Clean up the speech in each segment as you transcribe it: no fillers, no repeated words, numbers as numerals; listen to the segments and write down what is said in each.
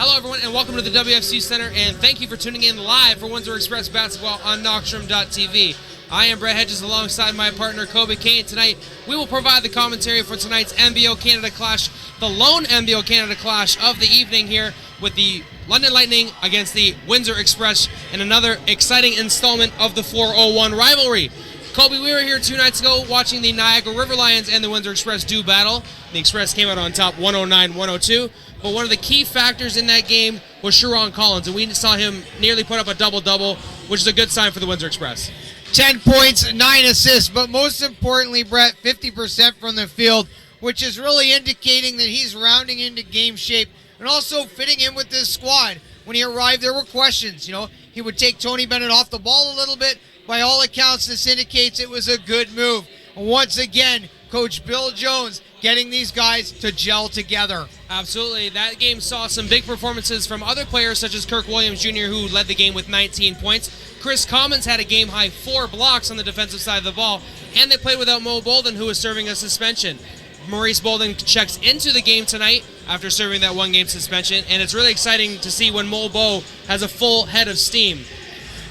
Hello, everyone, and welcome to the WFCU Center, and thank you for tuning in live for Windsor Express basketball on Knoxstrom.tv. I am Brett Hedges alongside my partner, Kobe Kane. Tonight, we will provide the commentary for tonight's NBO Canada Clash, the lone NBO Canada Clash of the evening here with the London Lightning against the Windsor Express in another exciting installment of the 401 rivalry. Kobe, we were here 2 nights ago watching the Niagara River Lions and the Windsor Express do battle. The Express came out on top 109-102, but one of the key factors in that game was Sharon Collins, and we saw him nearly put up a double-double, which is a good sign for the Windsor Express. 10 points, 9 assists, but most importantly, Brett, 50% from the field, which is really indicating that he's rounding into game shape and also fitting in with this squad. When he arrived, there were questions. He would take Tony Bennett off the ball a little bit. By all accounts, this indicates it was a good move. Once again, Coach Bill Jones getting these guys to gel together. Absolutely. That game saw some big performances from other players such as Kirk Williams Jr., who led the game with 19 points. Chris Commons had a game-high 4 blocks on the defensive side of the ball, and they played without Mo Bolden, who was serving a suspension. Maurice Bolden checks into the game tonight after serving that 1-game suspension, and it's really exciting to see when Mo Bo has a full head of steam.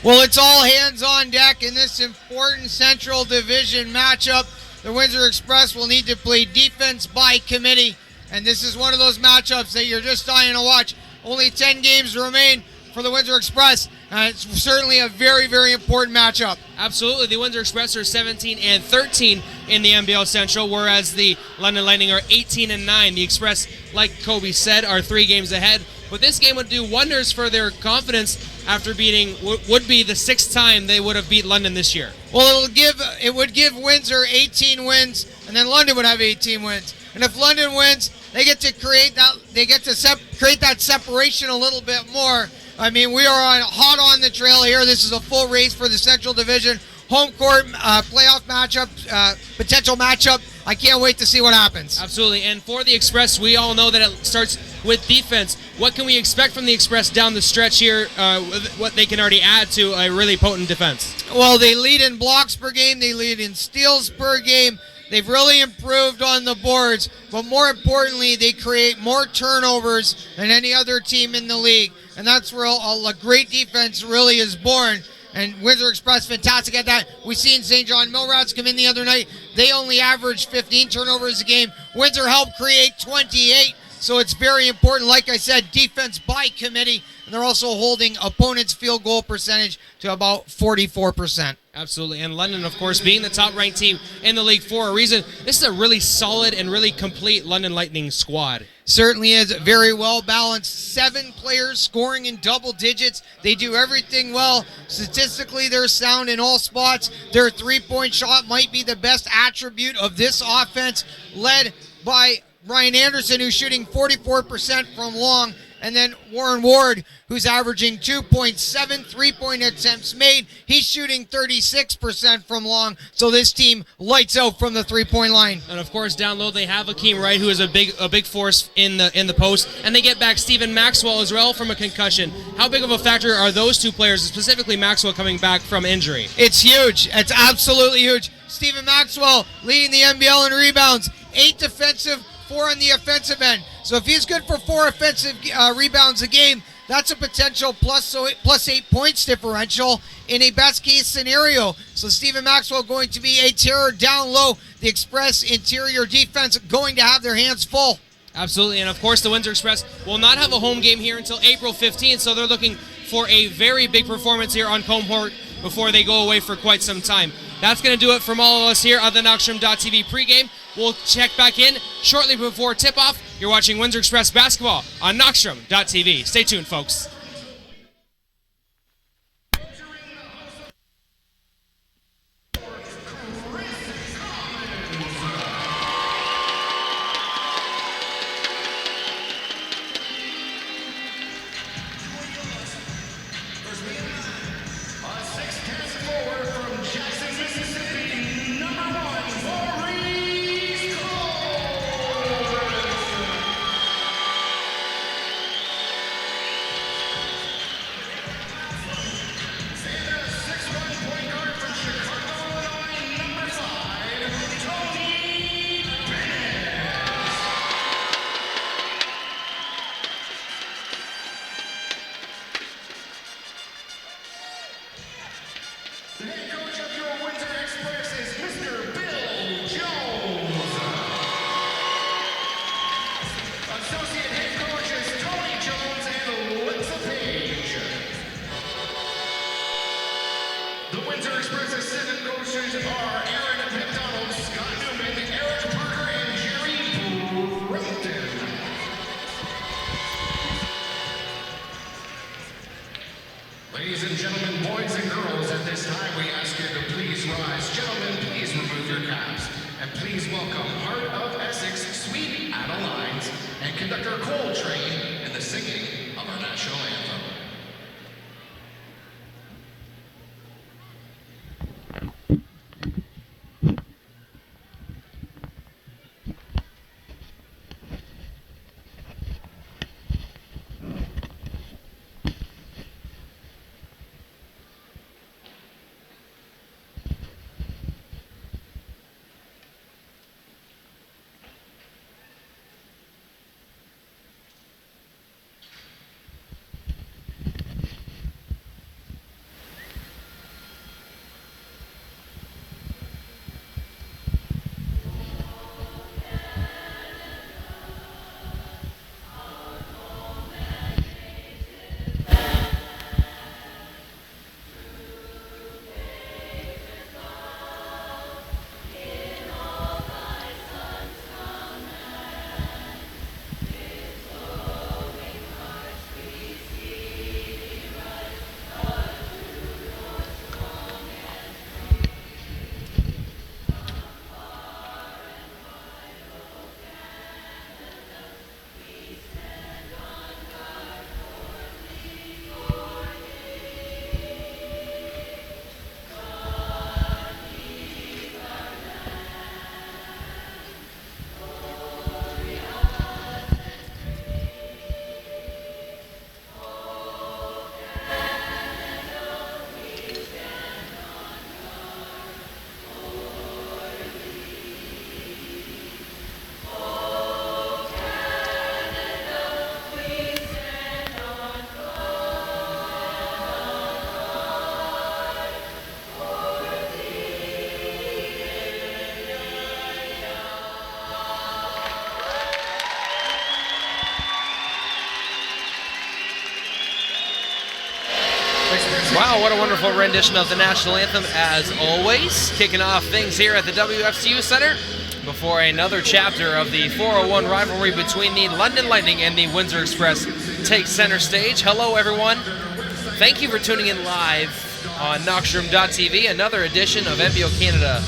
Well, it's all hands on deck in this important Central Division matchup. The Windsor Express will need to play defense by committee, and this is one of those matchups that you're just dying to watch. Only 10 games remain for the Windsor Express, and it's certainly a very, very important matchup. Absolutely. The Windsor Express are 17-13 in the NBL Central, whereas the London Lightning are 18-9. The Express, like Kobe said, are 3 games ahead. But this game would do wonders for their confidence after beating would be the 6th time they would have beat London this year. Well, it would give Windsor 18 wins, and then London would have 18 wins. And if London wins, they get to create that. They get to create that separation a little bit more. I mean, we are hot on the trail here. This is a full race for the Central Division home court playoff matchup, potential matchup. I can't wait to see what happens. Absolutely. And for the Express, we all know that it starts with defense. What can we expect from the Express down the stretch here, what they can already add to a really potent defense? Well, they lead in blocks per game. They lead in steals per game. They've really improved on the boards. But more importantly, they create more turnovers than any other team in the league. And that's where a great defense really is born. And Windsor Express, fantastic at that. We seen St. John Millrats come in the other night. They only averaged 15 turnovers a game. Windsor helped create 28. So it's very important, like I said, defense by committee. And they're also holding opponents' field goal percentage to about 44%. Absolutely. And London, of course, being the top-ranked team in the league for a reason. This is a really solid and really complete London Lightning squad. Certainly is. Very well balanced. 7 players scoring in double digits. They do everything well. Statistically, they're sound in all spots. Their three-point shot might be the best attribute of this offense, led by Ryan Anderson, who's shooting 44% from long, and then Warren Ward, who's averaging 2.7 three-point attempts made. He's shooting 36% from long, so this team lights out from the three-point line. And of course, down low they have Akeem Wright, who is a big force in the post, and they get back Stephen Maxwell as well from a concussion. How big of a factor are those 2 players, specifically Maxwell coming back from injury? It's huge. It's absolutely huge. Stephen Maxwell leading the NBL in rebounds, 8 defensive, 4 on the offensive end. So if he's good for 4 offensive rebounds a game, that's a potential plus 8 points differential in a best case scenario. So Stephen Maxwell going to be a terror down low. The Express interior defense going to have their hands full. Absolutely, and of course the Windsor Express will not have a home game here until April 15th, so they're looking for a very big performance here on home court before they go away for quite some time. That's going to do it from all of us here on the Knoxstrom.tv pregame. We'll check back in shortly before tip-off. You're watching Windsor Express basketball on Knoxstrom.tv. Stay tuned, folks. And please welcome Heart of Essex, Sweet Adelines, and conductor Coltrane in the singing of our national anthem. Wow, what a wonderful rendition of the national anthem as always. Kicking off things here at the WFCU Center before another chapter of the 401 rivalry between the London Lightning and the Windsor Express takes center stage. Hello everyone. Thank you for tuning in live on Noxroom.tv, another edition of NBO Canada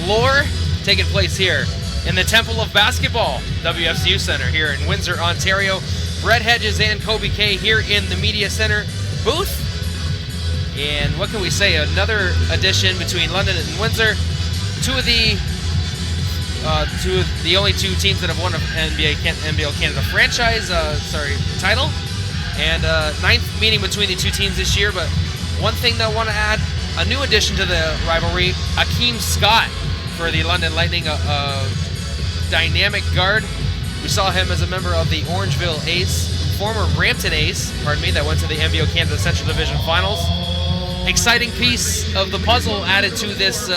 lore taking place here in the Temple of Basketball, WFCU Center here in Windsor, Ontario. Brett Hedges and Kobe K here in the Media Center booth. And what can we say? Another edition between London and Windsor. Two of the only two teams that have won an NBO Canada franchise title. And ninth meeting between the two teams this year. But one thing that I want to add, a new addition to the rivalry, Akeem Scott for the London Lightning, a dynamic guard. We saw him as a member of the Orangeville Ace, former Brampton Ace, that went to the NBO Canada Central Division Finals. Exciting piece of the puzzle added to this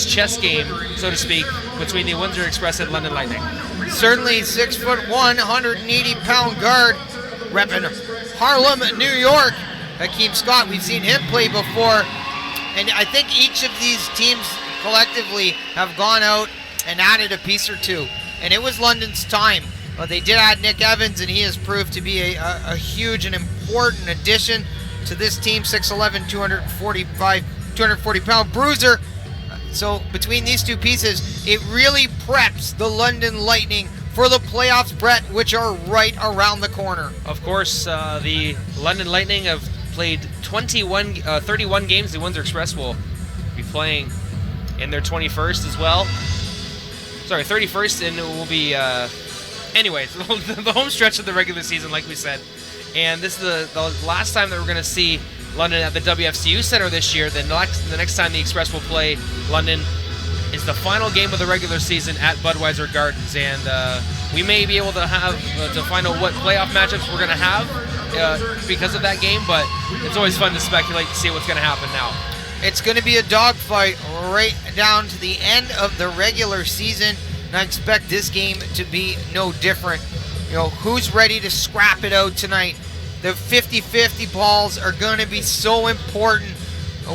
chess game, so to speak, between the Windsor Express and London Lightning. Certainly 6'1", 180-pound guard, repping Harlem, New York. Hakeem Scott, we've seen him play before, and I think each of these teams collectively have gone out and added a piece or two, and it was London's time. They did add Nick Evans, and he has proved to be a huge and important addition to this team. 6'11", 240-pound bruiser. So between these two pieces, it really preps the London Lightning for the playoffs, Brett, which are right around the corner. Of course, the London Lightning have played 31 games. The Windsor Express will be playing in their 21st as well. Sorry, 31st, and it will be... anyways, the home stretch of the regular season, like we said. And this is the last time that we're going to see London at the WFCU Center this year. The next time the Express will play London is the final game of the regular season at Budweiser Gardens. And we may be able to have to find out what playoff matchups we're going to have because of that game. But it's always fun to speculate to see what's going to happen now. It's going to be a dogfight right down to the end of the regular season. And I expect this game to be no different. You know, who's ready to scrap it out tonight? The 50-50 balls are going to be so important.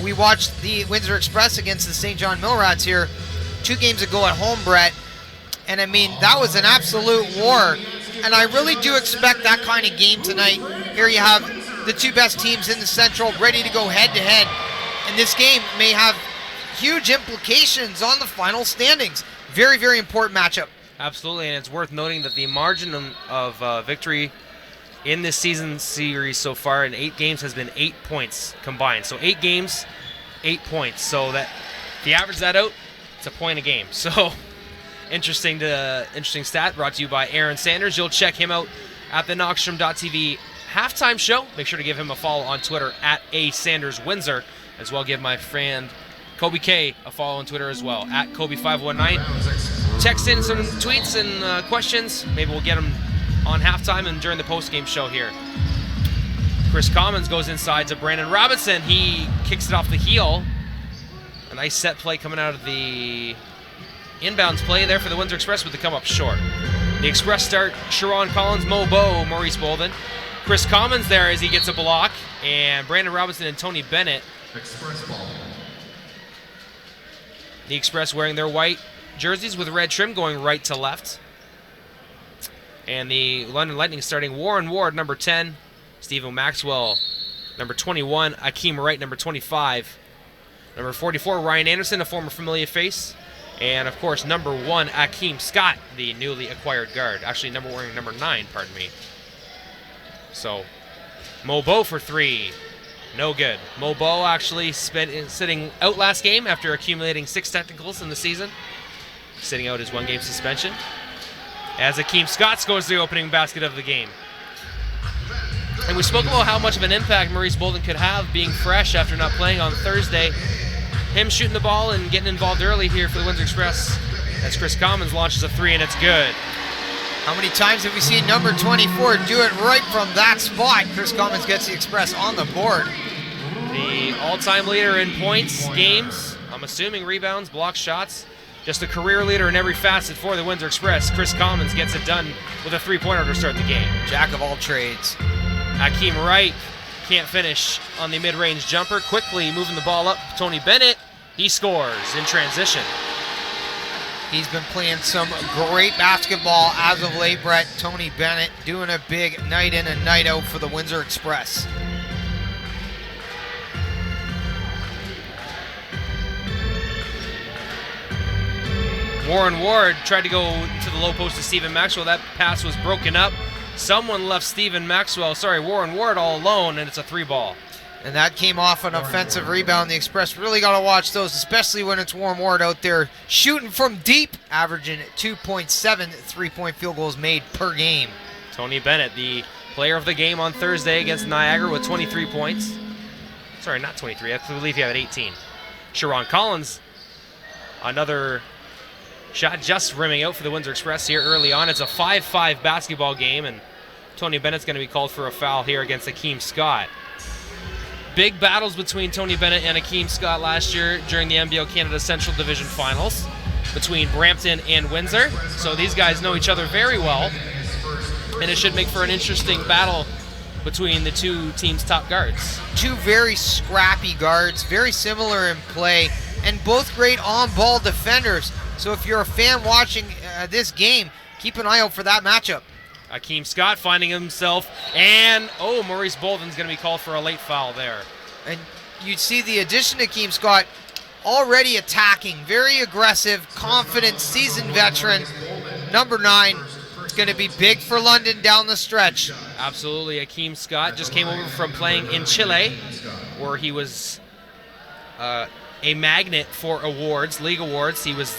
We watched the Windsor Express against the St. John Millrats here 2 games ago at home, Brett. And I mean, that was an absolute war. And I really do expect that kind of game tonight. Here you have the two best teams in the Central ready to go head-to-head. And this game may have huge implications on the final standings. Very, very important matchup. Absolutely, and it's worth noting that the margin of victory in this season series so far in 8 games has been 8 points combined. So 8 games, 8 points. So that if you average that out, it's a point a game. So interesting stat brought to you by Aaron Sanders. You'll check him out at the Knockstrom.tv halftime show. Make sure to give him a follow on Twitter at @ASandersWindsor. As well, give my friend Kobe K a follow on Twitter as well at Kobe519. Text in some tweets and questions. Maybe we'll get them on halftime and during the post-game show here. Chris Commons goes inside to Brandon Robinson. He kicks it off the heel. A nice set play coming out of the inbounds play there for the Windsor Express, with the come up short. The Express start Sharon Collins, Mo Bow, Maurice Bolden. Chris Commons there as he gets a block, and Brandon Robinson and Tony Bennett. Express ball. The Express wearing their white jerseys with red trim going right to left. And the London Lightning starting Warren Ward, number 10. Stephen Maxwell, number 21. Akeem Wright, number 25. Number 44, Ryan Anderson, a former familiar face. And, of course, number 1, Akeem Scott, the newly acquired guard. Actually, wearing number 9, pardon me. So, Mo Bow for 3. No good. Mo Bow actually sitting out last game after accumulating 6 technicals in the season. Sitting out his 1-game suspension. As Akeem Scott scores the opening basket of the game. And we spoke about how much of an impact Maurice Bolden could have being fresh after not playing on Thursday. Him shooting the ball and getting involved early here for the Windsor Express as Chris Commons launches a 3 and it's good. How many times have we seen number 24 do it right from that spot? Chris Commons gets the Express on the board. The all-time leader in points, games, I'm assuming rebounds, block shots. Just a career leader in every facet for the Windsor Express. Chris Commons gets it done with a 3-pointer to start the game. Jack of all trades. Akeem Wright can't finish on the mid-range jumper. Quickly moving the ball up. Tony Bennett, he scores in transition. He's been playing some great basketball as of late, Brett. Tony Bennett doing a big night in and night out for the Windsor Express. Warren Ward tried to go to the low post to Stephen Maxwell. That pass was broken up. Someone left Warren Ward all alone, and it's a 3-ball. And that came off an offensive rebound. The Express really got to watch those, especially when it's Warren Ward out there shooting from deep, averaging 2.7 3-point field goals made per game. Tony Bennett, the player of the game on Thursday against Niagara with 23 points. Sorry, not 23. I believe he had 18. Sharon Collins, another shot just rimming out for the Windsor Express here early on. It's a 5-5 basketball game, and Tony Bennett's going to be called for a foul here against Akeem Scott. Big battles between Tony Bennett and Akeem Scott last year during the NBL Canada Central Division Finals between Brampton and Windsor. So these guys know each other very well, and it should make for an interesting battle between the two teams' top guards. Two very scrappy guards, very similar in play, and both great on-ball defenders. So if you're a fan watching this game, keep an eye out for that matchup. Akeem Scott finding himself, and Maurice Bolden's going to be called for a late foul there. And you see the addition of Akeem Scott already attacking, very aggressive, confident, seasoned veteran. Number 9 is going to be big for London down the stretch. Absolutely. Akeem Scott just came over from playing in Chile, where he was a magnet for awards, league awards. He was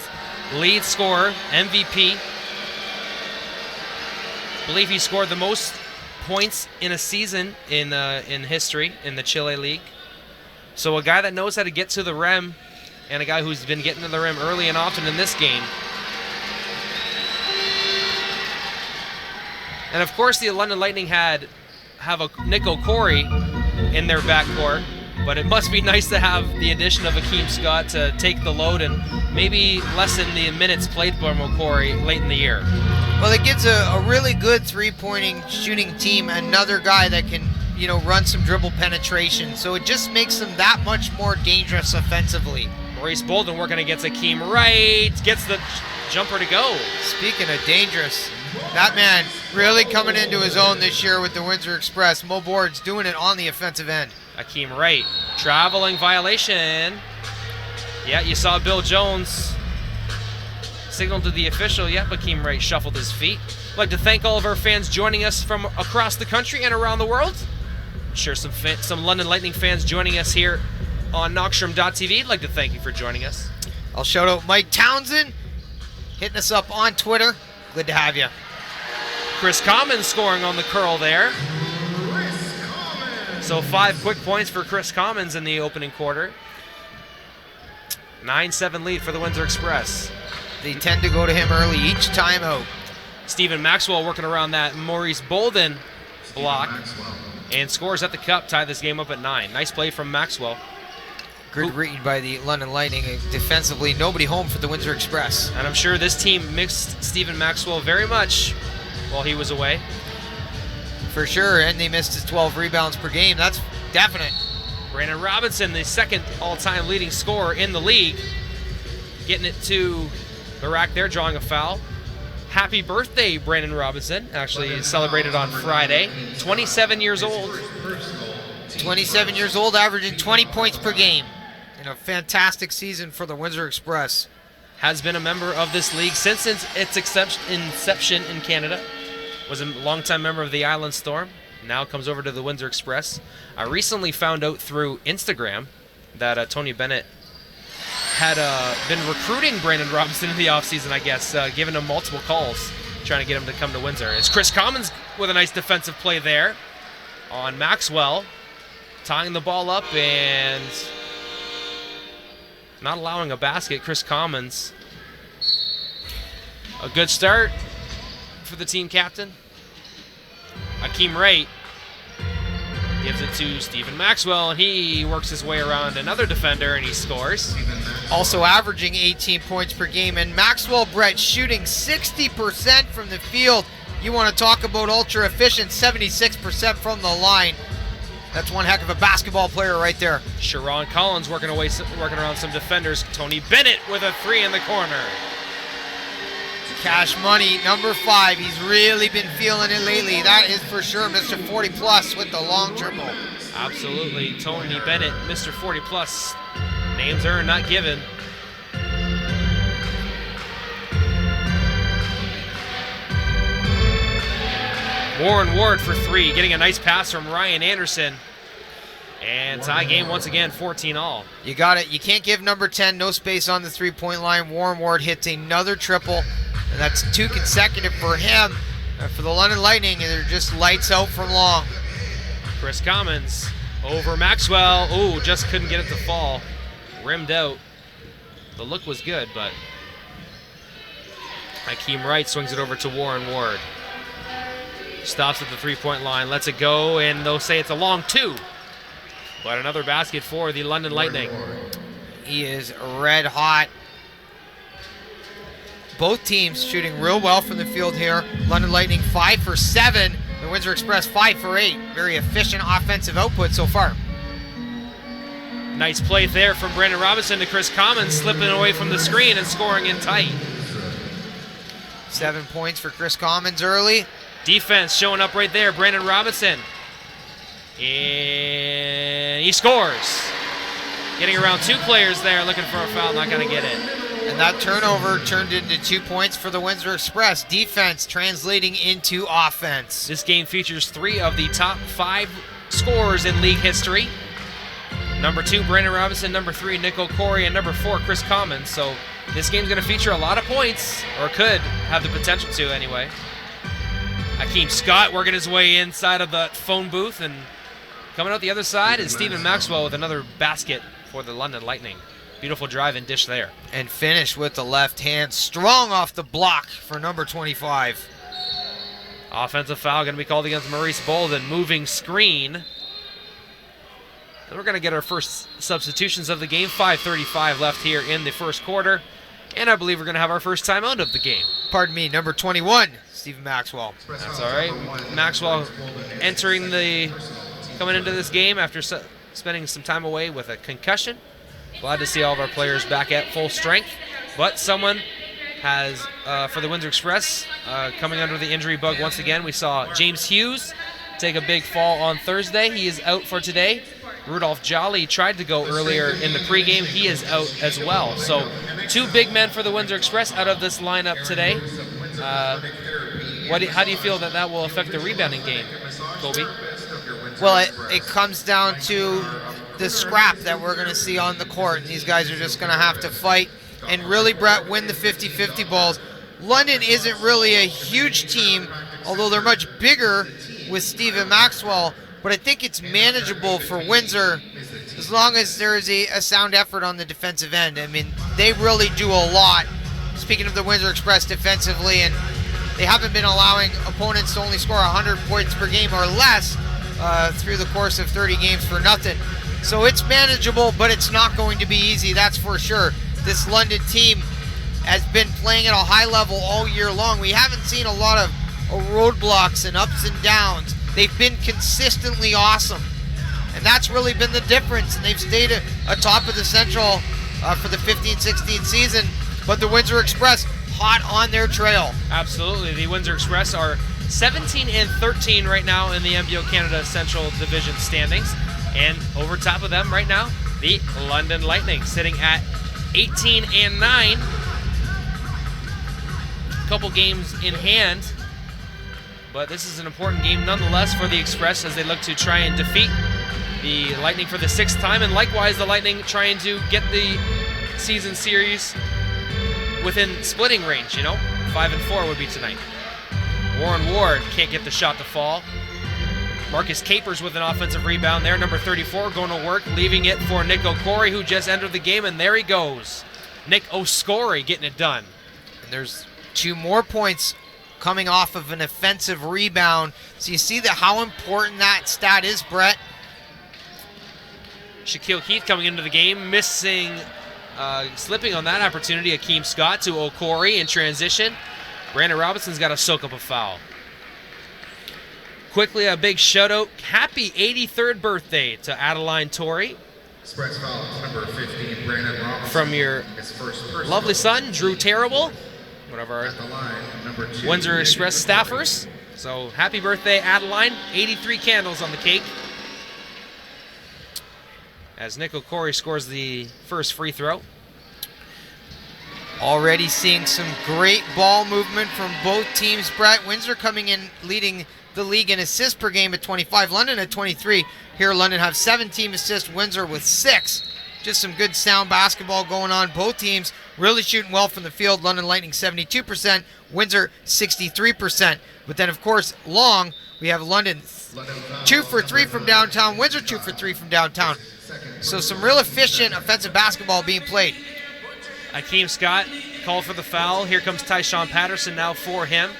lead scorer, MVP. I believe he scored the most points in a season in history in the Chile League. So a guy that knows how to get to the rim, and a guy who's been getting to the rim early and often in this game. And of course, the London Lightning have a Nick O'Corey in their backcourt, but it must be nice to have the addition of Akeem Scott to take the load and maybe lessen the minutes played by O'Corey late in the year. Well, it gives a really good three-pointing shooting team another guy that can, run some dribble penetration. So it just makes them that much more dangerous offensively. Maurice Bolden working against Akeem Wright, gets the jumper to go. Speaking of dangerous, that man really coming into his own this year with the Windsor Express. Mo Board's doing it on the offensive end. Akeem Wright, traveling violation. Yeah, you saw Bill Jones signal to the official. Yep, Hakeem Wright shuffled his feet. I'd like to thank all of our fans joining us from across the country and around the world. I'm sure some London Lightning fans joining us here on Knockstrom.tv. I'd like to thank you for joining us. I'll shout out Mike Townsend, hitting us up on Twitter. Good to have you. Chris Commons scoring on the curl there. So 5 quick points for Chris Commons in the opening quarter. 9-7 lead for the Windsor Express. They tend to go to him early each time out. Stephen Maxwell working around that Maurice Bolden block and scores at the cup, tie this game up at 9. Nice play from Maxwell. Good read by the London Lightning. Defensively, nobody home for the Windsor Express. And I'm sure this team mixed Stephen Maxwell very much while he was away. For sure, and they missed his 12 rebounds per game. That's definite. Brandon Robinson, the second all-time leading scorer in the league, getting it to the rack there, drawing a foul. Happy birthday, Brandon Robinson. Actually celebrated on Friday. 27 years old. 27 years old, averaging 20 points per game. And a fantastic season for the Windsor Express. Has been a member of this league since its inception in Canada. Was a longtime member of the Island Storm. Now comes over to the Windsor Express. I recently found out through Instagram that Tony Bennett had been recruiting Brandon Robinson in the offseason, I guess, giving him multiple calls, trying to get him to come to Windsor. It's Chris Commons with a nice defensive play there on Maxwell, tying the ball up and not allowing a basket. Chris Commons, a good start for the team captain. Hakeem Wright gives it to Stephen Maxwell, and he works his way around another defender, and he scores. Also averaging 18 points per game. And Maxwell Brett shooting 60% from the field. You want to talk about ultra efficient, 76% from the line. That's one heck of a basketball player right there. Sharon Collins working around some defenders. Tony Bennett with a 3 in the corner. Cash Money, number 5. He's really been feeling it lately. That is for sure Mr. 40 plus with the long triple. Absolutely. Tony Bennett, Mr. 40 plus. Names earned, not given. Warren Ward for 3, getting a nice pass from Ryan Anderson. And tie game once again, 14-all. You got it. You can't give number 10 no space on the three-point line. Warren Ward hits another triple, and that's 2 consecutive for him. For the London Lightning, they're just lights out from long. Chris Commons over Maxwell. Ooh, just couldn't get it to fall. Rimmed out. The look was good, but Hakeem Wright swings it over to Warren Ward. Stops at the three-point line, lets it go, and they'll say it's a long 2. But another basket for the London Lightning. He is red hot. Both teams shooting real well from the field here. London Lightning 5 for 7. The Windsor Express 5 for 8. Very efficient offensive output so far. Nice play there from Brandon Robinson to Chris Commons, slipping away from the screen and scoring in tight. 7 points for Chris Commons early. Defense showing up right there, Brandon Robinson. And he scores. Getting around 2 players there, looking for a foul, not going to get it. And that turnover turned into 2 points for the Windsor Express. Defense translating into offense. This game features 3 of the top 5 scorers in league history. Number 2, Brandon Robinson. Number 3, Nick O'Corey. And number 4, Chris Commons. So this game's going to feature a lot of points, or could have the potential to anyway. Hakeem Scott working his way inside of the phone booth, and coming out the other side is Stephen Maxwell with another basket for the London Lightning. Beautiful drive and dish there. And finish with the left hand, strong off the block for number 25. Offensive foul going to be called against Maurice Bolden. Moving screen. And we're going to get our first substitutions of the game. 5:35 left here in the first quarter. And I believe we're going to have our first timeout of the game. Pardon me, number 21, Stephen Maxwell. That's all right. Maxwell coming into this game after spending some time away with a concussion. Glad to see all of our players back at full strength. But someone has, for the Windsor Express, coming under the injury bug once again. We saw James Hughes take a big fall on Thursday. He is out for today. Rudolph Jolly tried to go earlier in the pregame. He is out as well. So 2 big men for the Windsor Express out of this lineup today. How do you feel that will affect the rebounding game, Kobe? Well, it comes down to the scrap that we're going to see on the court. And these guys are just going to have to fight and really, Brett, win the 50-50 balls. London isn't really a huge team, although they're much bigger with Stephen Maxwell. But I think it's manageable for Windsor as long as there is a sound effort on the defensive end. I mean, they really do a lot. Speaking of the Windsor Express defensively, and they haven't been allowing opponents to only score 100 points per game or less through the course of 30 games for nothing. So it's manageable, but it's not going to be easy, that's for sure. This London team has been playing at a high level all year long. We haven't seen a lot of roadblocks and ups and downs. They've been consistently awesome, and that's really been the difference. And they've stayed atop of the Central for the 15-16 season, but the Windsor Express hot on their trail. Absolutely. The Windsor Express are 17-13 right now in the NBO Canada Central Division standings, and over top of them right now, the London Lightning sitting at 18-9. Couple games in hand, but this is an important game nonetheless for the Express as they look to try and defeat the Lightning for the 6th time, and likewise the Lightning trying to get the season series within splitting range. 5-4 would be tonight. Warren Ward can't get the shot to fall. Marcus Capers with an offensive rebound there. Number 34 going to work, leaving it for Nick O'Corey, who just entered the game, and there he goes. Nick O'Scorey getting it done. And there's 2 more points coming off of an offensive rebound. So you see how important that stat is, Brett. Shaquille Keith coming into the game, slipping on that opportunity. Akeem Scott to O'Corey in transition. Brandon Robinson's got to soak up a foul. Quickly, a big shout-out. Happy 83rd birthday to Adeline Torrey. Express foul number 15, Brandon Robinson. From your lovely son, Drew Terrible, one of our Windsor Express staffers. So happy birthday, Adeline. 83 candles on the cake. As Nick O'Corey scores the first free throw. Already seeing some great ball movement from both teams, Brett. Windsor coming in leading the league in assists per game at 25. London at 23. Here London have 17 assists, Windsor with 6. Just some good sound basketball going on. Both teams really shooting well from the field. London Lightning 72%, Windsor 63%. But then, of course, long, we have London 2 for 3 from downtown, Windsor 2 for 3 from downtown. So some real efficient offensive basketball being played. Akeem Scott called for the foul. Here comes Tyshawn Patterson now for him.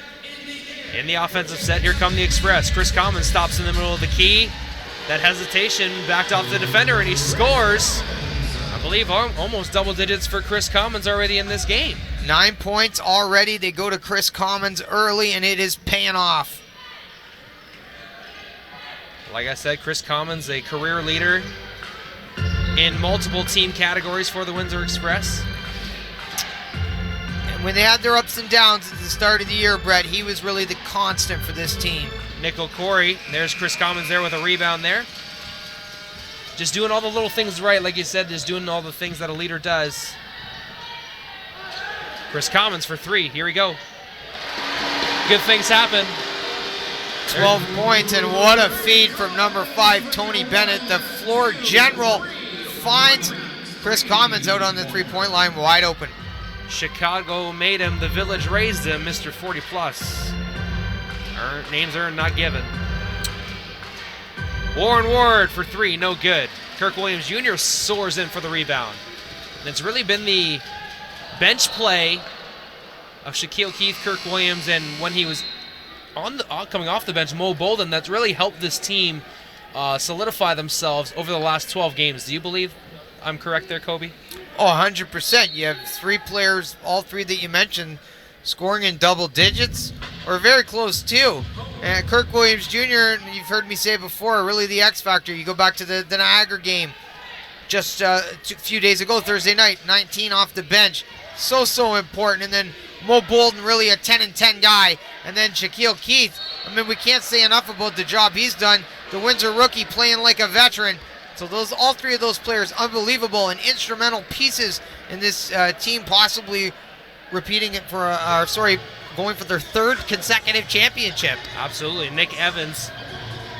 In the offensive set, here come the Express. Chris Commons stops in the middle of the key. That hesitation backed off the defender, and he scores. I believe almost double digits for Chris Commons already in this game. 9 points already. They go to Chris Commons early, and it is paying off. Like I said, Chris Commons, a career leader in multiple team categories for the Windsor Express. When they had their ups and downs at the start of the year, Brett, he was really the constant for this team. Nick O'Corey, there's Chris Commons there with a rebound there. Just doing all the little things right, like you said, just doing all the things that a leader does. Chris Commons for 3, here we go. Good things happen. 12 points, and what a feed from number 5, Tony Bennett. The floor general finds Chris Commons out on the three-point line wide open. Chicago made him, the village raised him, Mr. 40+. Names earned, not given. Warren Ward for 3, no good. Kirk Williams Jr. soars in for the rebound. And it's really been the bench play of Shaquille Keith, Kirk Williams, and when he was coming off the bench, Mo Bolden, that's really helped this team solidify themselves over the last 12 games. Do you believe I'm correct there, Kobe? Oh, 100%. You have 3 players, all 3 that you mentioned, scoring in double digits, or very close too. And Kirk Williams Jr., you've heard me say before, really the X factor. You go back to the Niagara game just a few days ago, Thursday night, 19 off the bench. So important. And then Mo Bolden, really a 10-10 guy. And then Shaquille Keith. I mean, we can't say enough about the job he's done. The Windsor rookie playing like a veteran. So all three of those players, unbelievable and instrumental pieces in this team, possibly repeating it going for their third consecutive championship. Absolutely. Nick Evans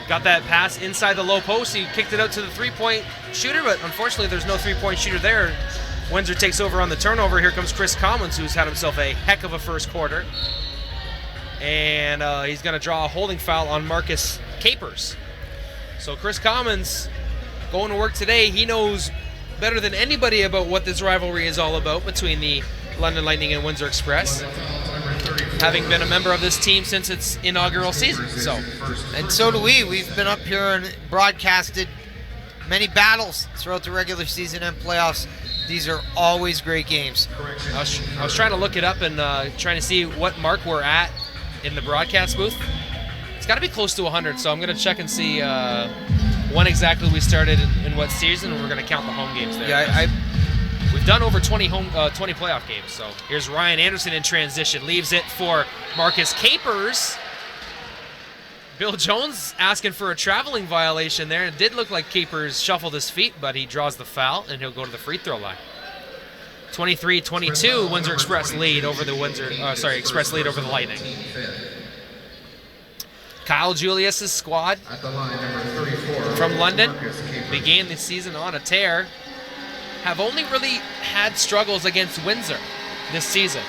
got that pass inside the low post. He kicked it out to the three-point shooter, but unfortunately there's no three-point shooter there. Windsor takes over on the turnover. Here comes Chris Commons, who's had himself a heck of a first quarter. And he's going to draw a holding foul on Marcus Capers. So Chris Commons going to work today. He knows better than anybody about what this rivalry is all about between the London Lightning and Windsor Express, having been a member of this team since its inaugural season. And so do we. We've been up here and broadcasted many battles throughout the regular season and playoffs. These are always great games. I was trying to look it up and trying to see what mark we're at in the broadcast booth. It's got to be close to 100, so I'm going to check and see when exactly we started in what season, and we're going to count the home games there. Yeah, we've done over 20 playoff games. So here's Ryan Anderson in transition, leaves it for Marcus Capers. Bill Jones asking for a traveling violation there. It did look like Capers shuffled his feet, but he draws the foul, and he'll go to the free throw line. 23-22, Windsor Express lead over the Express lead over the Lightning. Kyle Julius's squad from London began the season on a tear. Have only really had struggles against Windsor this season.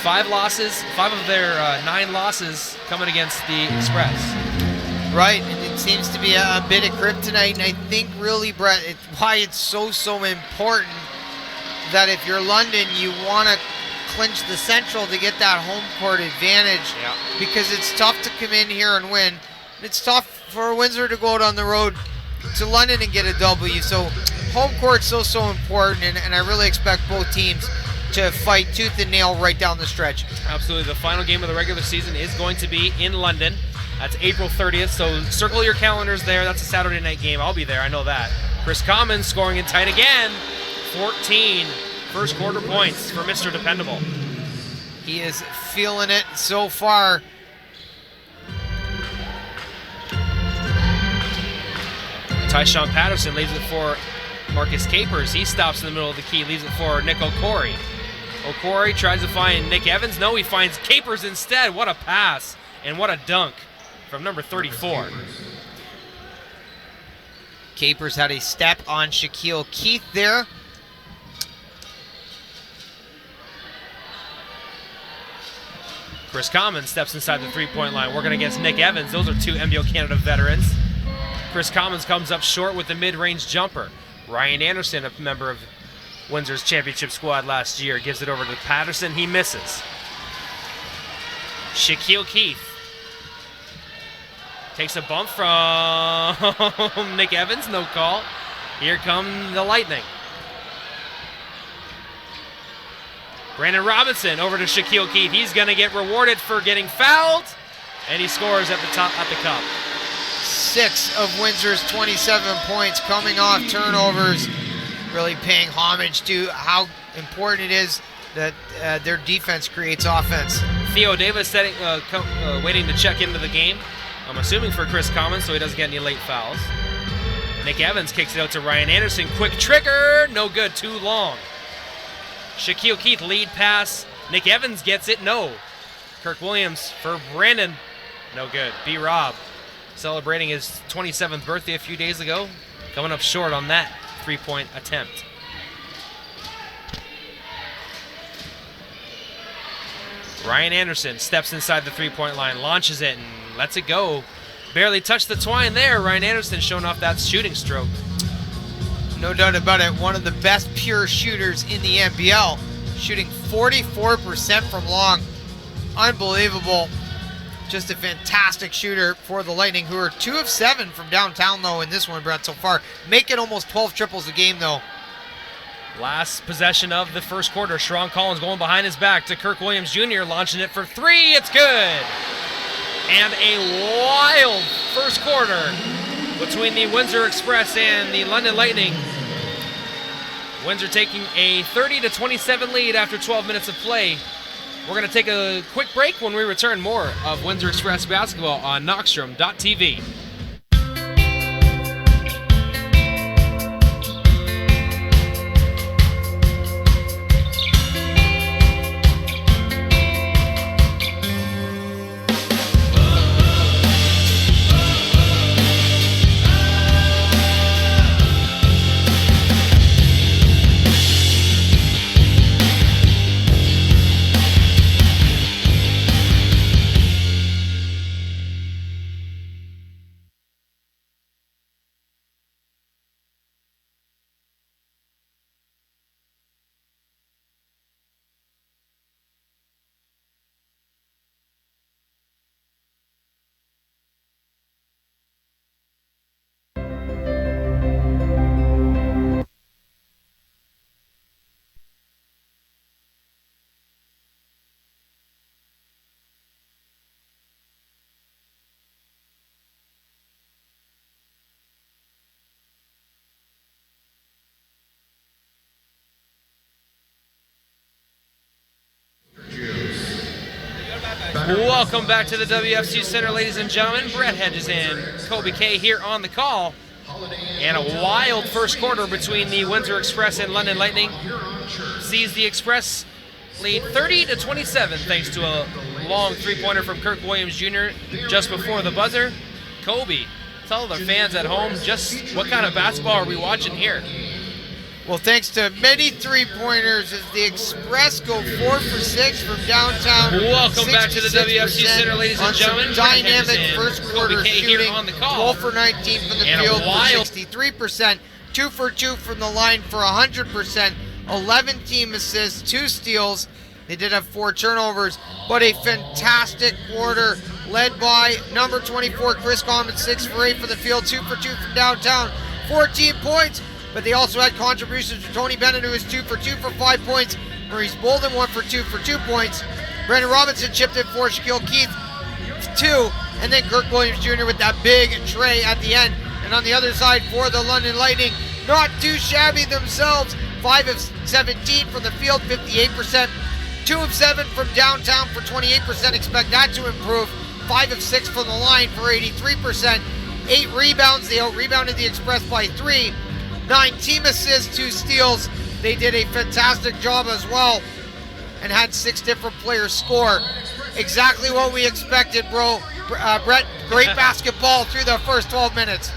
5 of their 9 losses coming against the Express. Right, and it seems to be a bit of kryptonite, and I think really, Brett, why it's so important that if you're London, you want to clinch the Central to get that home court advantage, because it's tough to come in here and win. It's tough for Windsor to go out on the road to London and get a W, so home court's so important, and I really expect both teams to fight tooth and nail right down the stretch. Absolutely. The final game of the regular season is going to be in London. That's April 30th, so circle your calendars there. That's a Saturday night game. I'll be there, I know that. Chris Commons scoring in tight again. 14 first quarter points for Mr. Dependable. He is feeling it so far. Tyshawn Patterson leaves it for Marcus Capers. He stops in the middle of the key, leaves it for Nick O'Corey. O'Corey tries to find Nick Evans. No, he finds Capers instead. What a pass and what a dunk from number 34. Capers had a step on Shaquille Keith there. Chris Commons steps inside the three-point line, working against Nick Evans. Those are 2 NBL Canada veterans. Chris Commons comes up short with the mid-range jumper. Ryan Anderson, a member of Windsor's championship squad last year, gives it over to Patterson. He misses. Shaquille Keith takes a bump from Nick Evans. No call. Here come the Lightning. Brandon Robinson over to Shaquille Keith. He's going to get rewarded for getting fouled, and he scores at the cup. 6 of Windsor's 27 points coming off turnovers, really paying homage to how important it is that their defense creates offense. Theo Davis waiting to check into the game. I'm assuming for Chris Commons, so he doesn't get any late fouls. Nick Evans kicks it out to Ryan Anderson. Quick trigger, no good, too long. Shaquille Keith lead pass. Nick Evans gets it, no. Kirk Williams for Brandon, no good. B-Rob celebrating his 27th birthday a few days ago, coming up short on that three-point attempt. Ryan Anderson steps inside the three-point line, launches it, and lets it go. Barely touched the twine there. Ryan Anderson showing off that shooting stroke. No doubt about it. One of the best pure shooters in the NBL, shooting 44% from long. Unbelievable. Just a fantastic shooter for the Lightning, who are 2 of 7 from downtown, though, in this one, Brett, so far. Making almost 12 triples a game, though. Last possession of the first quarter. Sharon Collins going behind his back to Kirk Williams Jr., launching it for 3. It's good. And a wild first quarter between the Windsor Express and the London Lightning. Windsor taking a 30-27 lead after 12 minutes of play. We're going to take a quick break. When we return, more of Windsor Express basketball on Knockstrom.tv. Welcome back to the WFCU Center, ladies and gentlemen. Brett Hedges and Kobe K here on the call. And a wild first quarter between the Windsor Express and London Lightning sees the Express lead 30-27 thanks to a long three-pointer from Kirk Williams Jr. just before the buzzer. Kobe, tell the fans at home just what kind of basketball are we watching here? Well, thanks to many three-pointers as the Express go 4 for 6 from downtown. Welcome back to the WFCU Center, ladies and gentlemen. Dynamic first quarter shooting, on the call. 12 for 19 from the field for 63%, 2 for 2 from the line for 100%, 11 team assists, 2 steals. They did have 4 turnovers, but a fantastic quarter led by number 24, Chris Coleman, 6 for 8 from the field, 2 for 2 from downtown, 14 points. But they also had contributions from Tony Bennett, who was 2 for 2 for 5 points. Maurice Bolden, 1 for 2 for 2 points. Brandon Robinson chipped in 4, Shaquille Keith 2, and then Kirk Williams Jr. with that big tray at the end. And on the other side for the London Lightning, not too shabby themselves. 5 of 17 from the field, 58%. 2 of 7 from downtown for 28%. Expect that to improve. 5 of 6 from the line for 83%. 8 rebounds. They out-rebounded the Express by 3. 9 team assists, 2 steals. They did a fantastic job as well and had 6 different players score. Exactly what we expected, bro. Brett, great basketball through the first 12 minutes.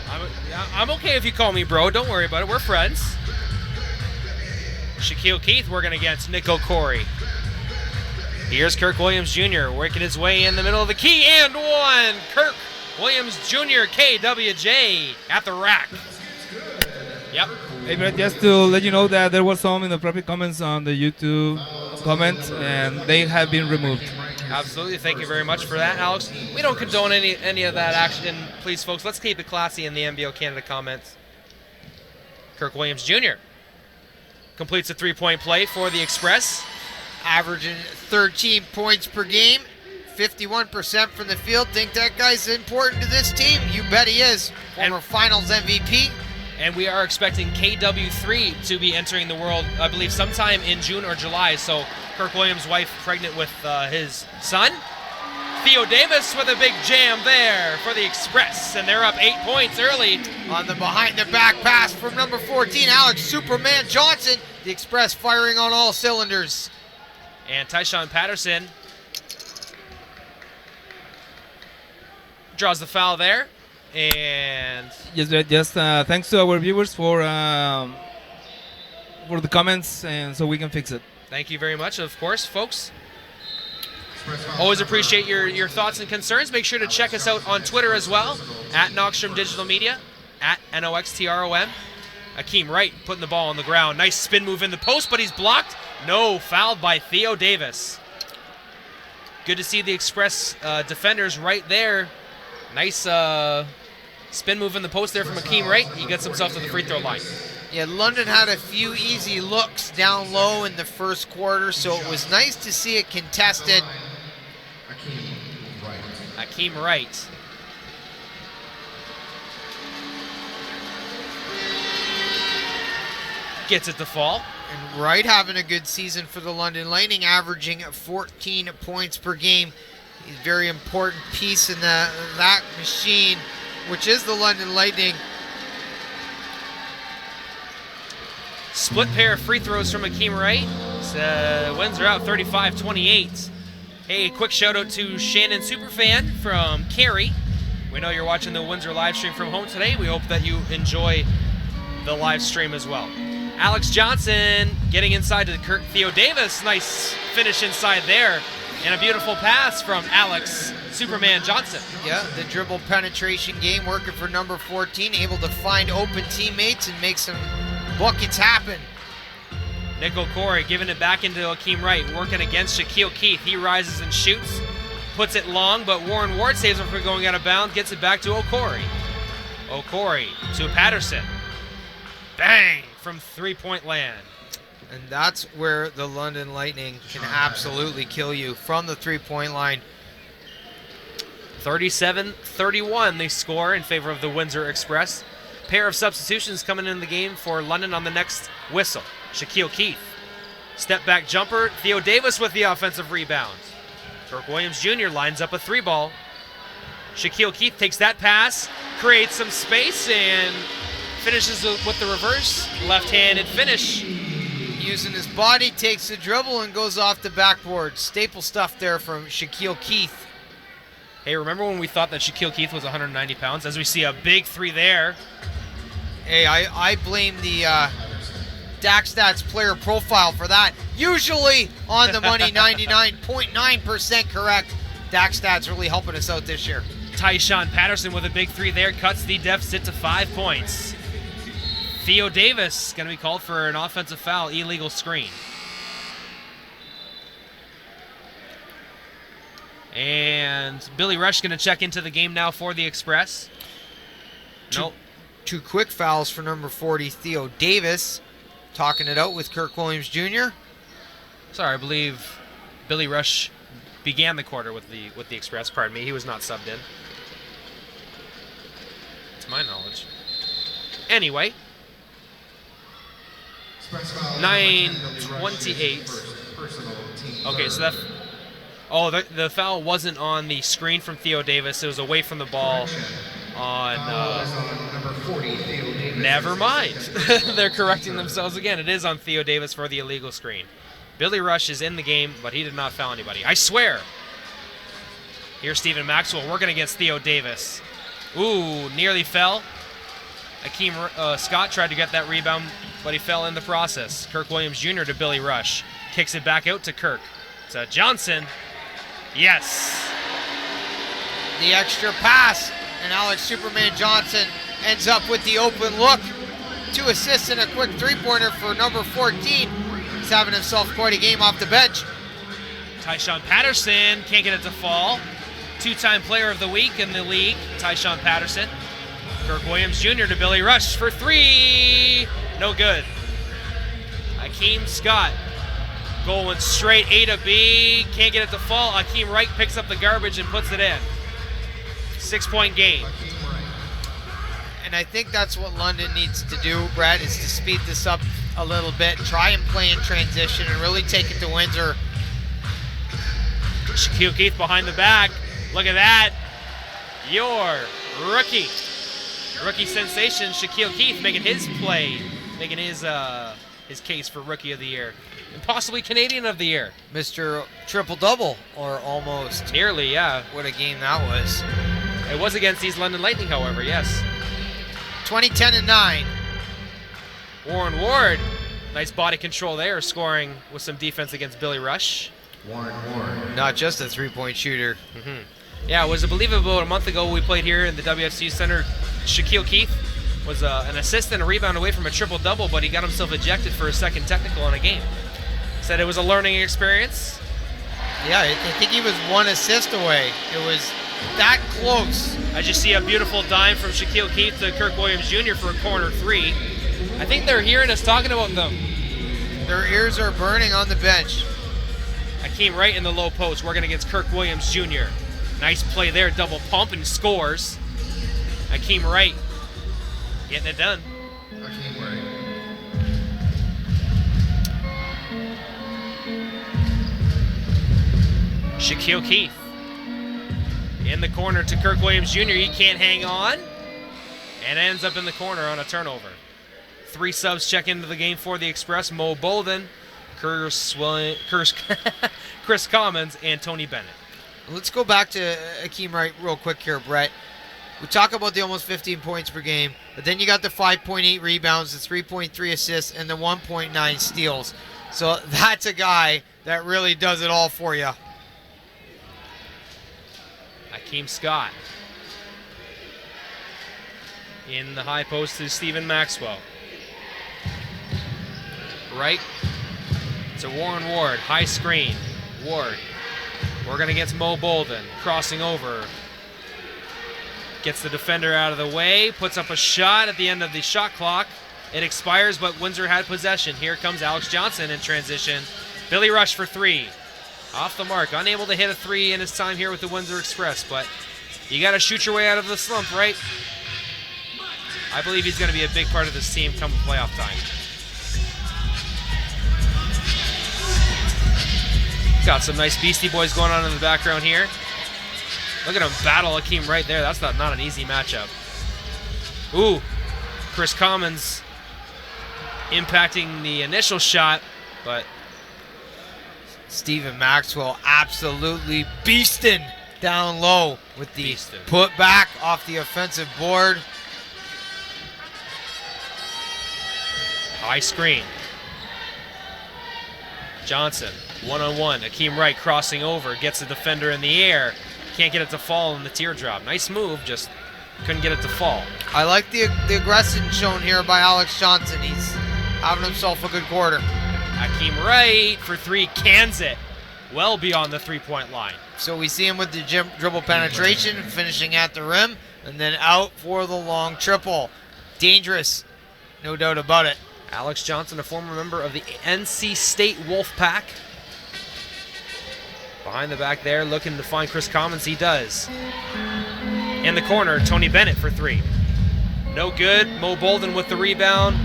I'm okay if you call me bro. Don't worry about it. We're friends. Shaquille Keith working against Nick O'Corey. Here's Kirk Williams Jr. working his way in the middle of the key and one. Kirk Williams Jr. KWJ at the rack. Yep. Hey Brett, just to let you know that there was some inappropriate comments on the YouTube comments and they have been removed. Absolutely. Thank you very much for that, Alex. We don't condone any of that action. Please, folks, let's keep it classy in the NBO Canada comments. Kirk Williams Jr. completes a three-point play for the Express. Averaging 13 points per game, 51% from the field. Think that guy's important to this team? You bet he is. Former Finals MVP. And we are expecting KW3 to be entering the world, I believe, sometime in June or July. So Kirk Williams' wife pregnant with his son. Theo Davis with a big jam there for the Express, and they're up 8 points early. On the behind-the-back pass from number 14, Alex Superman Johnson. The Express firing on all cylinders. And Tyshawn Patterson draws the foul there. And just thanks to our viewers for the comments, and so we can fix it. Thank you very much, of course, folks. Always appreciate your thoughts and concerns. Make sure to check us out on Twitter as well, at Noxtrom Digital Media, at NOXTROM. Akeem Wright putting the ball on the ground. Nice spin move in the post, but he's blocked. No, fouled by Theo Davis. Good to see the Express defenders right there. Nice spin move in the post there from Akeem Wright. He gets himself to the free throw line. Yeah, London had a few easy looks down low in the first quarter, so it was nice to see it contested. Akeem Wright. Gets it to fall. And Wright having a good season for the London Lightning, averaging 14 points per game. He's a very important piece in that machine, which is the London Lightning. Split pair of free throws from Akeem Wright. Windsor out 35-28. Hey, quick shout out to Shannon Superfan from Cary. We know you're watching the Windsor live stream from home today. We hope that you enjoy the live stream as well. Alex Johnson getting inside to Kirk Theo Davis. Nice finish inside there. And a beautiful pass from Alex Superman Johnson. Yeah, the dribble penetration game working for number 14, able to find open teammates and make some buckets happen. Nick O'Corey giving it back into Akeem Wright, working against Shaquille Keith. He rises and shoots, puts it long, but Warren Ward saves him from going out of bounds, gets it back to O'Corey. O'Corey to Patterson. Bang! From three-point land. And that's where the London Lightning can absolutely kill you, from the three-point line. 37-31 they score in favor of the Windsor Express. Pair of substitutions coming in the game for London on the next whistle. Shaquille Keith. Step back jumper. Theo Davis with the offensive rebound. Kirk Williams Jr. lines up a 3-ball. Shaquille Keith takes that pass, creates some space, and finishes with the reverse left-handed finish. Using his body, takes the dribble and goes off the backboard. Staple stuff there from Shaquille Keith. Hey, remember when we thought that Shaquille Keith was 190 pounds? As we see a big 3 there. Hey, I blame the DaxStats player profile for that. Usually on the money, 99.9% correct. DaxStats really helping us out this year. Tyshawn Patterson with a big 3 there, cuts the deficit to 5 points. Theo Davis going to be called for an offensive foul, illegal screen. And Billy Rush going to check into the game now for the Express. Nope. Two quick fouls for number 40, Theo Davis. Talking it out with Kirk Williams Jr. Sorry, I believe Billy Rush began the quarter with the Express. Pardon me, he was not subbed in. To my knowledge. Anyway. 9:28. Okay, so that... Oh, the foul wasn't on the screen from Theo Davis. It was away from the ball on... Never mind. They're correcting themselves again. It is on Theo Davis for the illegal screen. Billy Rush is in the game, but he did not foul anybody. I swear. Here's Stephen Maxwell working against Theo Davis. Ooh, nearly fell. Akeem Scott tried to get that rebound, but he fell in the process. Kirk Williams Jr. to Billy Rush. Kicks it back out to Kirk. To Johnson. Yes. The extra pass, and Alex Superman Johnson ends up with the open look. 2 assists and a quick 3-pointer for number 14. He's having himself quite a game off the bench. Tyshawn Patterson can't get it to fall. 2-time player of the week in the league, Tyshawn Patterson. Kirk Williams Jr. to Billy Rush for 3. No good. Akeem Scott going straight A to B. Can't get it to fall. Akeem Wright picks up the garbage and puts it in. 6-point game. And I think that's what London needs to do, Brett, is to speed this up a little bit. Try and play in transition and really take it to Windsor. Shaquille Keith behind the back. Look at that. Your rookie sensation, Shaquille Keith, making his play, making his case for Rookie of the Year. And possibly Canadian of the Year. Mr. Triple-Double, or almost. Nearly, yeah. What a game that was. It was against East London Lightning, however, yes. 20-10-9. Warren Ward, nice body control there, scoring with some defense against Billy Rush. Warren. Not just a 3-point shooter. Mm-hmm. Yeah, it was, I believe, about a month ago we played here in the WFCU Center. Shaquille Keith was an assist and a rebound away from a triple-double, but he got himself ejected for a second technical in a game. Said it was a learning experience. Yeah, I think he was 1 assist away. It was that close. I just see a beautiful dime from Shaquille Keith to Kirk Williams Jr. for a corner 3. I think they're hearing us talking about them. Their ears are burning on the bench. Akeem Wright in the low post, working against Kirk Williams Jr. Nice play there, double pump and scores. Akeem Wright getting it done. Akeem Wright. Shaquille Keith in the corner to Kirk Williams Jr. He can't hang on and ends up in the corner on a turnover. 3 subs check into the game for the Express. Mo Bolden, Chris Commons, and Tony Bennett. Let's go back to Akeem Wright real quick here, Brett. We talk about the almost 15 points per game, but then you got the 5.8 rebounds, the 3.3 assists, and the 1.9 steals. So that's a guy that really does it all for you. Akeem Scott in the high post to Stephen Maxwell. Right to Warren Ward, high screen. Ward working against Mo Bolden, crossing over. Gets the defender out of the way, puts up a shot at the end of the shot clock. It expires, but Windsor had possession. Here comes Alex Johnson in transition. Billy Rush for 3. Off the mark, unable to hit a 3 in his time here with the Windsor Express, but you got to shoot your way out of the slump, right? I believe he's going to be a big part of this team come playoff time. got some nice Beastie Boys going on in the background here. Look at him battle Akeem right there. That's not an easy matchup. Ooh, Chris Commons impacting the initial shot, but Stephen Maxwell absolutely beasting down low with the put back off the offensive board. High screen. Johnson, one-on-one. Akeem Wright crossing over, gets the defender in the air. Can't get it to fall in the teardrop. Nice move, just couldn't get it to fall. I like the aggression shown here by Alex Johnson. He's having himself a good quarter. Akeem Wright for three, cans it well beyond the three-point line. So we see him with the dribble penetration, finishing at the rim, and then out for the long triple. Dangerous, no doubt about it. Alex Johnson, a former member of the NC State Wolfpack. Behind the back there, looking to find Chris Commons. He does. In the corner, Tony Bennett for three. No good. Mo Bolden with the rebound.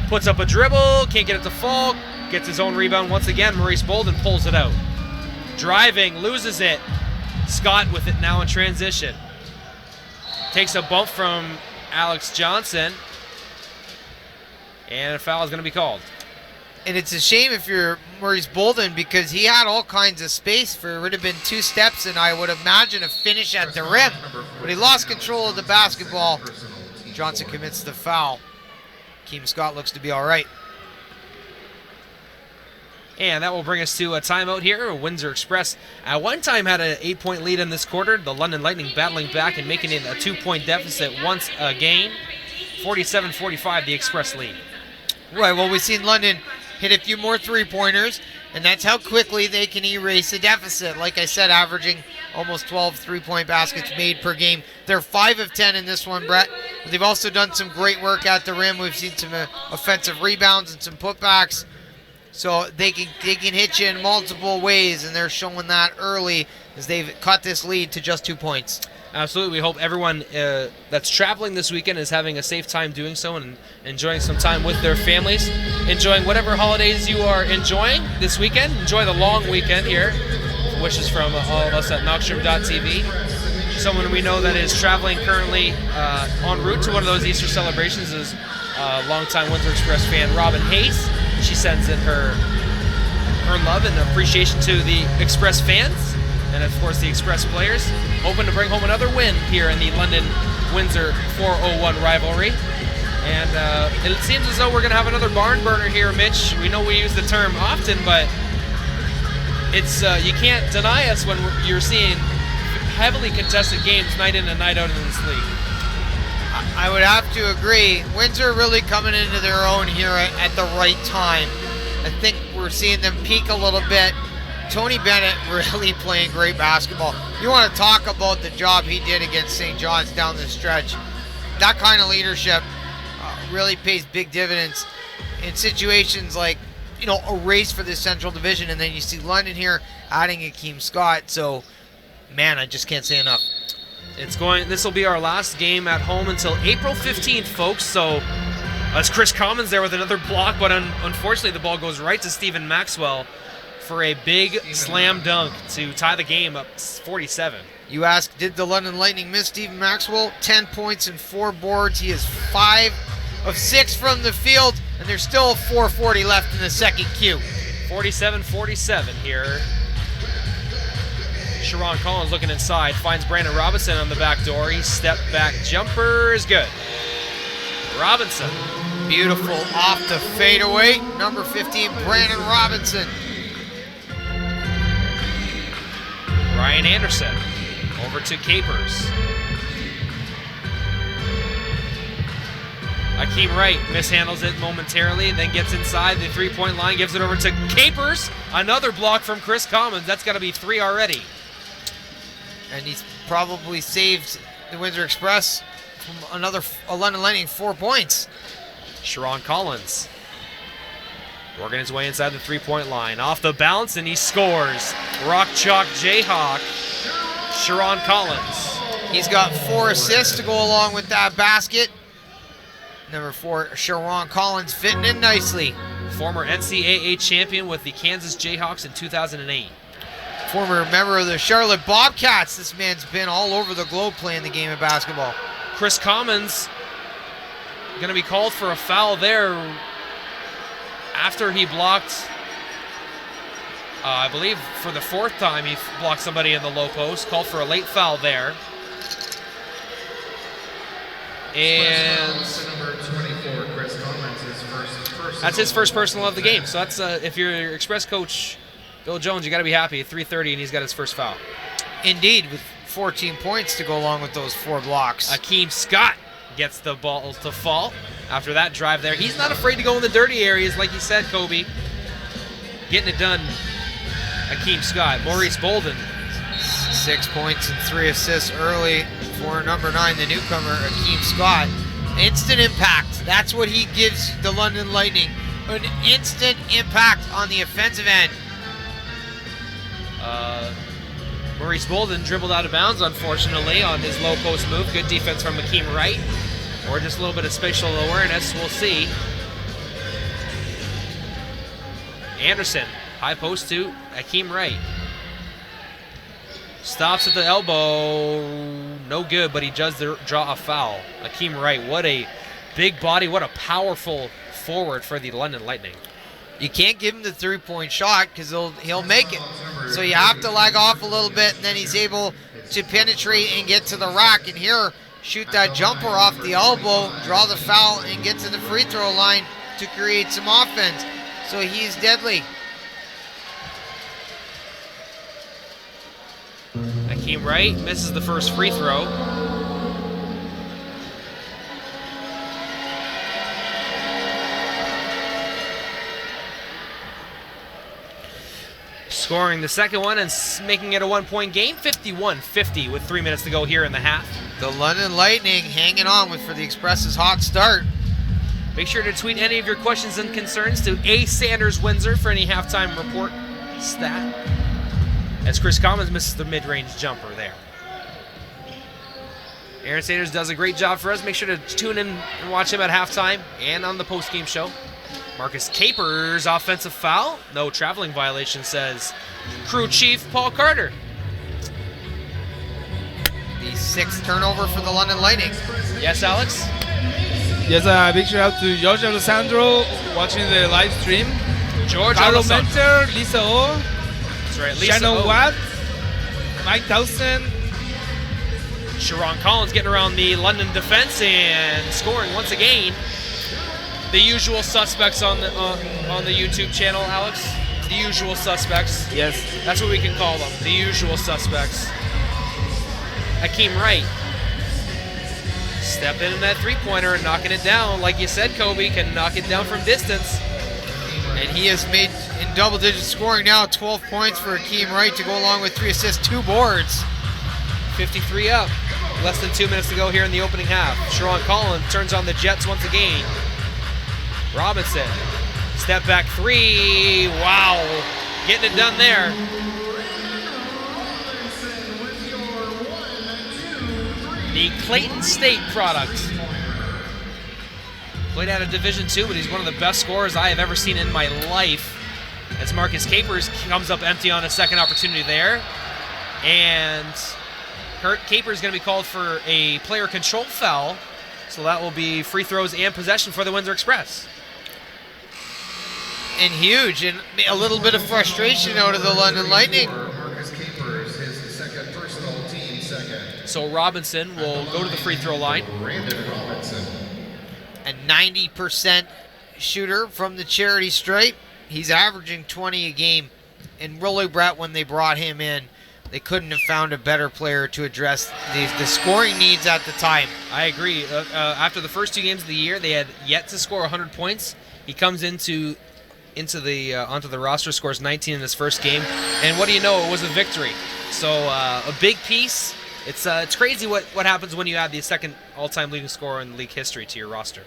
Puts up a dribble. Can't get it to fall. Gets his own rebound once again. Maurice Bolden pulls it out. Driving, loses it. Scott with it now in transition. Takes a bump from Alex Johnson. And a foul is going to be called. And it's a shame if you're Maurice Bolden because he had all kinds of space. It would have been two steps and I would imagine a finish at the rim. But he lost control of the basketball. Johnson commits the foul. Keem Scott looks to be all right. And that will bring us to a timeout here. Windsor Express at one time had an 8-point lead in this quarter. The London Lightning battling back and making it a 2-point deficit once again. 47-45, the Express lead. Right, well, we've seen London hit a few more three-pointers, and that's how quickly they can erase the deficit. Like I said, averaging almost 12 three-point baskets made per game. They're 5 of 10 in this one, Brett. They've also done some great work at the rim. We've seen some offensive rebounds and some putbacks. So they can hit you in multiple ways, and they're showing that early as they've cut this lead to just 2 points. Absolutely. We hope everyone that's traveling this weekend is having a safe time doing so and enjoying some time with their families. Enjoying whatever holidays you are enjoying this weekend. Enjoy the long weekend here. Wishes from all of us at Knockstrom.tv. Someone we know that is traveling currently en route to one of those Easter celebrations is longtime Windsor Express fan Robin Hayes. She sends in her love and appreciation to the Express fans and, of course, the Express players, hoping to bring home another win here in the London-Windsor 401 rivalry. And it seems as though we're going to have another barn burner here, Mitch. We know we use the term often, but it's you can't deny us when you're seeing heavily contested games night in and night out in this league. I would have to agree. Windsor really coming into their own here at the right time. I think we're seeing them peak a little bit. Tony Bennett really playing great basketball. You want to talk about the job he did against St. John's down the stretch. That kind of leadership really pays big dividends in situations like, you know, a race for the Central Division, and then you see London here adding Akeem Scott. So, man, I just can't say enough. This will be our last game at home until April 15th, folks. So, as Chris Commons there with another block, but unfortunately the ball goes right to Stephen Maxwell for a big slam dunk to tie the game up 47. You ask, did the London Lightning miss Stephen Maxwell? 10 points and 4 boards. He is 5 of 6 from the field, and there's still 4:40 left in the second Q. 47-47 here. Sharon Collins looking inside, finds Brandon Robinson on the back door. He step back jumper is good. Robinson. Beautiful off the fadeaway. Number 15, Brandon Robinson. Ryan Anderson over to Capers. Akeem Wright mishandles it momentarily, then gets inside the three-point line, gives it over to Capers. Another block from Chris Commons. That's got to be 3 already. And he's probably saved the Windsor Express from another London Lightning 4 points. Sharon Collins working his way inside the three-point line. Off the bounce, and he scores. Rock Chalk Jayhawk, Sharon Collins. He's got 4 assists to go along with that basket. Number 4, Sharon Collins fitting in nicely. Former NCAA champion with the Kansas Jayhawks in 2008. former member of the Charlotte Bobcats. This man's been all over the globe playing the game of basketball. Chris Commons going to be called for a foul there after he blocked, I believe for the 4th time he blocked somebody in the low post. Called for a late foul there. And number 24, Chris Commons, his first that's his first personal of the game. So that's if you're your Express coach, Bill Jones, you got to be happy. At 3:30, and he's got his first foul. Indeed, with 14 points to go along with those 4 blocks. Akeem Scott gets the ball to fall after that drive there. He's not afraid to go in the dirty areas, like you said, Kobe. Getting it done, Akeem Scott. Maurice Bolden. 6 points and 3 assists early for number 9, the newcomer, Akeem Scott. Instant impact. That's what he gives the London Lightning. An instant impact on the offensive end. Maurice Bolden dribbled out of bounds, unfortunately, on his low post move. Good defense from Akeem Wright. Or just a little bit of spatial awareness. We'll see. Anderson, high post to Akeem Wright. Stops at the elbow, no good, but he does draw a foul. Akeem Wright, what a big body, what a powerful forward for the London Lightning. You can't give him the 3-point shot because he'll make it. So you have to lag off a little bit, and then he's able to penetrate and get to the rack. And here, shoot that jumper off the elbow, draw the foul, and get to the free throw line to create some offense. So he's deadly. Akeem Wright misses the first free throw. Scoring the second one and making it a 1-point game, 51-50 with 3 minutes to go here in the half. The London Lightning hanging on for the Express's hot start. Make sure to tweet any of your questions and concerns to A. Sanders Windsor for any halftime report stat. As Chris Commons misses the mid-range jumper there. Aaron Sanders does a great job for us. Make sure to tune in and watch him at halftime and on the post-game show. Marcus Capers, offensive foul. No traveling violation, says crew chief Paul Carter. The 6th turnover for the London Lightning. Yes, Alex? Yes, a big shout out to George Alessandro watching the live stream. George Carlo Alessandro. Mentor, Lisa O, That's right, Lisa Shannon O. Watt, Mike Towson. Sharon Collins getting around the London defense and scoring once again. The usual suspects on the YouTube channel, Alex. The usual suspects. Yes. That's what we can call them. The usual suspects. Akeem Wright. Step in that three-pointer and knocking it down. Like you said, Kobe can knock it down from distance. And he has made in double-digit scoring now, 12 points for Akeem Wright to go along with 3 assists, 2 boards. 53 up. Less than 2 minutes to go here in the opening half. Sharon Collins turns on the Jets once again. Robinson, step back 3. Wow, getting it done there. The Clayton State product. Played out of Division II, but he's one of the best scorers I have ever seen in my life. As Marcus Capers comes up empty on a second opportunity there. And Kurt Capers is going to be called for a player control foul. So that will be free throws and possession for the Windsor Express. And huge, and a little bit of frustration out of the London Lightning. Marcus Capers, his second personal, team second. So Robinson will go to the free throw line. Brandon Robinson. A 90% shooter from the charity stripe. He's averaging 20 a game. And really, Brett, when they brought him in, they couldn't have found a better player to address the scoring needs at the time. I agree. After the first 2 games of the year, they had yet to score 100 points. He comes onto the roster, scores 19 in his first game, and what do you know? It was a victory. So a big piece. It's crazy what happens when you add the second all-time leading scorer in league history to your roster.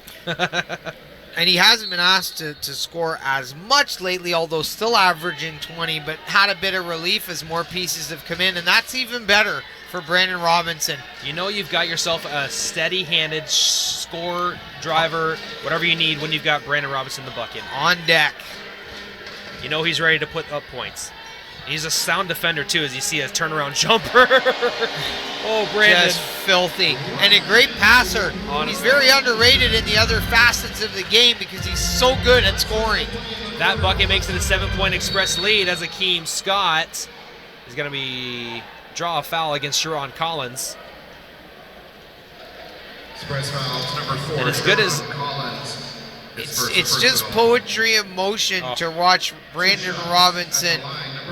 And he hasn't been asked to score as much lately, although still averaging 20, but had a bit of relief as more pieces have come in, and that's even better for Brandon Robinson. You know you've got yourself a steady-handed scorer, driver, whatever you need when you've got Brandon Robinson in the bucket. On deck. You know he's ready to put up points. He's a sound defender, too, as you see a turnaround jumper. Oh, Brandon. Just filthy. And a great passer. Honestly. He's very underrated in the other facets of the game because he's so good at scoring. That bucket makes it a 7-point Express lead as Akeem Scott is going to draw a foul against Sharon Collins. Express foul number 4. And as good as Collins. It's just poetry in motion to watch Brandon Robinson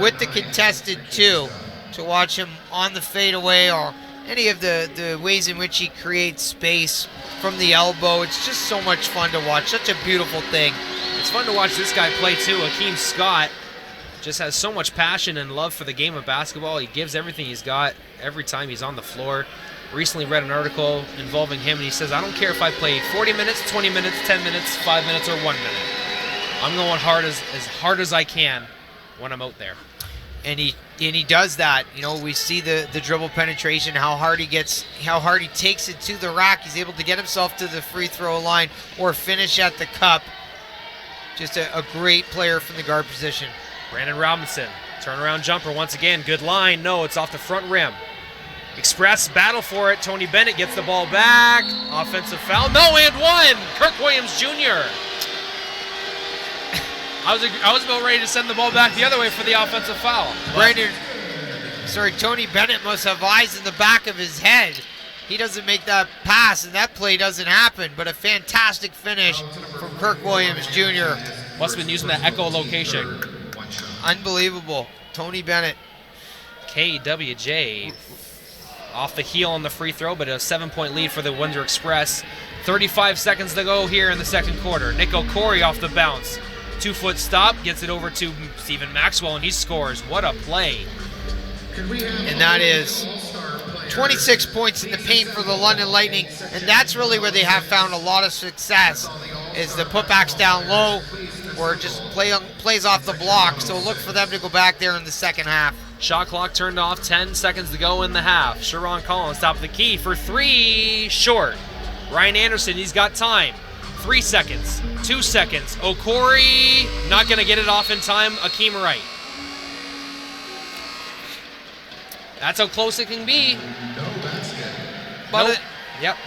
with the contested 2, to watch him on the fadeaway or any of the ways in which he creates space from the elbow. It's just so much fun to watch. Such a beautiful thing. It's fun to watch this guy play, too. Akeem Scott just has so much passion and love for the game of basketball. He gives everything he's got every time he's on the floor. Recently read an article involving him, and he says, I don't care if I play 40 minutes, 20 minutes, 10 minutes, 5 minutes, or 1 minute. I'm going as hard as I can when I'm out there. And he does that. You know, we see the dribble penetration, how hard he takes it to the rack. He's able to get himself to the free throw line or finish at the cup. Just a great player from the guard position. Brandon Robinson, turnaround jumper once again. Good line. No, it's off the front rim. Express battle for it. Tony Bennett gets the ball back. Offensive foul. No, and one. Kirk Williams Jr. I was about ready to send the ball back the other way for the offensive foul. Tony Bennett must have eyes in the back of his head. He doesn't make that pass, and that play doesn't happen. But a fantastic finish from Kirk Williams Jr. Must have been using that echolocation. Unbelievable. Tony Bennett. KWJ off the heel on the free throw, but a 7-point lead for the Windsor Express. 35 seconds to go here in the second quarter. Nick O'Corey off the bounce. 2-foot stop, gets it over to Stephen Maxwell, and he scores. What a play. And that is 26 points in the paint for the London Lightning, and that's really where they have found a lot of success, is the putbacks down low or just plays off the block. So look for them to go back there in the second half. Shot clock turned off, 10 seconds to go in the half. Sharon Collins top of the key for 3, short. Ryan Anderson, he's got time. 3 seconds, 2 seconds. O'Corey not going to get it off in time. Akeem Wright. That's how close it can be.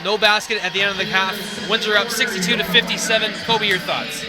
No basket at the end of the half. Windsor up 62-57. Kobe, your thoughts?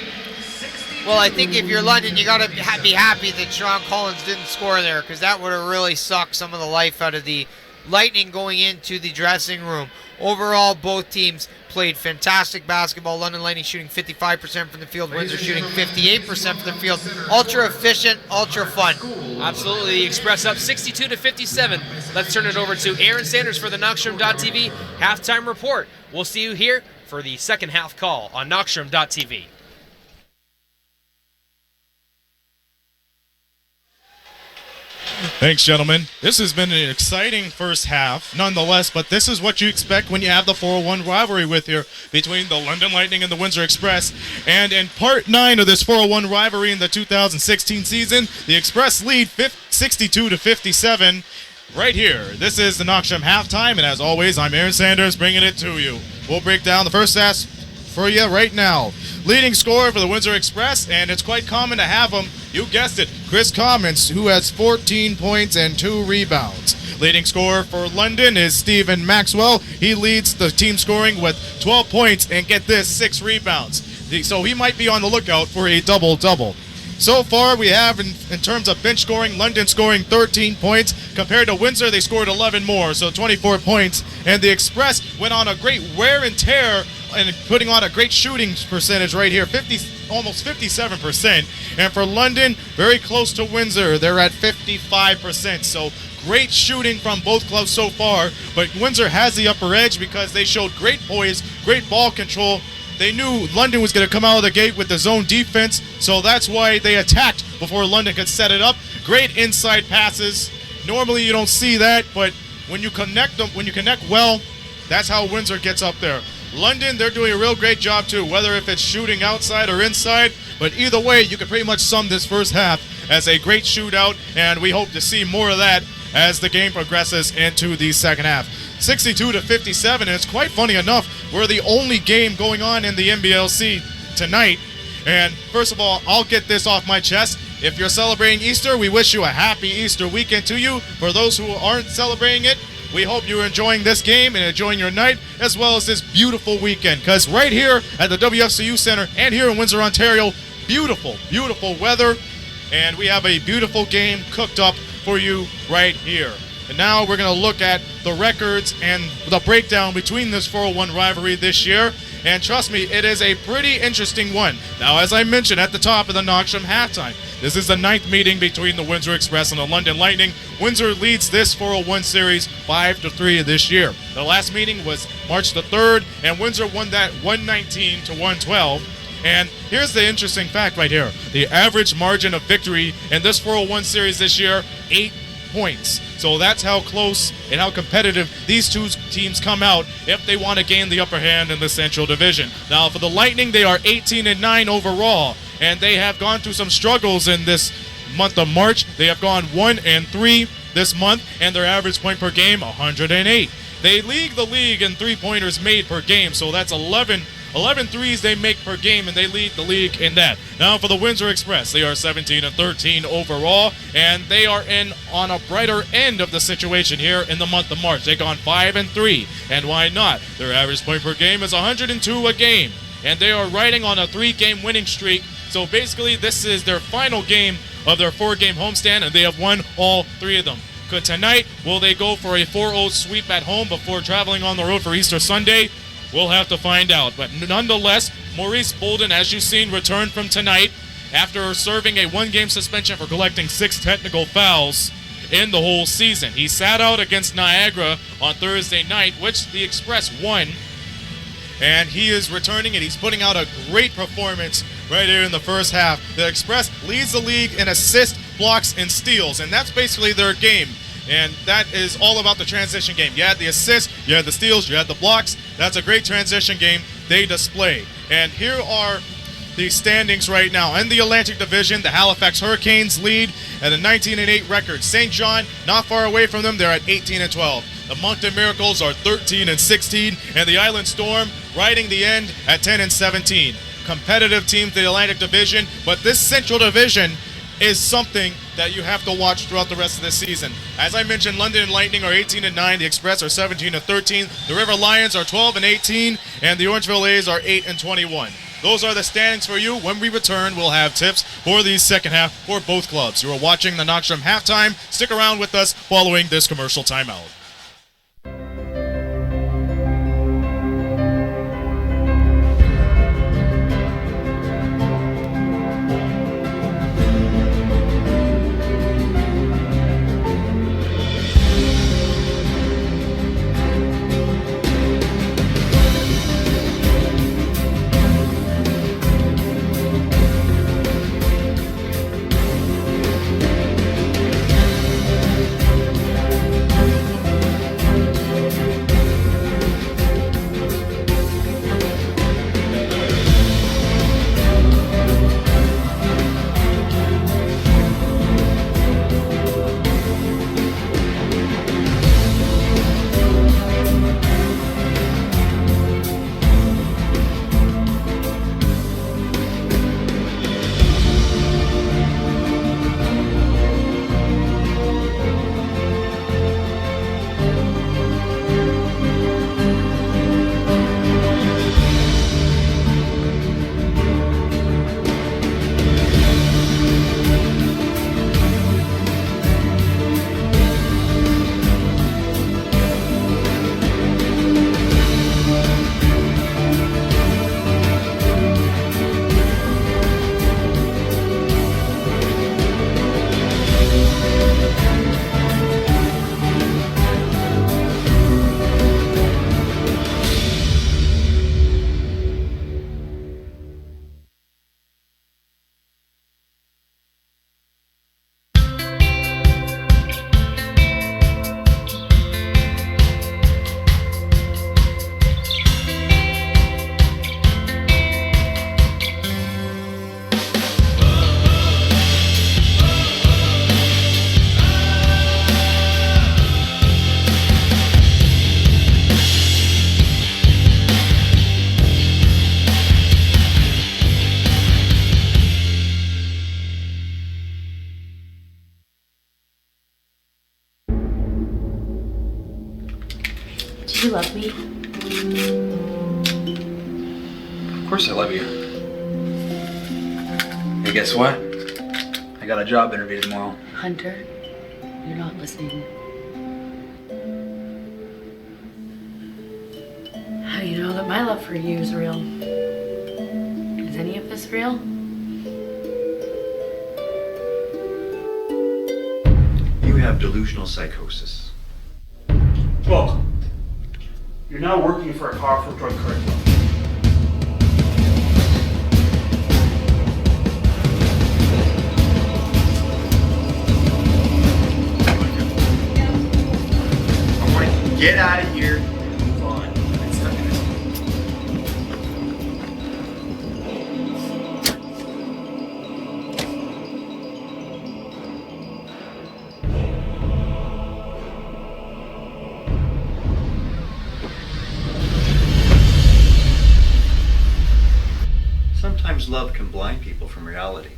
Well, I think if you're London, you got to be happy that Sharon Collins didn't score there, because that would have really sucked some of the life out of the Lightning going into the dressing room. Overall, both teams played fantastic basketball. London Lightning shooting 55% from the field. Windsor shooting 58% from the field. Ultra efficient, ultra fun. Absolutely. The Express up 62-57. Let's turn it over to Aaron Sanders for the Knockstrom.tv halftime report. We'll see you here for the second half call on Knockstrom.tv. Thanks, gentlemen. This has been an exciting first half, nonetheless, but this is what you expect when you have the 401 rivalry with here between the London Lightning and the Windsor Express. And in part 9 of this 401 rivalry in the 2016 season, the Express lead 62-57 right here. This is the Knockstrom halftime, and as always, I'm Aaron Sanders bringing it to you. We'll break down the first half for you right now. Leading scorer for the Windsor Express, and it's quite common to have him. You guessed it, Chris Commons, who has 14 points and 2 rebounds. Leading scorer for London is Stephen Maxwell. He leads the team scoring with 12 points and, get this, 6 rebounds. So he might be on the lookout for a double-double. So far, we have, in terms of bench scoring, London scoring 13 points. Compared to Windsor, they scored 11 more, so 24 points. And the Express went on a great wear and tear and putting on a great shooting percentage right here, almost 57%. And for London, very close to Windsor, they're at 55%. So great shooting from both clubs so far, but Windsor has the upper edge because they showed great poise, great ball control. They knew London was going to come out of the gate with the zone defense, so that's why they attacked before London could set it up. Great inside passes. Normally you don't see that, but when you connect them, when you connect well, that's how Windsor gets up there. London, they're doing a real great job too, whether if it's shooting outside or inside, but either way, you can pretty much sum this first half as a great shootout, and we hope to see more of that as the game progresses into the second half. 62-57, and it's quite funny enough, we're the only game going on in the NBLC tonight. And first of all, I'll get this off my chest. If you're celebrating Easter, we wish you a happy Easter weekend to you. For those who aren't celebrating it, we hope you're enjoying this game and enjoying your night as well as this beautiful weekend. Because right here at the WFCU Center and here in Windsor, Ontario, beautiful, beautiful weather. And we have a beautiful game cooked up for you right here. And now we're going to look at the records and the breakdown between this 401 rivalry this year. And trust me, it is a pretty interesting one. Now, as I mentioned at the top of the Knoxham halftime, this is the 9th meeting between the Windsor Express and the London Lightning. Windsor leads this 401 series 5-3 this year. The last meeting was March the 3rd, and Windsor won that 119-112. And here's the interesting fact right here. The average margin of victory in this 401 series this year, 8 points. So that's how close and how competitive these two teams come out if they want to gain the upper hand in the Central Division. Now for the Lightning, they are 18-9 overall, and they have gone through some struggles in this month of March. They have gone 1-3 this month, and their average point per game, 108. They lead the league in three-pointers made per game, so that's 11 threes they make per game, and they lead the league in that. Now for the Windsor Express, they are 17-13 overall, and they are on a brighter end of the situation here in the month of March. They've gone 5-3, and why not? Their average point per game is 102 a game, and they are riding on a 3-game winning streak. So basically, this is their final game of their 4-game homestand, and they have won all 3 of them. Tonight, will they go for a 4-0 sweep at home before traveling on the road for Easter Sunday? We'll have to find out. But nonetheless, Maurice Bolden, as you've seen, returned from tonight after serving a 1-game suspension for collecting 6 technical fouls in the whole season. He sat out against Niagara on Thursday night, which the Express won. And he is returning, and he's putting out a great performance right here in the first half. The Express leads the league in assists, blocks, and steals, and that's basically their game. And that is all about the transition game. You had the assists, you had the steals, you had the blocks. That's a great transition game they display. And here are the standings right now. In the Atlantic Division, the Halifax Hurricanes lead at a 19-8 record. St. John, not far away from them, they're at 18-12. The Moncton Miracles are 13-16, and the Island Storm riding the end at 10-17. Competitive teams in the Atlantic Division, but this Central Division is something that you have to watch throughout the rest of the season. As I mentioned, London Lightning are 18-9, the Express are 17-13, the River Lions are 12-18, and the Orangeville A's are 8-21. Those are the standings for you. When we return, we'll have tips for the second half for both clubs. You are watching the Knoxham Halftime. Stick around with us following this commercial timeout. You love me? Of course I love you. Hey, guess what? I got a job interview tomorrow. Hunter, you're not listening. How do you know that my love for you is real? Is any of this real? You have delusional psychosis. Look, you're now working for a powerful drug cartel. I want to get out of here and move on. I'm stuck in this. Sometimes love can blind people from reality.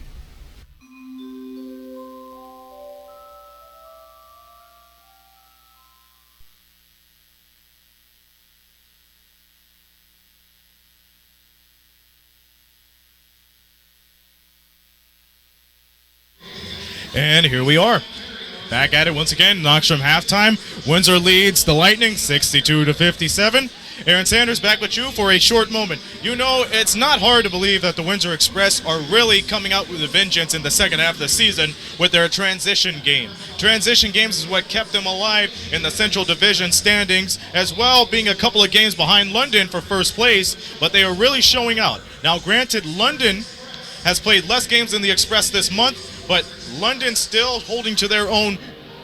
And here we are. Back at it once again. Knoxtrom halftime. Windsor leads the Lightning 62-57. Aaron Sanders back with you for a short moment. You know, it's not hard to believe that the Windsor Express are really coming out with a vengeance in the second half of the season with their transition game. Transition games is what kept them alive in the Central Division standings, as well being a couple of games behind London for first place, but they are really showing out. Now, granted, London has played less games than the Express this month, but London still holding to their own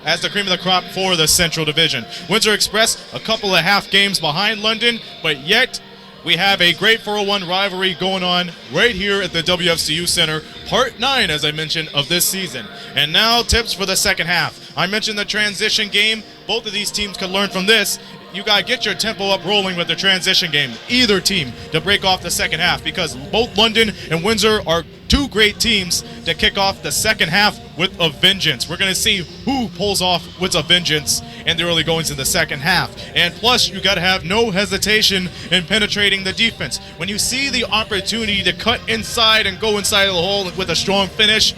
as the cream of the crop for the Central Division. Windsor Express, a couple of half games behind London, but yet we have a great 401 rivalry going on right here at the WFCU Center, Part 9, as I mentioned, of this season. And now tips for the second half. I mentioned the transition game. Both of these teams can learn from this. You got to get your tempo up rolling with the transition game, either team, to break off the second half, because both London and Windsor are two great teams to kick off the second half with a vengeance. We're going to see who pulls off with a vengeance in the early goings in the second half. And plus, you got to have no hesitation in penetrating the defense. When you see the opportunity to cut inside and go inside of the hole with a strong finish,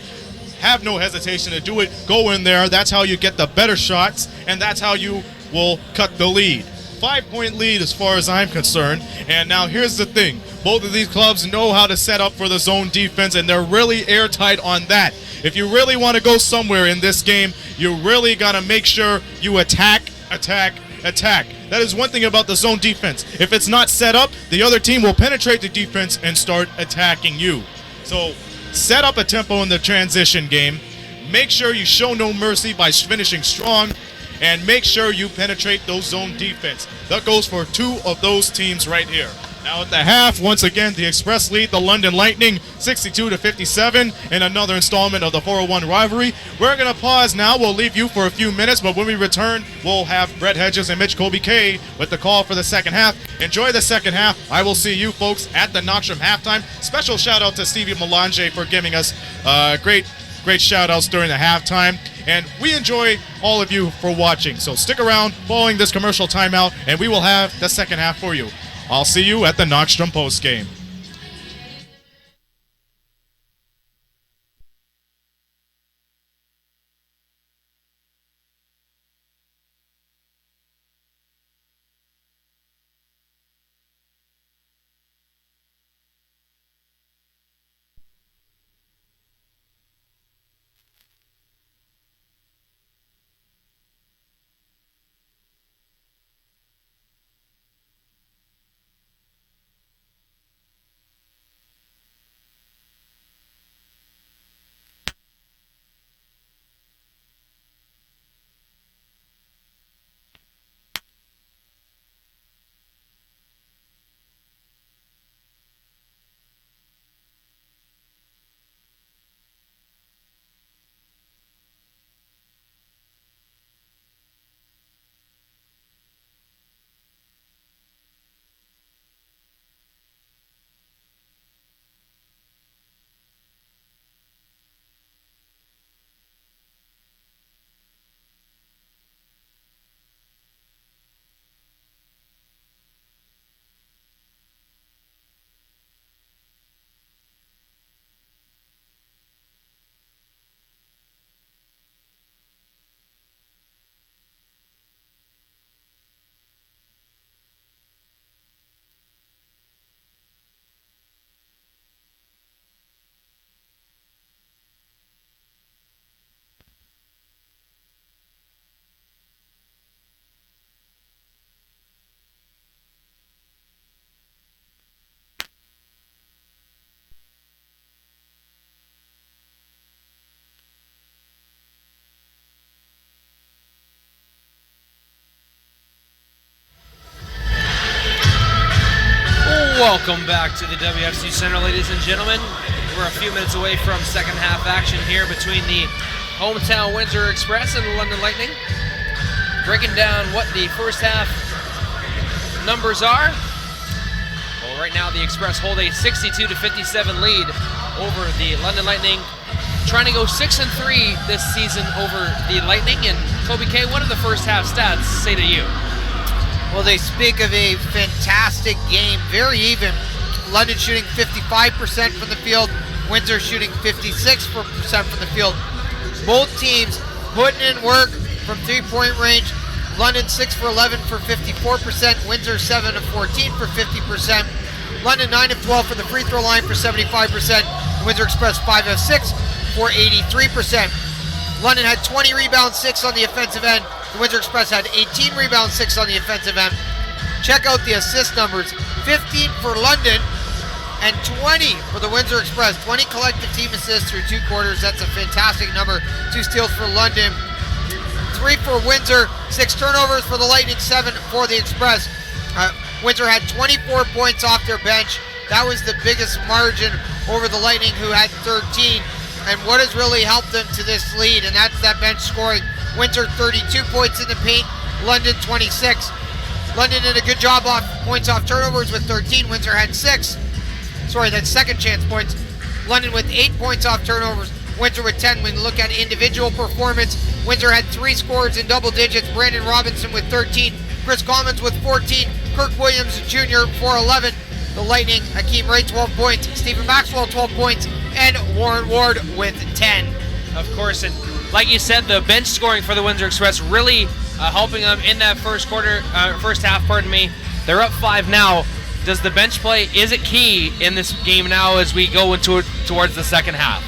have no hesitation to do it. Go in there. That's how you get the better shots, and that's how you will cut the lead. 5-point lead as far as I'm concerned. And now here's the thing. Both of these clubs know how to set up for the zone defense, and they're really airtight on that. If you really want to go somewhere in this game, you really got to make sure you attack. That is one thing about the zone defense. If it's not set up, the other team will penetrate the defense and start attacking you. So set up a tempo in the transition game. Make sure you show no mercy by finishing strong, and make sure you penetrate those zone defense. That goes for two of those teams right here. Now at the half, once again, the Express lead the London Lightning 62-57 in another installment of the 401 rivalry. We're going to pause now. We'll leave you for a few minutes, but when we return, we'll have Brett Hedges and Mitch Colby K with the call for the second half. Enjoy the second half. I will see you folks at the Knoxtrom halftime. Special shout out to Stevie Melange for giving us great shout outs during the halftime. And we enjoy all of you for watching. So stick around following this commercial timeout, and we will have the second half for you. I'll see you at the Knoxtrom postgame. Welcome back to the WFCU Center, ladies and gentlemen. We're a few minutes away from second half action here between the hometown Windsor Express and the London Lightning. Breaking down what the first half numbers are. Well, right now the Express hold a 62-57 lead over the London Lightning, trying to go 6-3 this season over the Lightning. And Kobe K, what do the first half stats say to you? Well, they speak of a fantastic game, very even. London shooting 55% from the field, Windsor shooting 56% from the field. Both teams putting in work from three-point range. London 6 for 11 for 54%, Windsor 7 of 14 for 50%. London 9 of 12 for the free throw line for 75%. Windsor Express 5 of 6 for 83%. London had 20 rebounds, 6 on the offensive end. The Windsor Express had 18 rebounds, 6 on the offensive end. Check out the assist numbers. 15 for London and 20 for the Windsor Express. 20 collective team assists through 2 quarters. That's a fantastic number. 2 steals for London, 3 for Windsor, 6 turnovers for the Lightning, 7 for the Express. Windsor had 24 points off their bench. That was the biggest margin over the Lightning, who had 13. And what has really helped them to this lead, and that's that bench scoring. Windsor 32 points in the paint, London 26. London did a good job off points off turnovers with 13. Windsor had 6. Sorry, that's second chance points. London with 8 points off turnovers, Windsor with 10. When you look at individual performance, Windsor had 3 scorers in double digits. Brandon Robinson with 13, Chris Commons with 14, Kirk Williams Jr. for 11. The Lightning, Hakeem Ray 12 points, Stephen Maxwell 12 points, and Warren Ward with 10. Of course, and like you said, the bench scoring for the Windsor Express really helping them in that first half, pardon me. They're up 5 now. Does the bench play, is it key in this game now as we go towards the second half?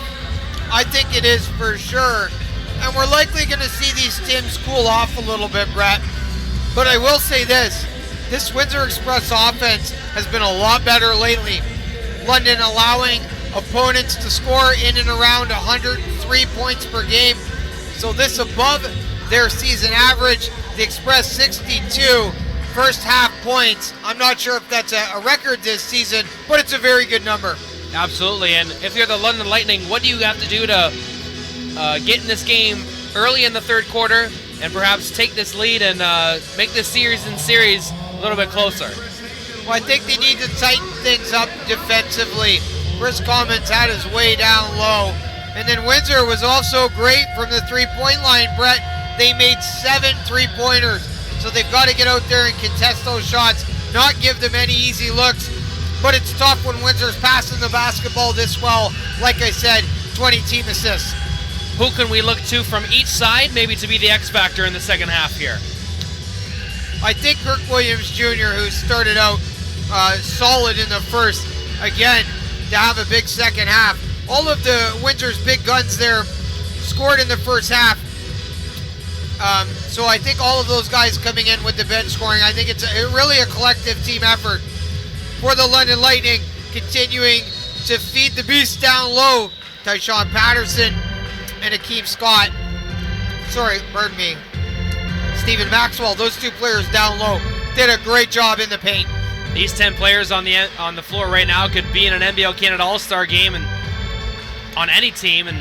I think it is for sure. And we're likely going to see these teams cool off a little bit, Brett. But I will say this Windsor Express offense has been a lot better lately. London allowing opponents to score in and around 103 points per game. So this above their season average. The Express 62 first half points. I'm not sure if that's a record this season, but it's a very good number. Absolutely, and if you're the London Lightning, what do you have to do to get in this game early in the third quarter and perhaps take this lead and make this series a little bit closer? Well, I think they need to tighten things up defensively. Chris Commons had his way down low. And then Windsor was also great from the three-point line, Brett. They made 7 3-pointers. So they've got to get out there and contest those shots, not give them any easy looks. But it's tough when Windsor's passing the basketball this well. Like I said, 20 team assists. Who can we look to from each side maybe to be the X factor in the second half here? I think Kirk Williams Jr., who started out solid in the first, again, to have a big second half. All of the Windsor's big guns there scored in the first half. So I think all of those guys coming in with the bench scoring, I think it's really a collective team effort for the London Lightning, continuing to feed the beast down low. Tyshawn Patterson and Akeem Scott. Stephen Maxwell, those 2 players down low, did a great job in the paint. These 10 players on the floor right now could be in an NBL Canada All-Star game and on any team, and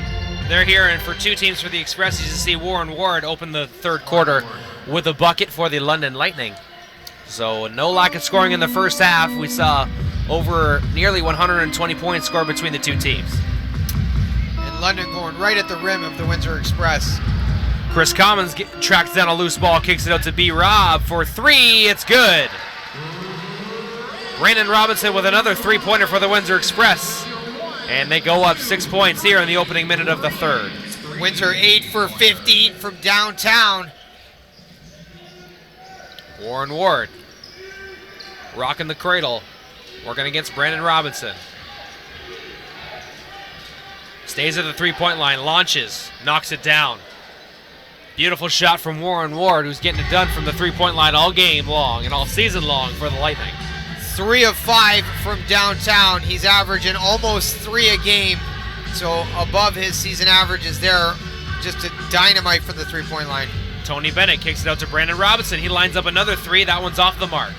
they're here. And for 2 teams for the Express, you see Warren Ward open the third quarter with a bucket for the London Lightning. So no lack of scoring in the first half. We saw over nearly 120 points scored between the 2 teams. And London going right at the rim of the Windsor Express. Chris Commons tracks down a loose ball, kicks it out to B-Rob for 3. It's good. Brandon Robinson with another 3-pointer for the Windsor Express. And they go up 6 points here in the opening minute of the third. Windsor 8 for 15 from downtown. Warren Ward rocking the cradle, working against Brandon Robinson. Stays at the 3-point line, launches, knocks it down. Beautiful shot from Warren Ward, who's getting it done from the 3-point line all game long and all season long for the Lightning. 3 of 5 from downtown. He's averaging almost 3 a game. So above his season averages there. Just a dynamite from the 3-point line. Tony Bennett kicks it out to Brandon Robinson. He lines up another 3. That one's off the mark.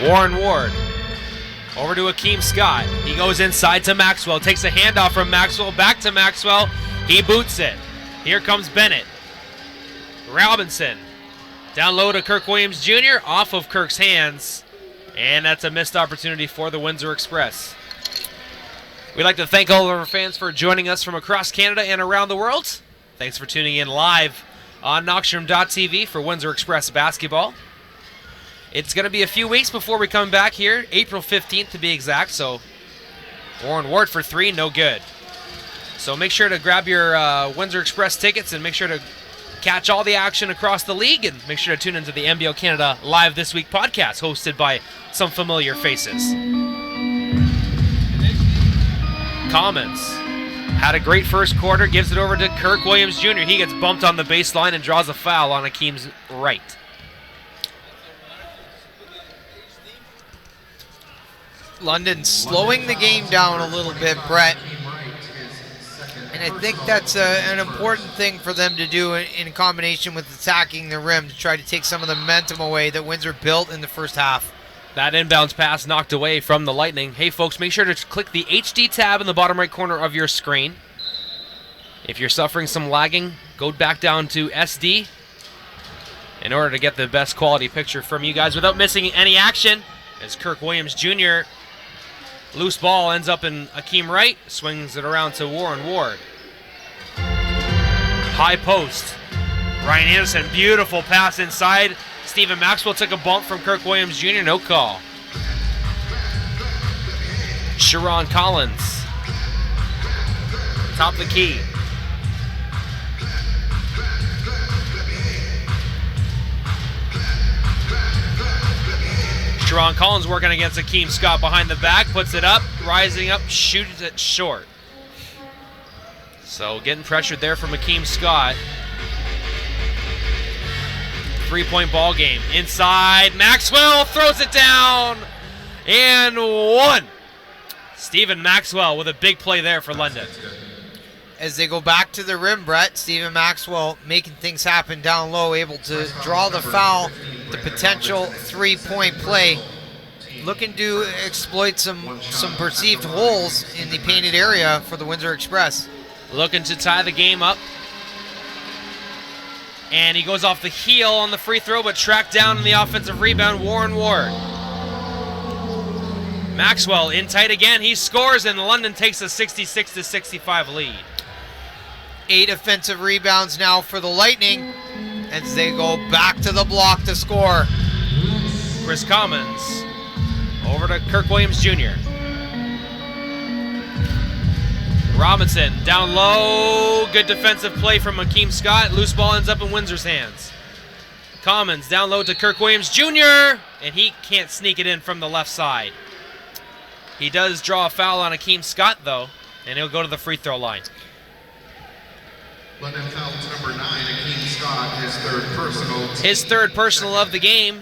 Warren Ward. Over to Akeem Scott. He goes inside to Maxwell. Takes a handoff from Maxwell. Back to Maxwell. He boots it. Here comes Bennett. Robinson. Down low to Kirk Williams Jr. Off of Kirk's hands. And that's a missed opportunity for the Windsor Express. We'd like to thank all of our fans for joining us from across Canada and around the world. Thanks for tuning in live on Knoxstrom.tv for Windsor Express basketball. It's going to be a few weeks before we come back here, April 15th to be exact, so Warren Ward for 3, no good. So make sure to grab your Windsor Express tickets and make sure to catch all the action across the league, and make sure to tune into the NBL Canada Live This Week podcast hosted by some familiar faces. Comments. Had a great first quarter, gives it over to Kirk Williams Jr. He gets bumped on the baseline and draws a foul on Akeem's right. London slowing the game down a little bit, Brett. And I think that's an important thing for them to do in combination with attacking the rim to try to take some of the momentum away that Windsor built in the first half. That inbounds pass knocked away from the Lightning. Hey folks, make sure to click the HD tab in the bottom right corner of your screen. If you're suffering some lagging, go back down to SD in order to get the best quality picture from you guys without missing any action. As Kirk Williams Jr. loose ball ends up in Akeem Wright, swings it around to Warren Ward. High post. Ryan Anderson, beautiful pass inside. Stephen Maxwell took a bump from Kirk Williams Jr., no call. Sharon Collins. Top of the key. Sharon Collins working against Akeem Scott behind the back, puts it up, rising up, shoots it short. So getting pressured there from Akeem Scott. 3-point ball game. Inside, Maxwell throws it down, and 1. Stephen Maxwell with a big play there for London. As they go back to the rim, Brett, Stephen Maxwell making things happen down low, able to draw the foul, the potential 3-point play. Looking to exploit some perceived holes in the painted area for the Windsor Express. Looking to tie the game up. And he goes off the heel on the free throw, but tracked down in the offensive rebound, Warren Ward. Maxwell in tight again, he scores, and London takes a 66-65 lead. 8 offensive rebounds now for the Lightning as they go back to the block to score. Chris Commons over to Kirk Williams Jr. Robinson down low, good defensive play from Akeem Scott. Loose ball ends up in Windsor's hands. Commons down low to Kirk Williams Jr., and he can't sneak it in from the left side. He does draw a foul on Akeem Scott though, and he'll go to the free throw line. London foul number 9, Akeem Scott, his third personal. His third personal of the game.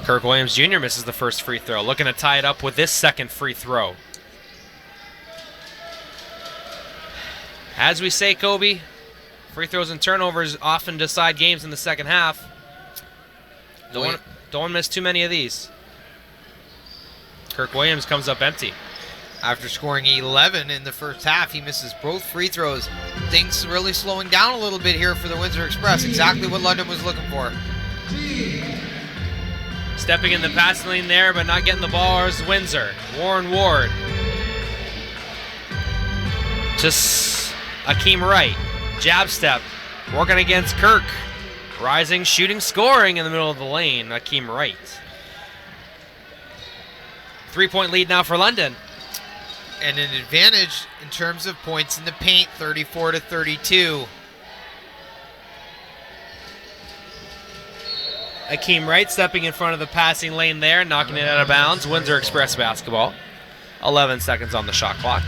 Kirk Williams Jr. misses the first free throw, looking to tie it up with this second free throw. As we say, Kobe, free throws and turnovers often decide games in the second half. Don't want to miss too many of these. Kirk Williams comes up empty. After scoring 11 in the first half, he misses both free throws. Things really slowing down a little bit here for the Windsor Express. Exactly what London was looking for. Stepping in the passing lane there, but not getting the ball is Windsor. Warren Ward. Just Akeem Wright. Jab step. Working against Kirk. Rising, shooting, scoring in the middle of the lane. Akeem Wright. 3-point lead now for London. And an advantage in terms of points in the paint, 34-32. Akeem Wright stepping in front of the passing lane there, knocking it out of bounds. Windsor Express basketball. 11 seconds on the shot clock.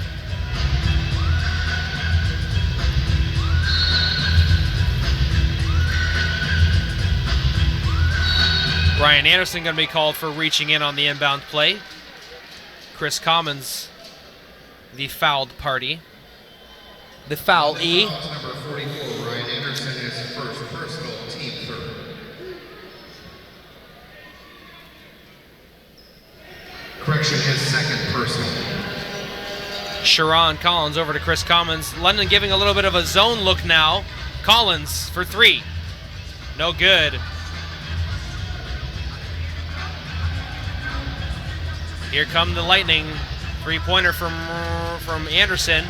Ryan Anderson going to be called for reaching in on the inbound play. Chris Commons the fouled party. The foul-E. Number 44, Ryan Anderson is first personal, team third. Correction is second personal. Sharon Collins over to Chris Commons. London giving a little bit of a zone look now. Collins for 3. No good. Here come the Lightning. 3-pointer from Anderson.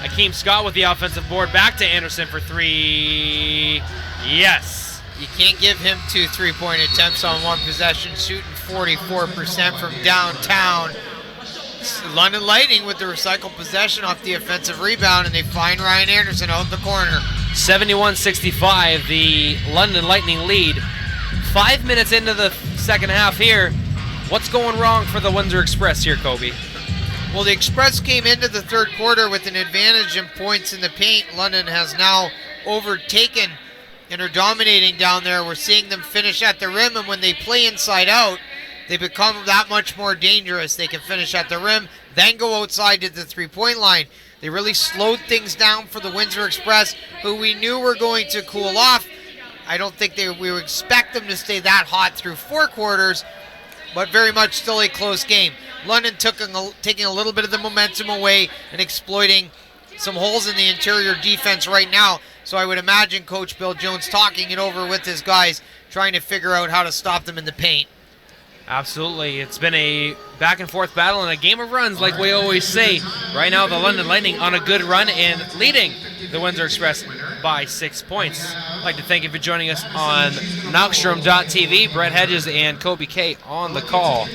Akeem Scott with the offensive board. Back to Anderson for 3. Yes. You can't give him 2 3-point attempts on one possession, shooting 44% from downtown. London Lightning with the recycled possession off the offensive rebound, and they find Ryan Anderson out in the corner. 71-65, the London Lightning lead. 5 minutes into the second half here. What's going wrong for the Windsor Express here, Kobe? Well, the Express came into the third quarter with an advantage in points in the paint. London has now overtaken and are dominating down there. We're seeing them finish at the rim, and when they play inside out, they become that much more dangerous. They can finish at the rim, then go outside to the 3-point line. They really slowed things down for the Windsor Express, who we knew were going to cool off. I don't think we would expect them to stay that hot through 4 quarters, but very much still a close game. London taking a little bit of the momentum away and exploiting some holes in the interior defense right now. So I would imagine Coach Bill Jones talking it over with his guys, trying to figure out how to stop them in the paint. Absolutely. It's been a back and forth battle and a game of runs, like we always say. Right now, the London Lightning on a good run and leading the Windsor Express by 6 points. I'd like to thank you for joining us on Knockstrom.tv. Brett Hedges and Kobe K on the call.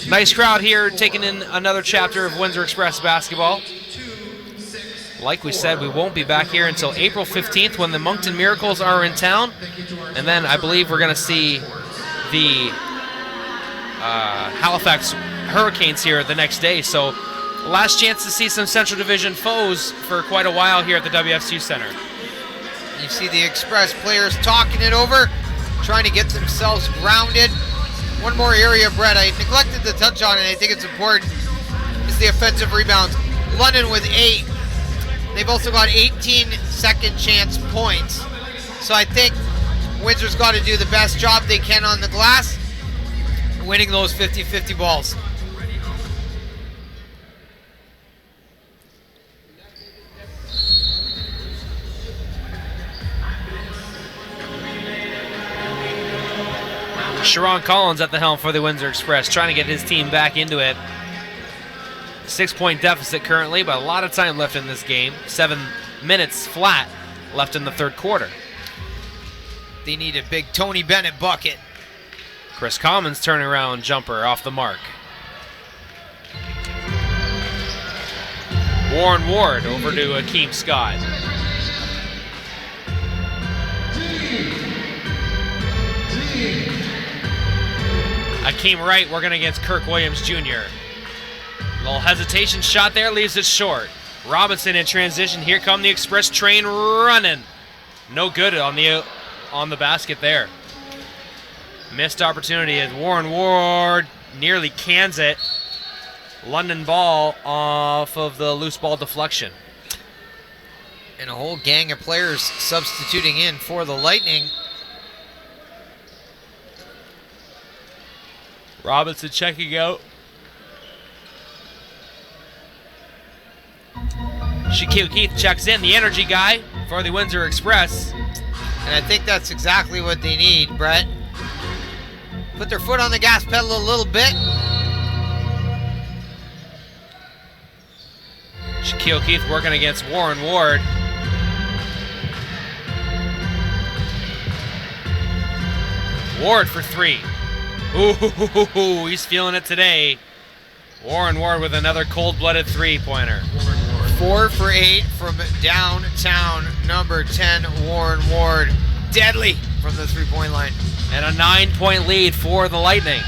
Nice crowd here taking in another chapter of Windsor Express basketball. Like we said, we won't be back here until April 15th when the Moncton Miracles are in town. And then I believe we're going to see the Halifax Hurricanes here the next day. So last chance to see some Central Division foes for quite a while here at the WFCU Center. You see the Express players talking it over, trying to get themselves grounded. One more area, Brett, I neglected to touch on it, I think it's important, is the offensive rebounds. London with 8. They've also got 18 second chance points. So I think Windsor's got to do the best job they can on the glass, winning those 50-50 balls. Sharon Collins at the helm for the Windsor Express, trying to get his team back into it. 6-point deficit currently, but a lot of time left in this game. 7 minutes flat left in the third quarter. They need a big Tony Bennett bucket. Chris Commons turnaround jumper off the mark. Warren Ward over to Akeem Scott. Akeem Wright working against Kirk Williams Jr. Little hesitation shot there, leaves it short. Robinson in transition. Here come the Express train running. No good on the basket there. Missed opportunity as Warren Ward nearly cans it. London ball off of the loose ball deflection. And a whole gang of players substituting in for the Lightning. Robinson checking out. Shaquille Keith checks in, the energy guy for the Windsor Express. And I think that's exactly what they need, Brett. Put their foot on the gas pedal a little bit. Shaquille Keith working against Warren Ward. Ward for 3. Ooh, he's feeling it today. Warren Ward with another cold-blooded 3-pointer. 4 for 8 from downtown, number 10, Warren Ward. Deadly from the 3-point line. And a 9-point lead for the Lightning.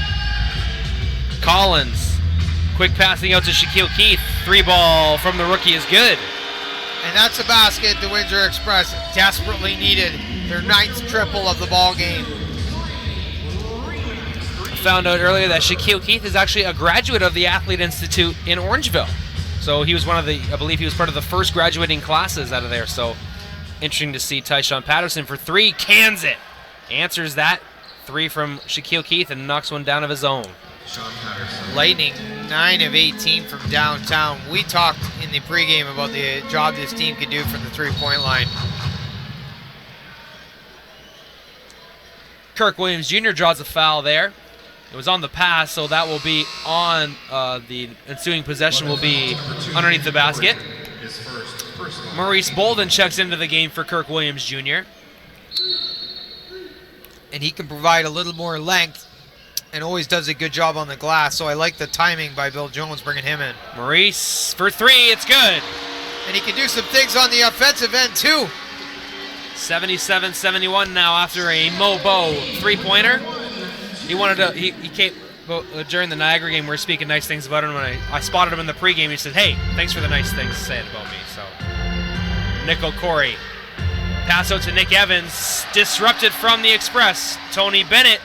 Collins, quick passing out to Shaquille Keith. 3-ball from the rookie is good. And that's a basket the Windsor Express desperately needed. Their 9th triple of the ball game. found out earlier that Shaquille Keith is actually a graduate of the Athlete Institute in Orangeville. So he was one of the, I believe he was part of the first graduating classes out of there. So interesting to see Tyshawn Patterson for three, cans it. Answers that. Three from Shaquille Keith and knocks one down of his own. Lightning 9 of 18 from downtown. We talked in the pregame about the job this team could do from the three-point line. Kirk Williams Jr. draws a foul there. It was on the pass, so that will be on the ensuing possession will be underneath the basket. Maurice Bolden checks into the game for Kirk Williams Jr. And he can provide a little more length and always does a good job on the glass, so I like the timing by Bill Jones bringing him in. Maurice for three, it's good. And he can do some things on the offensive end too. 77-71 now after a Mobo three-pointer. He wanted to, he came, during the Niagara game, we were speaking nice things about him. When I spotted him in the pregame, he said, hey, thanks for the nice things saying about me. So, Nick O'Corey. Pass out to Nick Evans, disrupted from the Express. Tony Bennett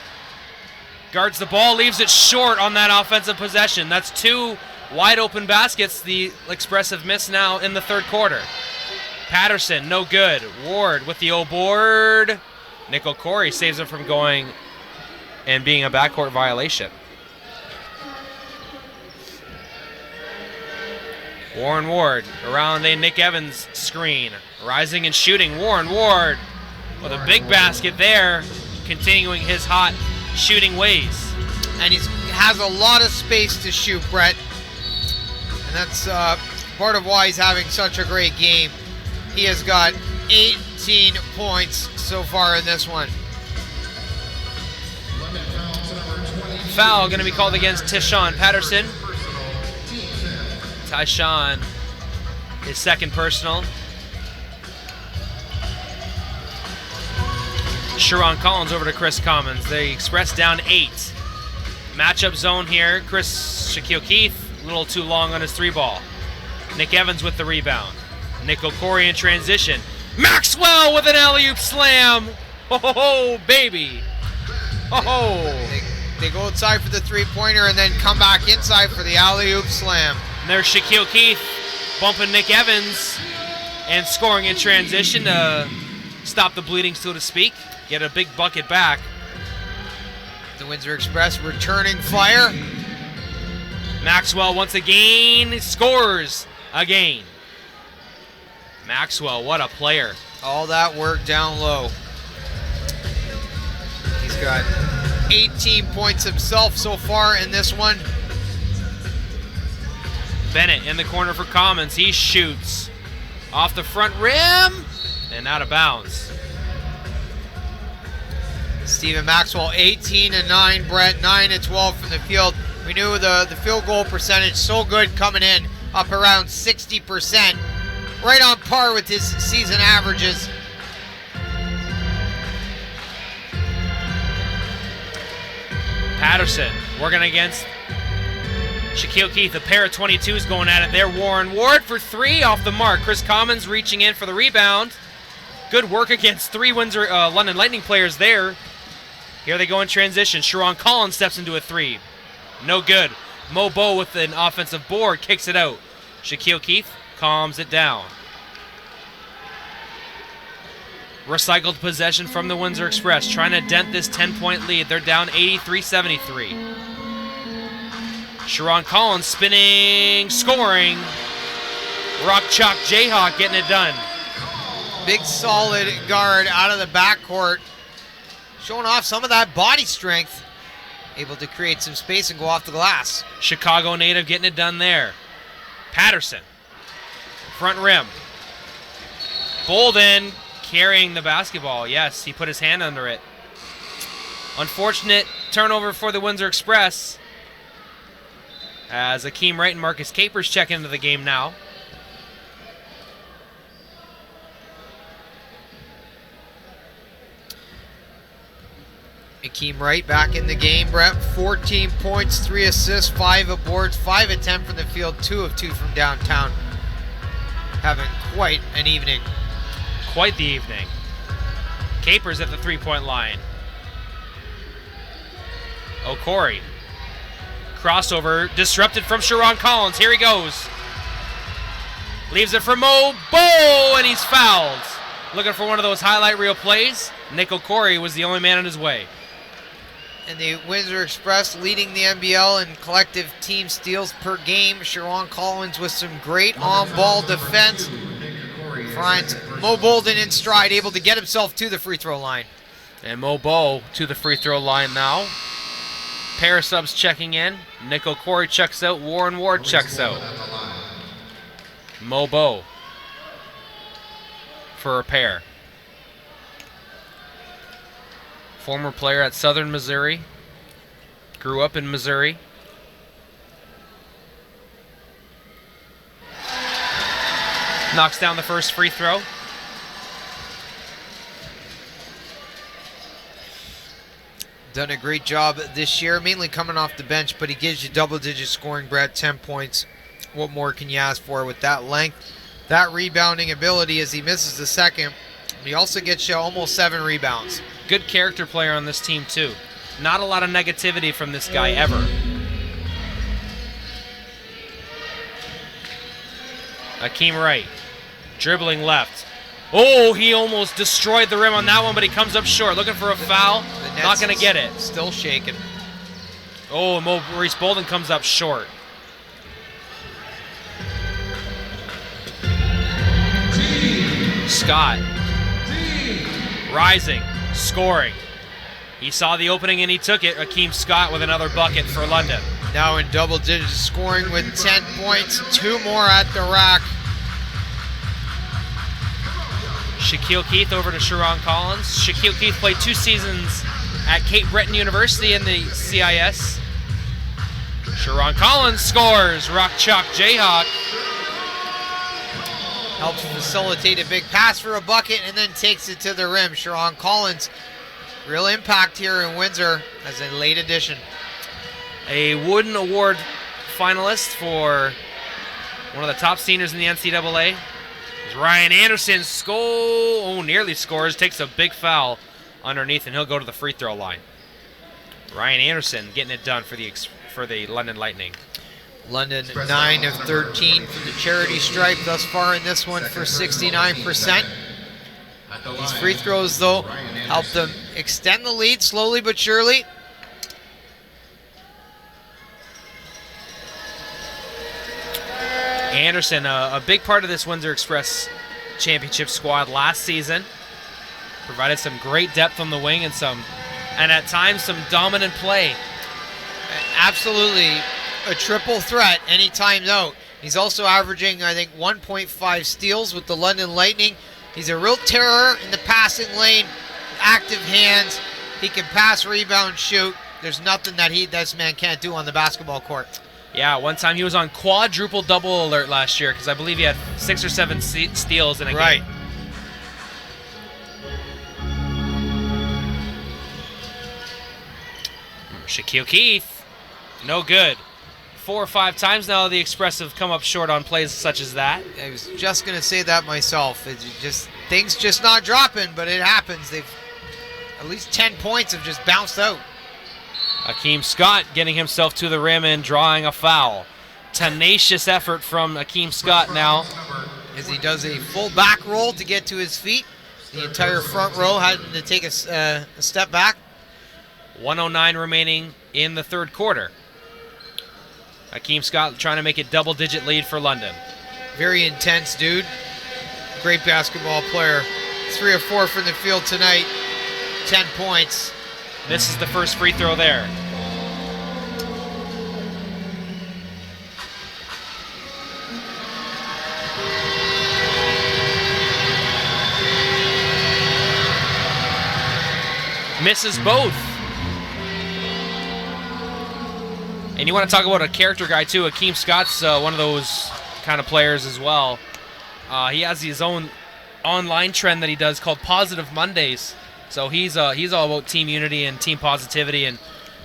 guards the ball, leaves it short on that offensive possession. That's two wide open baskets the Express have missed now in the third quarter. Patterson, no good. Ward with the board. Nick O'Corey saves him from going and being a backcourt violation. Warren Ward around a Nick Evans screen. Rising and shooting. Warren Ward with a big basket there, continuing his hot shooting ways. And he has a lot of space to shoot, Brett. And that's part of why he's having such a great game. He has got 18 points so far in this one. Foul going to be called against Tyshawn Patterson. Tyshawn, his second personal. Sharon Collins over to Chris Commons. They Express down 8. Matchup zone here. Shaquille Keith, a little too long on his three ball. Nick Evans with the rebound. Nick O'Corey in transition. Maxwell with an alley-oop slam. Oh, baby. Oh. They go outside for the three-pointer and then come back inside for the alley-oop slam. And there's Shaquille Keith bumping Nick Evans and scoring in transition to stop the bleeding, so to speak. Get a big bucket back. The Windsor Express returning fire. Maxwell once again scores again. Maxwell, what a player. All that work down low. He's got 18 points himself so far in this one. Bennett in the corner for Commons. He shoots off the front rim and out of bounds. Stephen Maxwell, 18-9. Brett, 9-12 from the field. We knew the field goal percentage so good coming in, up around 60%. Right on par with his season averages. Patterson working against Shaquille Keith. A pair of 22s going at it there. Warren Ward for three off the mark. Chris Commons reaching in for the rebound. Good work against three Windsor London Lightning players there. Here they go in transition. Sharon Collins steps into a three. No good. Mo Bo with an offensive board kicks it out. Shaquille Keith calms it down. Recycled possession from the Windsor Express, trying to dent this 10-point lead. They're down 83-73. Sharon Collins spinning, scoring. Rock Chalk Jayhawk getting it done. Big solid guard out of the backcourt, showing off some of that body strength. Able to create some space and go off the glass. Chicago native getting it done there. Patterson, front rim. Bolden carrying the basketball. Yes, he put his hand under it. Unfortunate turnover for the Windsor Express, as Akeem Wright and Marcus Capers check into the game now. Akeem Wright back in the game, Brett. 14 points, 3 assists, 5 boards, 5 of 10 from the field, 2 of 2 from downtown. Having quite an evening. Quite the evening. Capers at the three-point line. O'Corey. Crossover disrupted from Sharon Collins. Here he goes. Leaves it for Mo Bo, and he's fouled. Looking for one of those highlight reel plays. Nick O'Corey was the only man in his way. And the Windsor Express leading the NBL in collective team steals per game. Sharon Collins with some great on-ball defense. Finds Mo Bolden in stride, able to get himself to the free throw line. And Mo Bo to the free throw line now. Pair of subs checking in. Nick O'Corey checks out. Warren Ward checks out. Mo Bo for a pair. Former player at Southern Missouri. Grew up in Missouri. Knocks down the first free throw. Done a great job this year, mainly coming off the bench, but he gives you double-digit scoring, Brett, 10 points. What more can you ask for with that length? That rebounding ability as he misses the second. He also gets you almost 7 rebounds. Good character player on this team, too. Not a lot of negativity from this guy, ever. Akeem Wright, dribbling left. Oh, he almost destroyed the rim on that one, but he comes up short. Looking for a foul. Not going to get it. Still shaking. Oh, Maurice Bolden comes up short. Scott. Rising. Scoring. He saw the opening and he took it. Akeem Scott with another bucket for London. Now in double digits, scoring with 10 points. 2 more at the rack. Shaquille Keith over to Sharon Collins. Shaquille Keith played 2 seasons at Cape Breton University in the CIS. Sharon Collins scores. Rock Chalk Jayhawk. Helps facilitate a big pass for a bucket and then takes it to the rim. Sharon Collins, real impact here in Windsor as a late addition. A Wooden Award finalist for one of the top seniors in the NCAA. Ryan Anderson nearly scores, takes a big foul underneath, and he'll go to the free throw line. Ryan Anderson getting it done for the London Lightning. London 9 of 13 for the charity stripe thus far in this one for 69%. These free throws, though, help them extend the lead slowly but surely. Anderson, a big part of this Windsor Express championship squad last season. Provided some great depth on the wing and at times some dominant play. Absolutely a triple threat any time out. He's also averaging, I think, 1.5 steals with the London Lightning. He's a real terror in the passing lane, active hands. He can pass, rebound, shoot. There's nothing that this man can't do on the basketball court. Yeah, one time he was on quadruple double alert last year because I believe he had 6 or 7 steals in a game. Shaquille Keith, no good. 4 or 5 times now the Express have come up short on plays such as that. I was just going to say that myself. Things just not dropping, but it happens. They've at least 10 points have just bounced out. Akeem Scott getting himself to the rim and drawing a foul. Tenacious effort from Akeem Scott now. As he does a full back roll to get to his feet. The entire front row having to take a step back. 1:09 remaining in the third quarter. Akeem Scott trying to make it double-digit lead for London. Very intense, dude. Great basketball player. 3 of 4 from the field tonight. 10 points. This is the first free throw there. Misses both. And you want to talk about a character guy too. Akeem Scott's one of those kind of players as well. He has his own online trend that he does called Positive Mondays. So he's all about team unity and team positivity and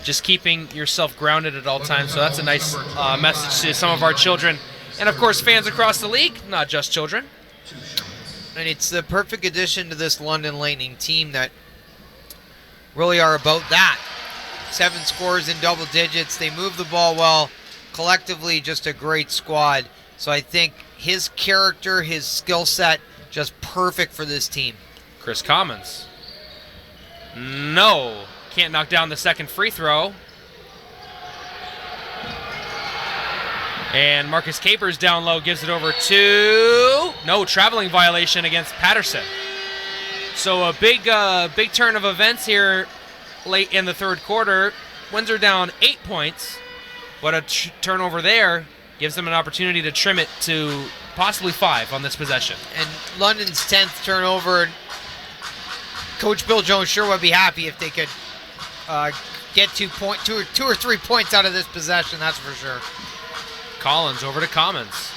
just keeping yourself grounded at all times. So that's a nice message to some of our children. And of course fans across the league, not just children. And it's the perfect addition to this London Lightning team that really are about that. 7 scores in double digits. They move the ball well. Collectively, just a great squad. So I think his character, his skill set, just perfect for this team. Chris Commons. No. Can't knock down the second free throw. And Marcus Capers down low gives it over to... No, traveling violation against Patterson. So a big turn of events here late in the third quarter. Windsor down 8 points, but a turnover there gives them an opportunity to trim it to possibly 5 on this possession. And London's 10th turnover. Coach Bill Jones sure would be happy if they could get 2 or 3 points out of this possession, that's for sure. Collins over to Commons.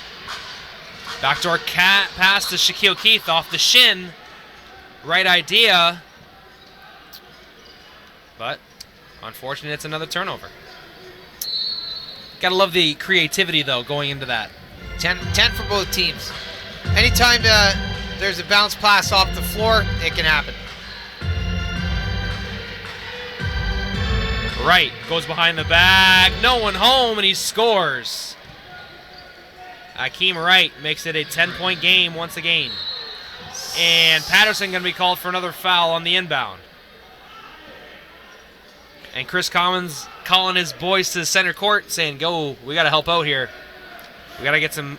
Backdoor pass to Shaquille Keith off the shin. Right idea. But unfortunately, it's another turnover. Gotta love the creativity, though, going into that. 10 for both teams. Anytime there's a bounce pass off the floor, it can happen. Wright goes behind the back. No one home, and he scores. Akeem Wright makes it a 10-point game once again. And Patterson going to be called for another foul on the inbound. And Chris Commons calling his boys to the center court, saying, go, we got to help out here. We got to get some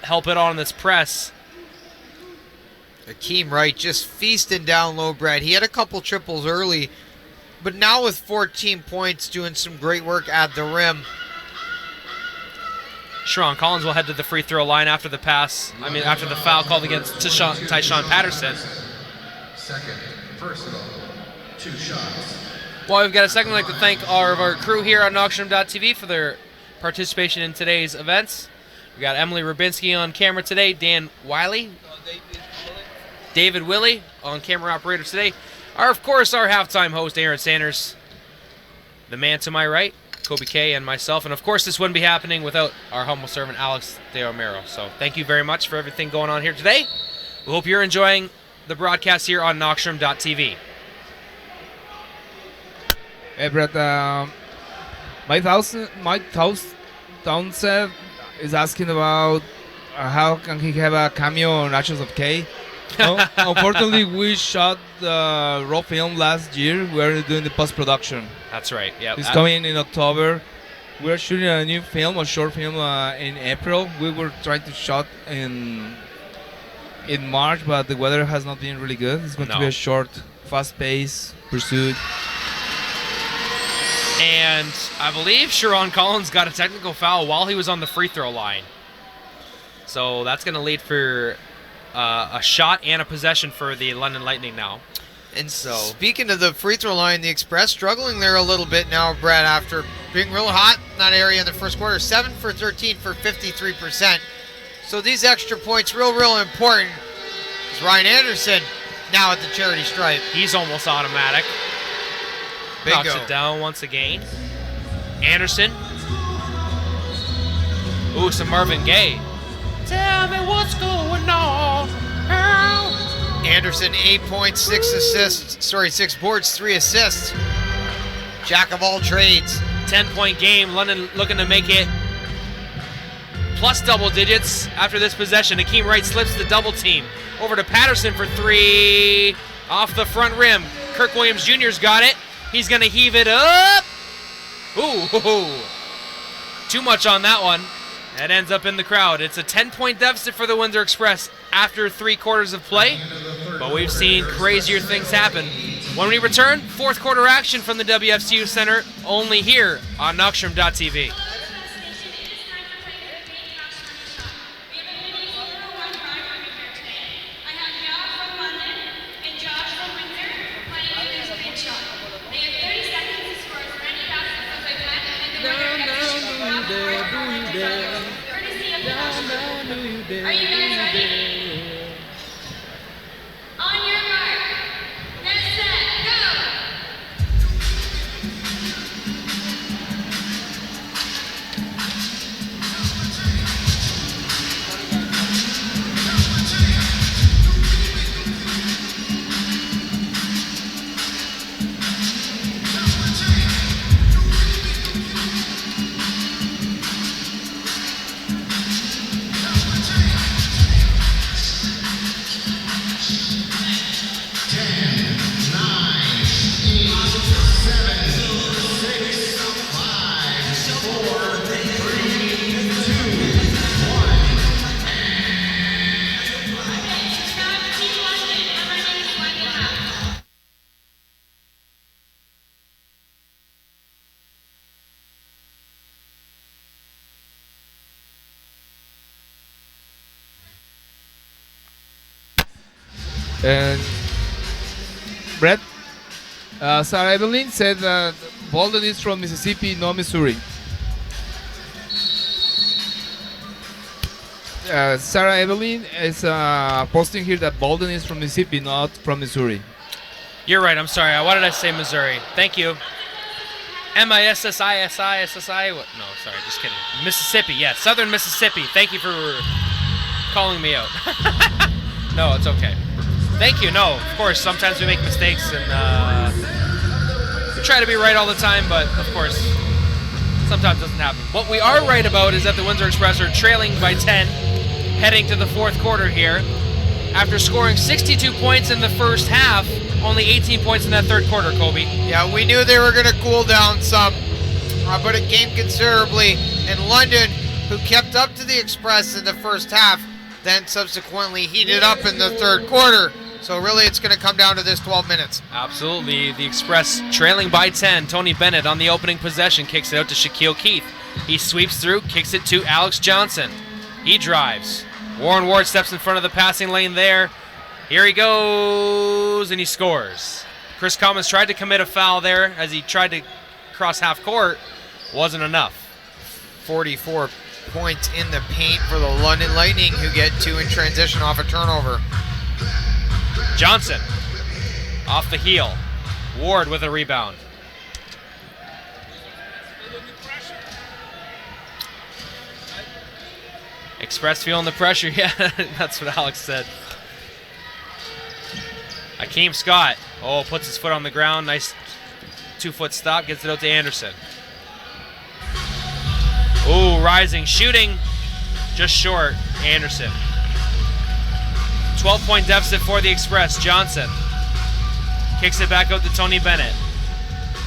help it on this press. Akeem Wright just feasting down low, Brad. He had a couple triples early, but now with 14 points, doing some great work at the rim. Sharon Collins will head to the free throw line after the after the foul called against Tyshawn Patterson. Second, personal, 2 shots. Well, we've got a second. I'd like to thank all of our crew here on Knoxstrom.tv for their participation in today's events. We got Emily Rubinski on camera today, Dan Wiley, David Willie on camera operator today. Of course, our halftime host, Aaron Sanders, the man to my right, Kobe K, and myself. And, of course, this wouldn't be happening without our humble servant, Alex De Romero. So thank you very much for everything going on here today. We hope you're enjoying the broadcast here on Knoxstrom.tv. Hey, Brett, Mike Townsend is asking about how can he have a cameo on Actions of K. No, unfortunately, we shot the raw film last year. We're doing the post-production. That's right, yeah. It's coming in October. We're shooting a new film, a short film, in April. We were trying to shot in March, but the weather has not been really good. It's going to be a short, fast-paced pursuit. And I believe Sharon Collins got a technical foul while he was on the free throw line. So that's going to lead for a shot and a possession for the London Lightning now. And so, speaking of the free throw line, the Express struggling there a little bit now, Brad, after being real hot in that area in the first quarter. 7 for 13 for 53%. So these extra points real important. It's Ryan Anderson now at the charity stripe. He's almost automatic. Bingo. Knocks it down once again. Anderson. Ooh, some Marvin Gaye. Tell me what's going on. Anderson, 8 points, 6 boards, 3 assists. Jack of all trades. 10-point game. London looking to make it plus double digits after this possession. Akeem Wright slips the double team. Over to Patterson for 3. Off the front rim. Kirk Williams Jr.'s got it. He's going to heave it up. Ooh. Too much on that one. That ends up in the crowd. It's a 10-point deficit for the Windsor Express after 3 quarters of play. But we've seen crazier things happen. When we return, fourth quarter action from the WFCU Center, only here on Knoxstrom.tv. Are you guys ready? On your mark. Get set. Go. And Brett, Sarah Evelyn said that Bolden is from Mississippi, not Missouri. Sarah Evelyn is posting here that Bolden is from Mississippi, not from Missouri. You're right. I'm sorry. Why did I say Missouri? Thank you. MISSISI. What? No, sorry. Just kidding. Mississippi. Yeah, Southern Mississippi. Thank you for calling me out. No, it's okay. Thank you. No, of course. Sometimes we make mistakes and we try to be right all the time, but of course, sometimes it doesn't happen. What we are right about is that the Windsor Express are trailing by 10, heading to the fourth quarter here. After scoring 62 points in the first half, only 18 points in that third quarter, Kobe. Yeah, we knew they were going to cool down some, but it came considerably. And London, who kept up to the Express in the first half, then subsequently heated up in the third quarter. So really it's going to come down to this 12 minutes. Absolutely. The Express trailing by 10. Tony Bennett on the opening possession kicks it out to Shaquille Keith. He sweeps through, kicks it to Alex Johnson. He drives. Warren Ward steps in front of the passing lane there. Here he goes, and he scores. Chris Commons tried to commit a foul there as he tried to cross half court. Wasn't enough. 44 points in the paint for the London Lightning, who get 2 in transition off a turnover. Johnson off the heel. Ward with a rebound. Express feeling the pressure. Yeah, that's what Alex said. Akeem Scott. Oh, puts his foot on the ground. Nice 2-foot stop. Gets it out to Anderson. Ooh, rising. Shooting. Just short. Anderson. 12-point deficit for the Express. Johnson kicks it back out to Tony Bennett.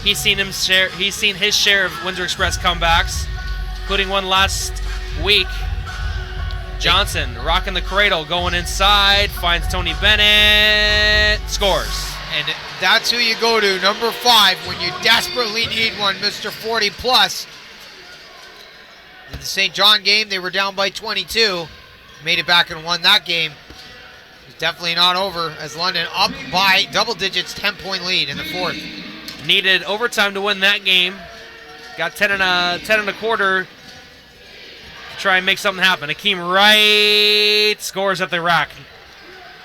He's seen his share of Windsor Express comebacks, including one last week. Johnson rocking the cradle, going inside, finds Tony Bennett, scores. And that's who you go to, number 5, when you desperately need one, Mr. 40 plus. In the St. John game, they were down by 22. Made it back and won that game. It's definitely not over as London up by double digits, 10-point lead in the fourth. Needed overtime to win that game. Got 10 and a quarter. Try and make something happen. Akeem Wright scores at the rack.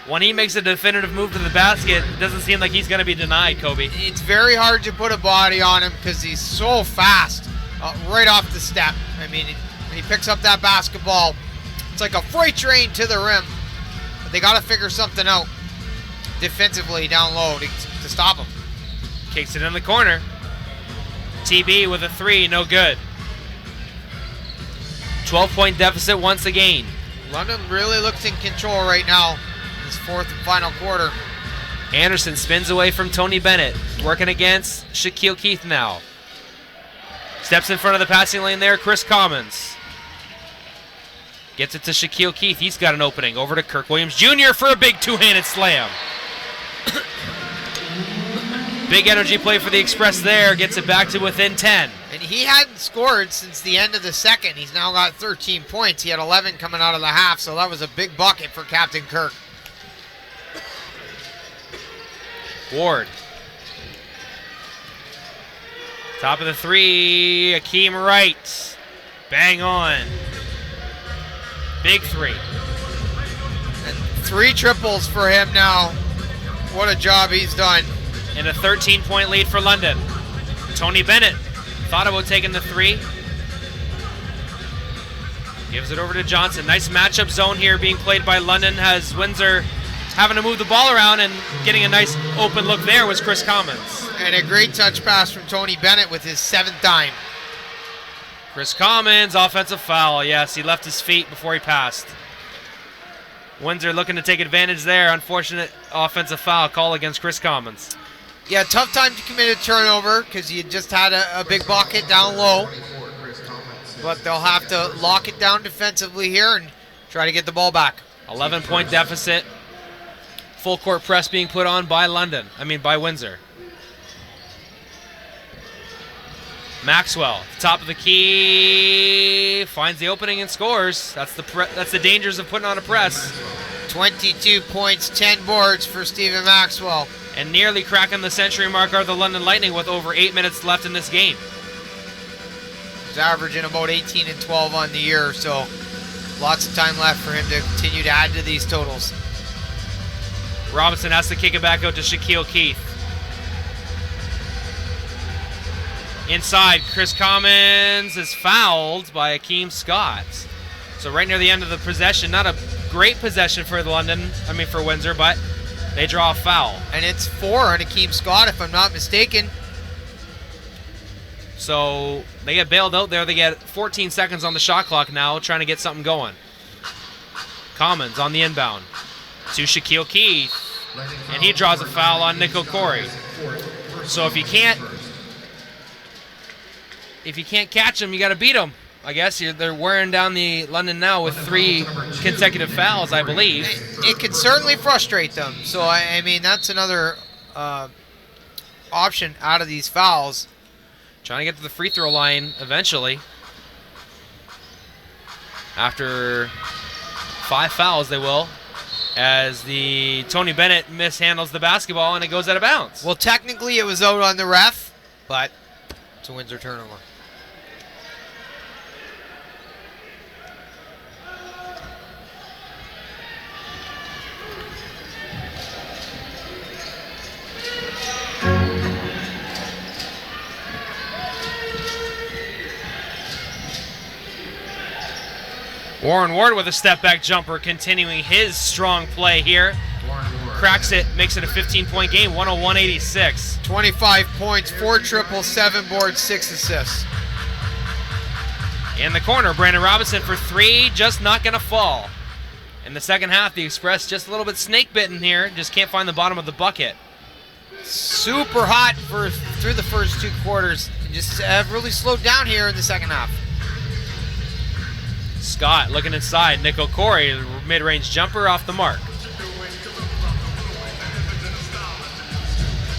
When he makes a definitive move to the basket, it doesn't seem like he's going to be denied, Kobe. It's very hard to put a body on him because he's so fast right off the step. I mean, when he picks up that basketball, it's like a freight train to the rim. But they got to figure something out defensively down low to stop him. Kicks it in the corner. TB with a 3, no good. 12-point deficit once again. London really looks in control right now in this fourth and final quarter. Anderson spins away from Tony Bennett, working against Shaquille Keith now. Steps in front of the passing lane there, Chris Commons. Gets it to Shaquille Keith. He's got an opening. Over to Kirk Williams Jr. for a big two-handed slam. Big energy play for the Express there. Gets it back to within 10. And he hadn't scored since the end of the second. He's now got 13 points. He had 11 coming out of the half, so that was a big bucket for Captain Kirk. Ward. Top of the 3, Akeem Wright. Bang on. Big 3. And 3 triples for him now. What a job he's done. And a 13-point lead for London. Tony Bennett thought about taking the 3. Gives it over to Johnson. Nice matchup zone here being played by London. Has Windsor having to move the ball around, and getting a nice open look there was Chris Commons. And a great touch pass from Tony Bennett with his 7th dime. Chris Commons, offensive foul. Yes, he left his feet before he passed. Windsor looking to take advantage there. Unfortunate offensive foul call against Chris Commons. Yeah, tough time to commit a turnover because you just had a big bucket down low. But they'll have to lock it down defensively here and try to get the ball back. 11-point deficit. Full court press being put on by by Windsor. Maxwell, top of the key, finds the opening and scores. That's the dangers of putting on a press. 22 points, 10 boards for Stephen Maxwell. And nearly cracking the century mark are the London Lightning with over 8 minutes left in this game. He's averaging about 18 and 12 on the year, so lots of time left for him to continue to add to these totals. Robinson has to kick it back out to Shaquille Keith. Inside, Chris Commons is fouled by Akeem Scott. So right near the end of the possession, not a great possession for for Windsor, but they draw a foul. And it's 4 on Akeem Scott, if I'm not mistaken. So they get bailed out there. They get 14 seconds on the shot clock now, trying to get something going. Commons on the inbound to Shaquille Keith, and he draws a foul on Nick O'Corey. So if you can't catch him, you got to beat him. I guess they're wearing down the London now with 3 consecutive fouls, I believe. It can certainly frustrate them. So, I mean, that's another option out of these fouls. Trying to get to the free throw line eventually. After 5 fouls, they will, as the Tony Bennett mishandles the basketball and it goes out of bounds. Well, technically it was out on the ref, but it's a Windsor turnover. Warren Ward with a step-back jumper, continuing his strong play here. Cracks it, makes it a 15-point game, 101-86. 25 points, 4 triples, 7 boards, 6 assists. In the corner, Brandon Robinson for 3, just not going to fall. In the second half, the Express just a little bit snake-bitten here, just can't find the bottom of the bucket. Super hot through the first 2 quarters. Just really slowed down here in the second half. Scott looking inside. Nick O'Corey, mid-range jumper off the mark.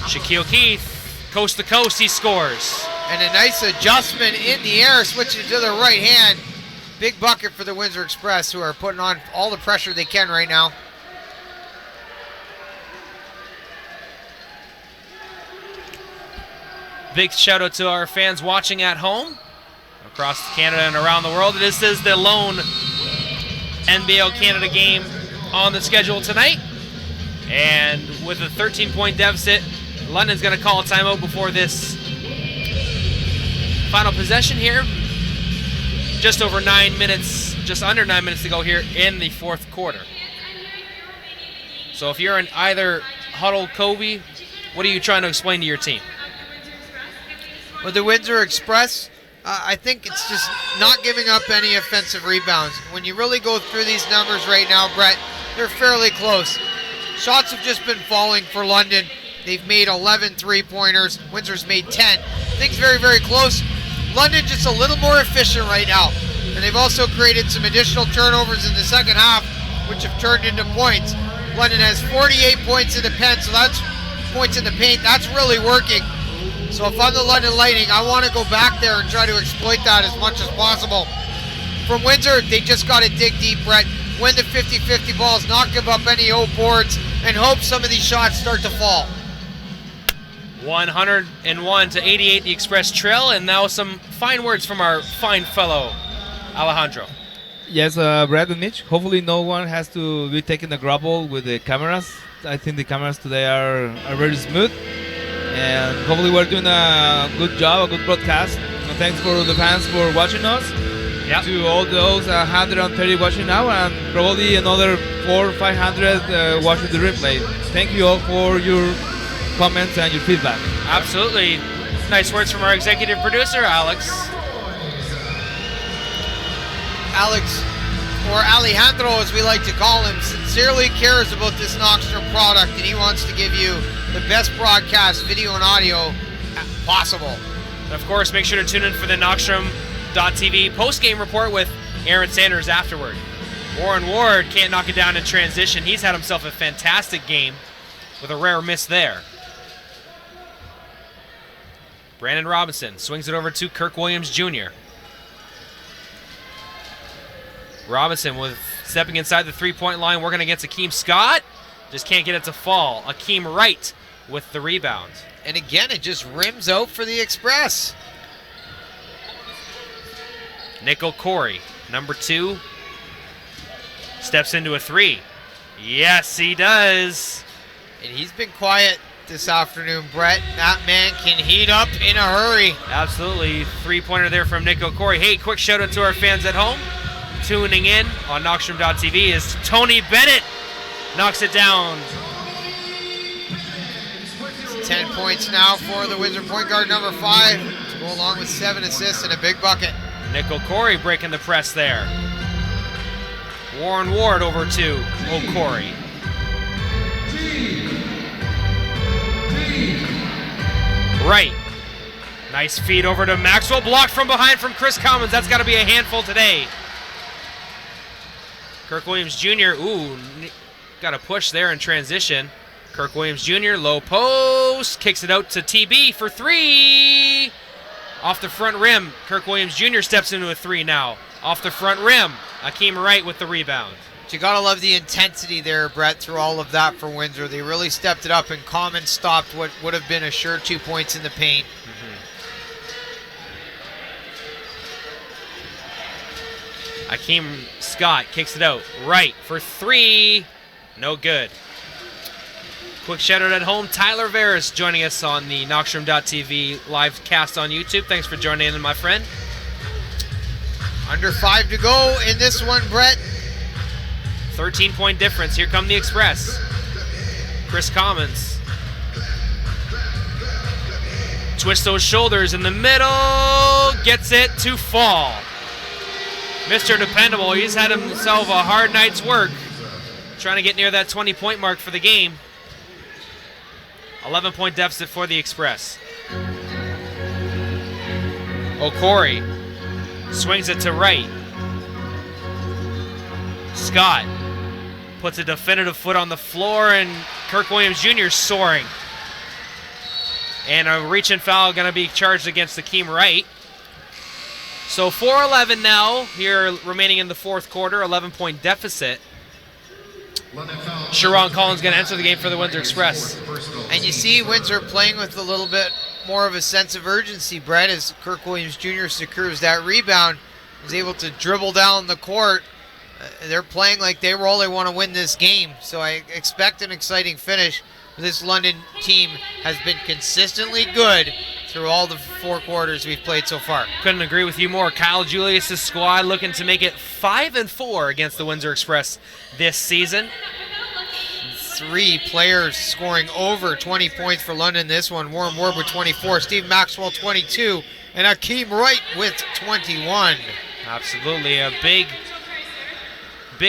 Shaquille Keith, coast to coast, he scores. And a nice adjustment in the air, switching to the right hand. Big bucket for the Windsor Express, who are putting on all the pressure they can right now. Big shout out to our fans watching at home, across Canada and around the world. This is the lone NBL Canada game on the schedule tonight. And with a 13-point deficit, London's going to call a timeout before this final possession here. Just over 9 minutes, just under 9 minutes to go here in the fourth quarter. So if you're in either huddle, Kobe, what are you trying to explain to your team? With the Windsor Express, I think it's just not giving up any offensive rebounds. When you really go through these numbers right now, Brett, they're fairly close. Shots have just been falling for London. They've made 11 3-pointers. Windsor's made 10. Things very, very close. London just a little more efficient right now. And they've also created some additional turnovers in the second half, which have turned into points. London has 48 points in the pen, so that's points in the paint. That's really working. So if I'm the London Lightning, I want to go back there and try to exploit that as much as possible. From Windsor, they just got to dig deep, Brett. Win the 50-50 balls, not give up any old boards, and hope some of these shots start to fall. 101-88, the Express trail, and now some fine words from our fine fellow, Alejandro. Yes, Brad and Mitch, hopefully no one has to be taking a grapple with the cameras. I think the cameras today are very smooth. And hopefully we're doing a good job, a good broadcast. And thanks for the fans for watching us. Yep. To all those 130 watching now, and probably another 400 or 500 watching the replay. Thank you all for your comments and your feedback. Absolutely. Nice words from our executive producer, Alex. Alex, or Alejandro as we like to call him, sincerely cares about this Knoxstrom product, and he wants to give you the best broadcast, video and audio possible. And of course, make sure to tune in for the Knoxstrom.tv post-game report with Aaron Sanders afterward. Warren Ward can't knock it down in transition. He's had himself a fantastic game with a rare miss there. Brandon Robinson swings it over to Kirk Williams Jr. Robinson with Stepping inside the three-point line, working against Akeem Scott. Just can't get it to fall. Akeem Wright with the rebound. And again, it just rims out for the Express. Nick O'Corey, number 2, steps into a 3. Yes, he does. And he's been quiet this afternoon, Brett. That man can heat up in a hurry. Absolutely. Three-pointer there from Nick O'Corey. Hey, quick shout-out to our fans at home. Tuning in on Knockstrom.tv is Tony Bennett. Knocks it down. 10 points now for the Windsor point guard, number 5, to go along with 7 assists and a big bucket. Nick O'Corey breaking the press there. Warren Ward over to O'Corey. Right. Nice feed over to Maxwell. Blocked from behind from Chris Commons. That's got to be a handful today. Kirk Williams Jr. Ooh, got a push there in transition. Kirk Williams Jr. low post. Kicks it out to TB for 3. Off the front rim. Kirk Williams Jr. steps into a 3 now. Off the front rim. Akeem Wright with the rebound. But you gotta love the intensity there, Brett, through all of that for Windsor. They really stepped it up, and Common stopped what would have been a sure 2 points in the paint. Akeem Scott kicks it out. Right for 3. No good. Quick shout out at home. Tyler Veras joining us on the Knockstrom.tv live cast on YouTube. Thanks for joining in, my friend. Under 5 to go in this one, Brett. 13-point difference. Here come the Express. Chris Commons. Twist those shoulders in the middle. Gets it to fall. Mr. Dependable, he's had himself a hard night's work. Trying to get near that 20-point mark for the game. 11-point deficit for the Express. O'Corey swings it to Wright. Scott puts a definitive foot on the floor, and Kirk Williams Jr. soaring. And a reach and foul going to be charged against Akeem Wright. So 4:11 now, here remaining in the fourth quarter, 11-point deficit. Sharon Collins going to enter the game for the Windsor Express. And you see Windsor playing with a little bit more of a sense of urgency, Brett, as Kirk Williams Jr. secures that rebound, is able to dribble down the court. They're playing like they really want to win this game, so I expect an exciting finish. This London team has been consistently good through all the 4 quarters we've played so far. Couldn't agree with you more. Kyle Julius' squad looking to make it 5-4 against the Windsor Express this season. 3 players scoring over 20 points for London this one. Warren Ward with 24, Steve Maxwell 22, and Akeem Wright with 21. Absolutely, a big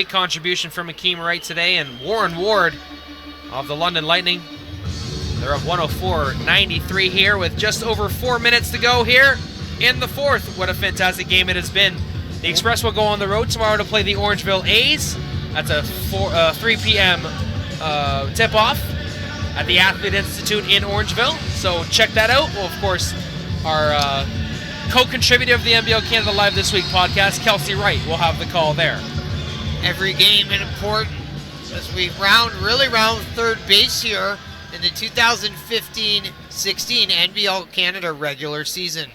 contribution from Akeem Wright today, and Warren Ward of the London Lightning. They're up 104-93 here with just over 4 minutes to go here in the fourth. What a fantastic game it has been. The Express will go on the road tomorrow to play the Orangeville A's. That's a 3 p.m. tip-off at the Athlete Institute in Orangeville. So check that out. Well, of course, our co-contributor of the NBL Canada Live This Week podcast, Kelsey Wright, will have the call there. Every game is important as we really round third base here in the 2015-16 NBL Canada regular season.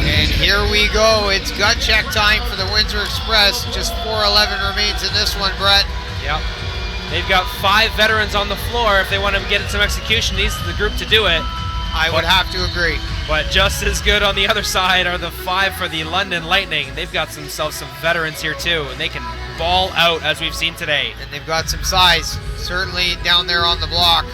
And here we go. It's gut check time for the Windsor Express. Just 4:11 remains in this one, Brett. Yep. They've got 5 veterans on the floor. If they want to get some execution, these are the group to do it. I would have to agree. But just as good on the other side are the 5 for the London Lightning. They've got some veterans here too, and they can ball out as we've seen today. And they've got some size, certainly down there on the block.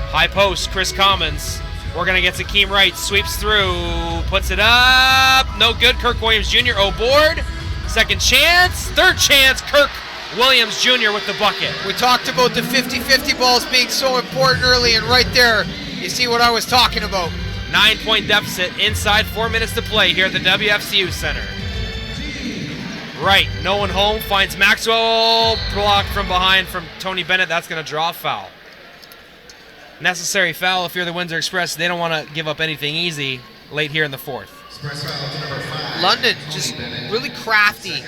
High post, Chris Commons. We're going to get Akeem Wright, sweeps through, puts it up. No good, Kirk Williams Jr. aboard. Second chance, third chance, Kirk Williams Jr. with the bucket. We talked about the 50-50 balls being so important early, and right there, you see what I was talking about. 9-point deficit inside 4 minutes to play here at the WFCU Center. Right, no one home, finds Maxwell, blocked from behind from Tony Bennett. That's going to draw a foul. Necessary foul if you're the Windsor Express. They don't want to give up anything easy. late here in the fourth. London just really crafty,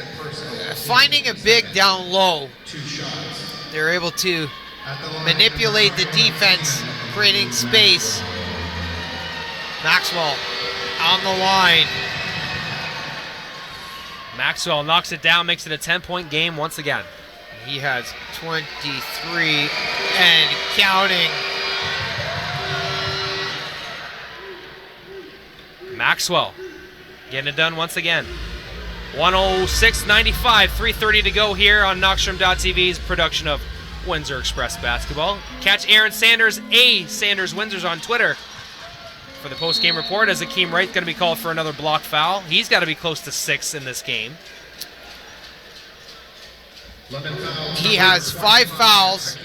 finding a big down low. They're able to manipulate the defense, creating space. Maxwell on the line. Maxwell knocks it down, makes it a 10-point game once again. He has 23 and counting. Maxwell getting it done once again. 106.95, 3:30 to go here on Knockstrom.tv's production of Windsor Express Basketball. Catch Aaron Sanders, Sanders Windsors on Twitter for the post-game report, as Akeem Wright's going to be called for another block foul. He's got to be close to 6 in this game. He has 5 fouls,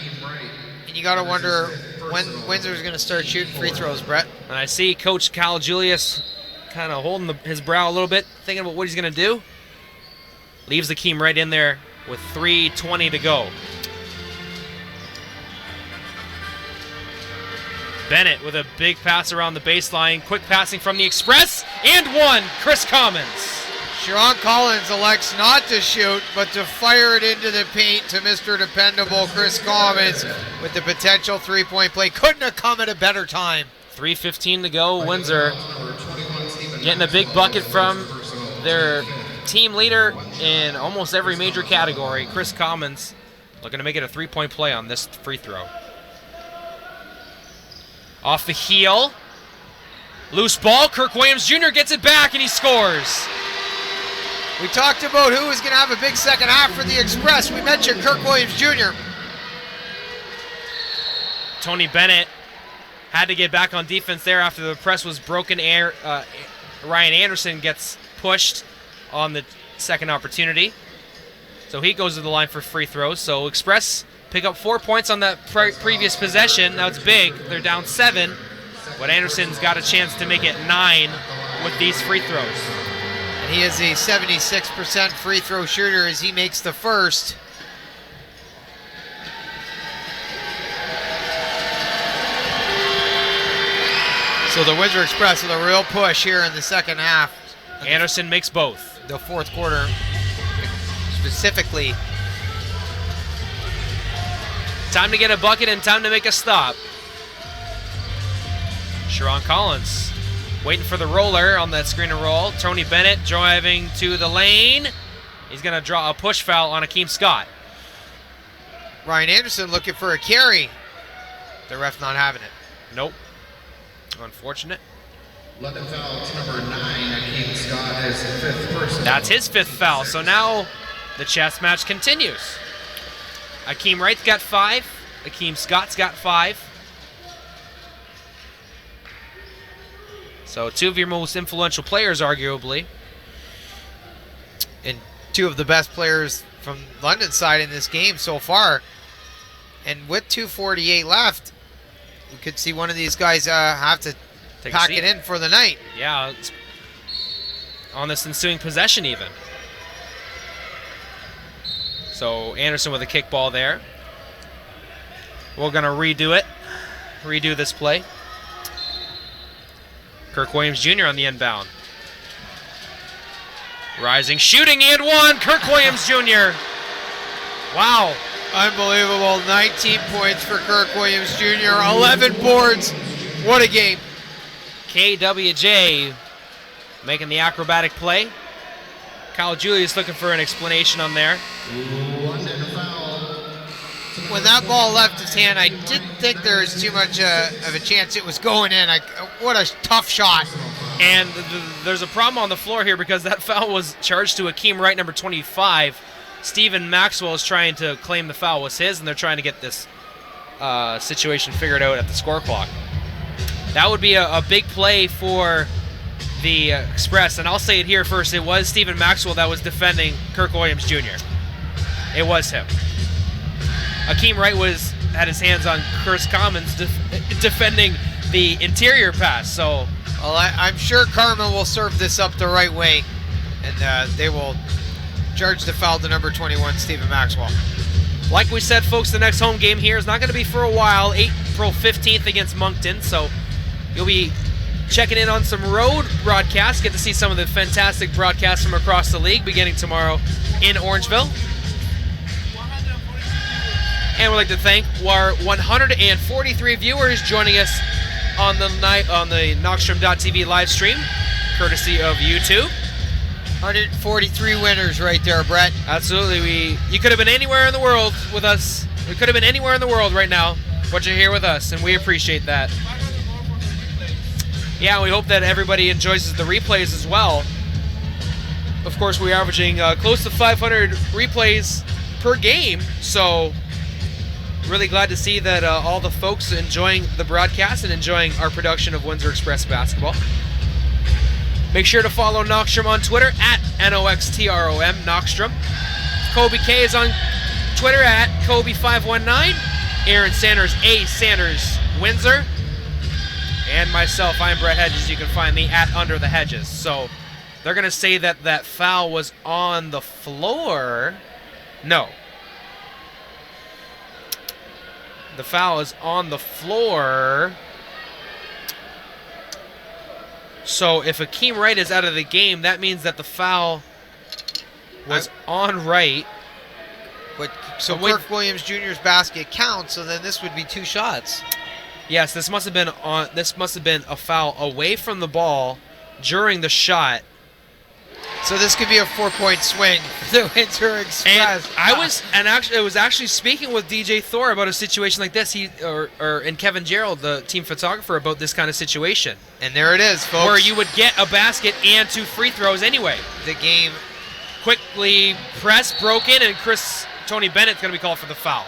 and you got to wonder when Windsor's going to start shooting free throws, Brett. And I see Coach Cal Julius kind of holding his brow a little bit, thinking about what he's going to do. Leaves Akeem Wright in there with 3:20 to go. Bennett with a big pass around the baseline. Quick passing from the Express. And one, Chris Commons. Sharon Collins elects not to shoot, but to fire it into the paint to Mr. Dependable Chris Commons with the potential 3-point play. Couldn't have come at a better time. 3:15 to go. Windsor getting a big bucket from their team leader in almost every major category. Chris Commons looking to make it a 3-point play on this free throw. Off the heel. Loose ball. Kirk Williams Jr. gets it back and he scores. We talked about who was going to have a big second half for the Express. We mentioned Kirk Williams Jr. Tony Bennett had to get back on defense there after the press was broken. Ryan Anderson gets pushed on the second opportunity. So he goes to the line for free throws. So Express pick up 4 points on that previous possession. Now it's big. They're down 7. But Anderson's got a chance to make it 9 with these free throws. And he is a 76% free throw shooter as he makes the first. So the Windsor Express with a real push here in the second half. Anderson makes both. The fourth quarter specifically. Time to get a bucket and time to make a stop. Sharon Collins waiting for the roller on that screen and roll. Tony Bennett driving to the lane. He's going to draw a push foul on Akeem Scott. Ryan Anderson looking for a carry. The ref not having it. Nope. Unfortunate. London foul to number 9, Akeem Scott, is 5th person. That's his 5th foul. So now the chess match continues. Akeem Wright's got 5. Akeem Scott's got 5. So 2 of your most influential players, arguably. And 2 of the best players from London's side in this game so far. And with 2:48 left, we could see one of these guys have to pack it in for the night. Yeah, it's on this ensuing possession even. So Anderson with a kickball there. We're going to redo this play. Kirk Williams Jr. on the inbound. Rising, shooting, and one. Kirk Williams Jr. Wow. Unbelievable. 19 points for Kirk Williams Jr. 11 boards. What a game. KWJ making the acrobatic play. Kyle Julius looking for an explanation on there. When that ball left his hand, I didn't think there was too much of a chance it was going in. What a tough shot. And there's a problem on the floor here because that foul was charged to Akeem Wright, number 25. Stephen Maxwell is trying to claim the foul was his, and they're trying to get this situation figured out at the score clock. That would be a big play for the Express, and I'll say it here first. It was Stephen Maxwell that was defending Kirk Williams Jr. It was him. Akeem Wright had his hands on Chris Commons defending the interior pass. So, well, I'm sure Karma will serve this up the right way, and they will charge the foul to number 21, Stephen Maxwell. Like we said, folks, the next home game here is not going to be for a while. April 15th against Moncton, so you'll be checking in on some road broadcasts. Get to see some of the fantastic broadcasts from across the league beginning tomorrow in Orangeville. And we'd like to thank our 143 viewers joining us on the Knockstrom.tv live stream, courtesy of YouTube. 143 winners right there, Brett. Absolutely. You could have been anywhere in the world with us. We could have been anywhere in the world right now, but you're here with us, and we appreciate that. Yeah, we hope that everybody enjoys the replays as well. Of course, we're averaging close to 500 replays per game, so really glad to see that all the folks enjoying the broadcast and enjoying our production of Windsor Express basketball. Make sure to follow Knockstrom on Twitter at NOXTROM, Knockstrom. Kobe K is on Twitter at Kobe519. Aaron Sanders, A. Sanders, Windsor. And myself, I'm Brett Hedges. You can find me at Under the Hedges. So they're going to say that that foul was on the floor. No. The foul is on the floor. So if Akeem Wright is out of the game, that means that the foul was on Wright. So Kirk Williams Jr.'s basket counts, so then this would be 2 shots. Yes, this must have been a foul away from the ball during the shot. So this could be a 4-point swing for the Windsor Express. And I was actually speaking with DJ Thor about a situation like this. And Kevin Gerald, the team photographer, about this kind of situation. And there it is, folks. Where you would get a basket and 2 free throws anyway. The game quickly pressed, broken, and Tony Bennett's going to be called for the foul.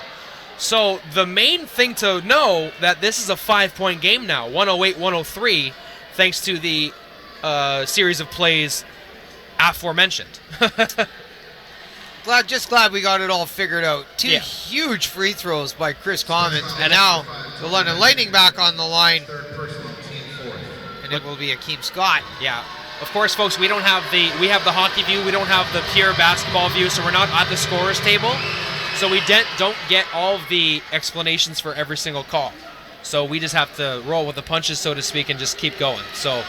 So the main thing to know that this is a 5-point game now, 108-103, thanks to the series of plays aforementioned. Glad we got it all figured out. 2 huge free throws by Chris Commons, and now the London Lightning back on the line, and it will be Akeem Scott. Yeah. Of course, folks, we have the hockey view. We don't have the pure basketball view, so we're not at the scorer's table. So we don't get all of the explanations for every single call. So we just have to roll with the punches, so to speak, and just keep going. So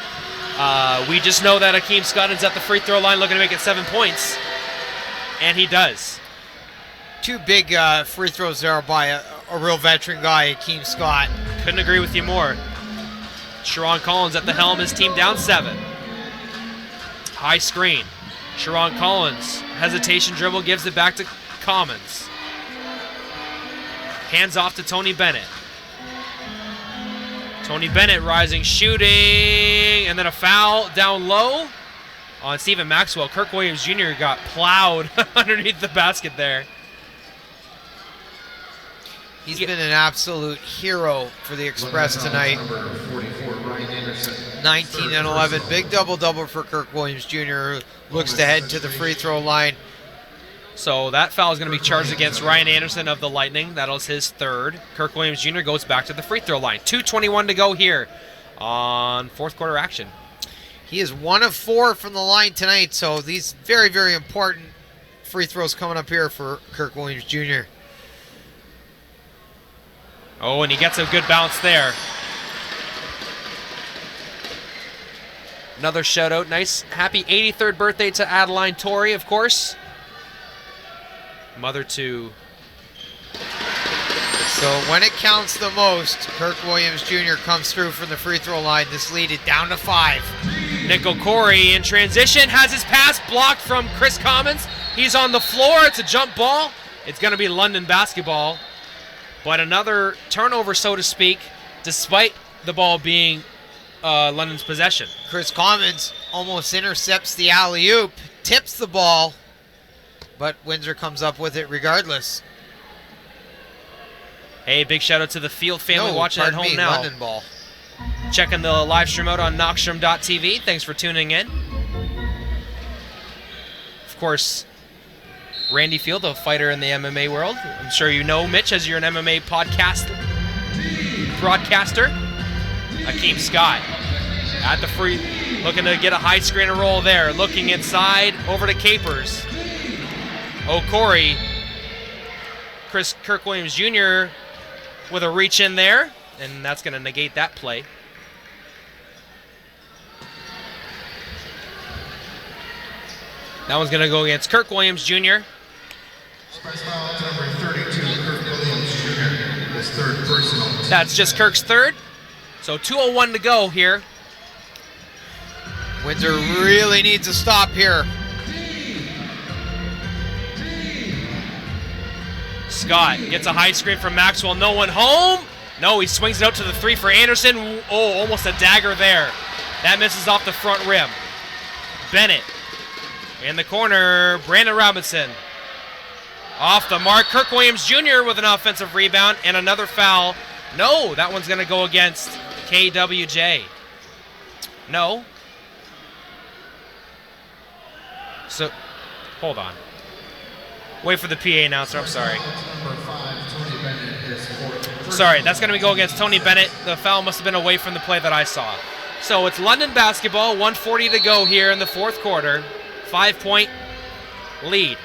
we just know that Akeem Scott is at the free throw line looking to make it 7 points, and he does. 2 big free throws there by a real veteran guy, Akeem Scott. Couldn't agree with you more. Sharon Collins at the helm, his team down 7. High screen. Sharon Collins, hesitation dribble, gives it back to Commons. Hands off to Tony Bennett. Tony Bennett rising, shooting, and then a foul down low on Stephen Maxwell. Kirk Williams Jr. got plowed underneath the basket there. He's been an absolute hero for the Express tonight. 19 and 11. Big double-double for Kirk Williams Jr., who looks to head to the free throw line. So that foul is going to be charged against Ryan Anderson of the Lightning. That was his 3rd. Kirk Williams Jr. goes back to the free throw line. 2:21 to go here on 4th quarter action. He is 1 of 4 from the line tonight, so these very, very important free throws coming up here for Kirk Williams Jr. Oh, and he gets a good bounce there. Another shutout. Nice, happy 83rd birthday to Adeline Torrey, of course. Mother to... So when it counts the most, Kirk Williams Jr. comes through from the free throw line. This lead is down to 5. Nick O'Corey in transition, has his pass blocked from Chris Commons. He's on the floor. It's a jump ball. It's going to be London basketball. But another turnover, so to speak, despite the ball being London's possession. Chris Commons almost intercepts the alley-oop, tips the ball, but Windsor comes up with it regardless. Hey, big shout out to the Field family watching at home now. London ball. Checking the live stream out on Knockstrom.tv. Thanks for tuning in. Of course, Randy Field, a fighter in the MMA world. I'm sure you know Mitch, as you're an MMA broadcaster. Akeem Scott at the free, looking to get a high screen and roll there. Looking inside, over to Capers. O'Corey. Kirk Williams Jr. with a reach in there, and that's going to negate that play. That one's going to go against Kirk Williams Jr. Express foul to number 32, Kirk Williams Jr. His third personal. That's just Kirk's third. So 2:01 to go here. Windsor really needs a stop here. Scott gets a high screen from Maxwell. No one home. No, he swings it out to the 3 for Anderson. Oh, almost a dagger there. That misses off the front rim. Bennett in the corner. Brandon Robinson off the mark. Kirk Williams Jr. with an offensive rebound and another foul. No, that one's going to go against KWJ. No. So, hold on. Wait for the PA announcer, I'm sorry. Sorry, that's going to go against Tony Bennett. The foul must have been away from the play that I saw. So it's London basketball, 1:40 to go here in the fourth quarter. 5-point lead.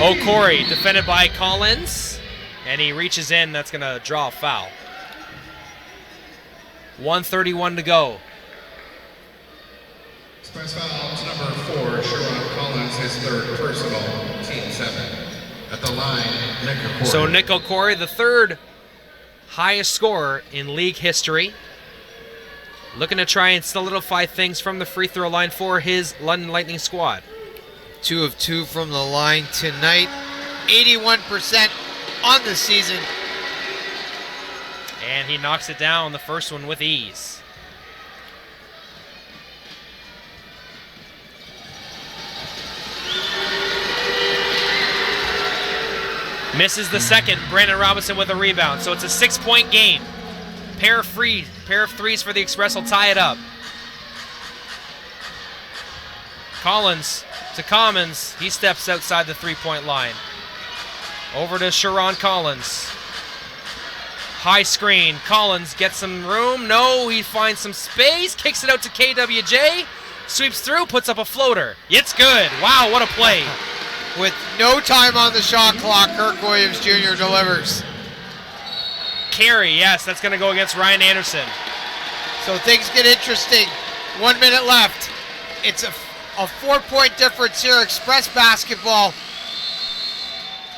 O'Corey defended by Collins, and he reaches in. That's going to draw a foul. 1:31 to go. Express foul to number 4, Sharon Collins, his third personal, team 7. At the line, Nick O'Corey. So Nick O'Corey, the third highest scorer in league history. Looking to try and solidify things from the free throw line for his London Lightning squad. 2 of 2 from the line tonight. 81% on the season. And he knocks it down, the first one with ease. Misses the second. Brandon Robinson with a rebound. So it's a 6-point game. Pair of threes for the Express will tie it up. Collins to Commons. He steps outside the 3-point line. Over to Sharon Collins. High screen. Collins gets some room. No, he finds some space. Kicks it out to KWJ. Sweeps through, puts up a floater. It's good. Wow, what a play. With no time on the shot clock, Kirk Williams Jr. delivers. Carry, yes, that's going to go against Ryan Anderson. So things get interesting. 1 minute left. It's a 4-point difference here. Express basketball.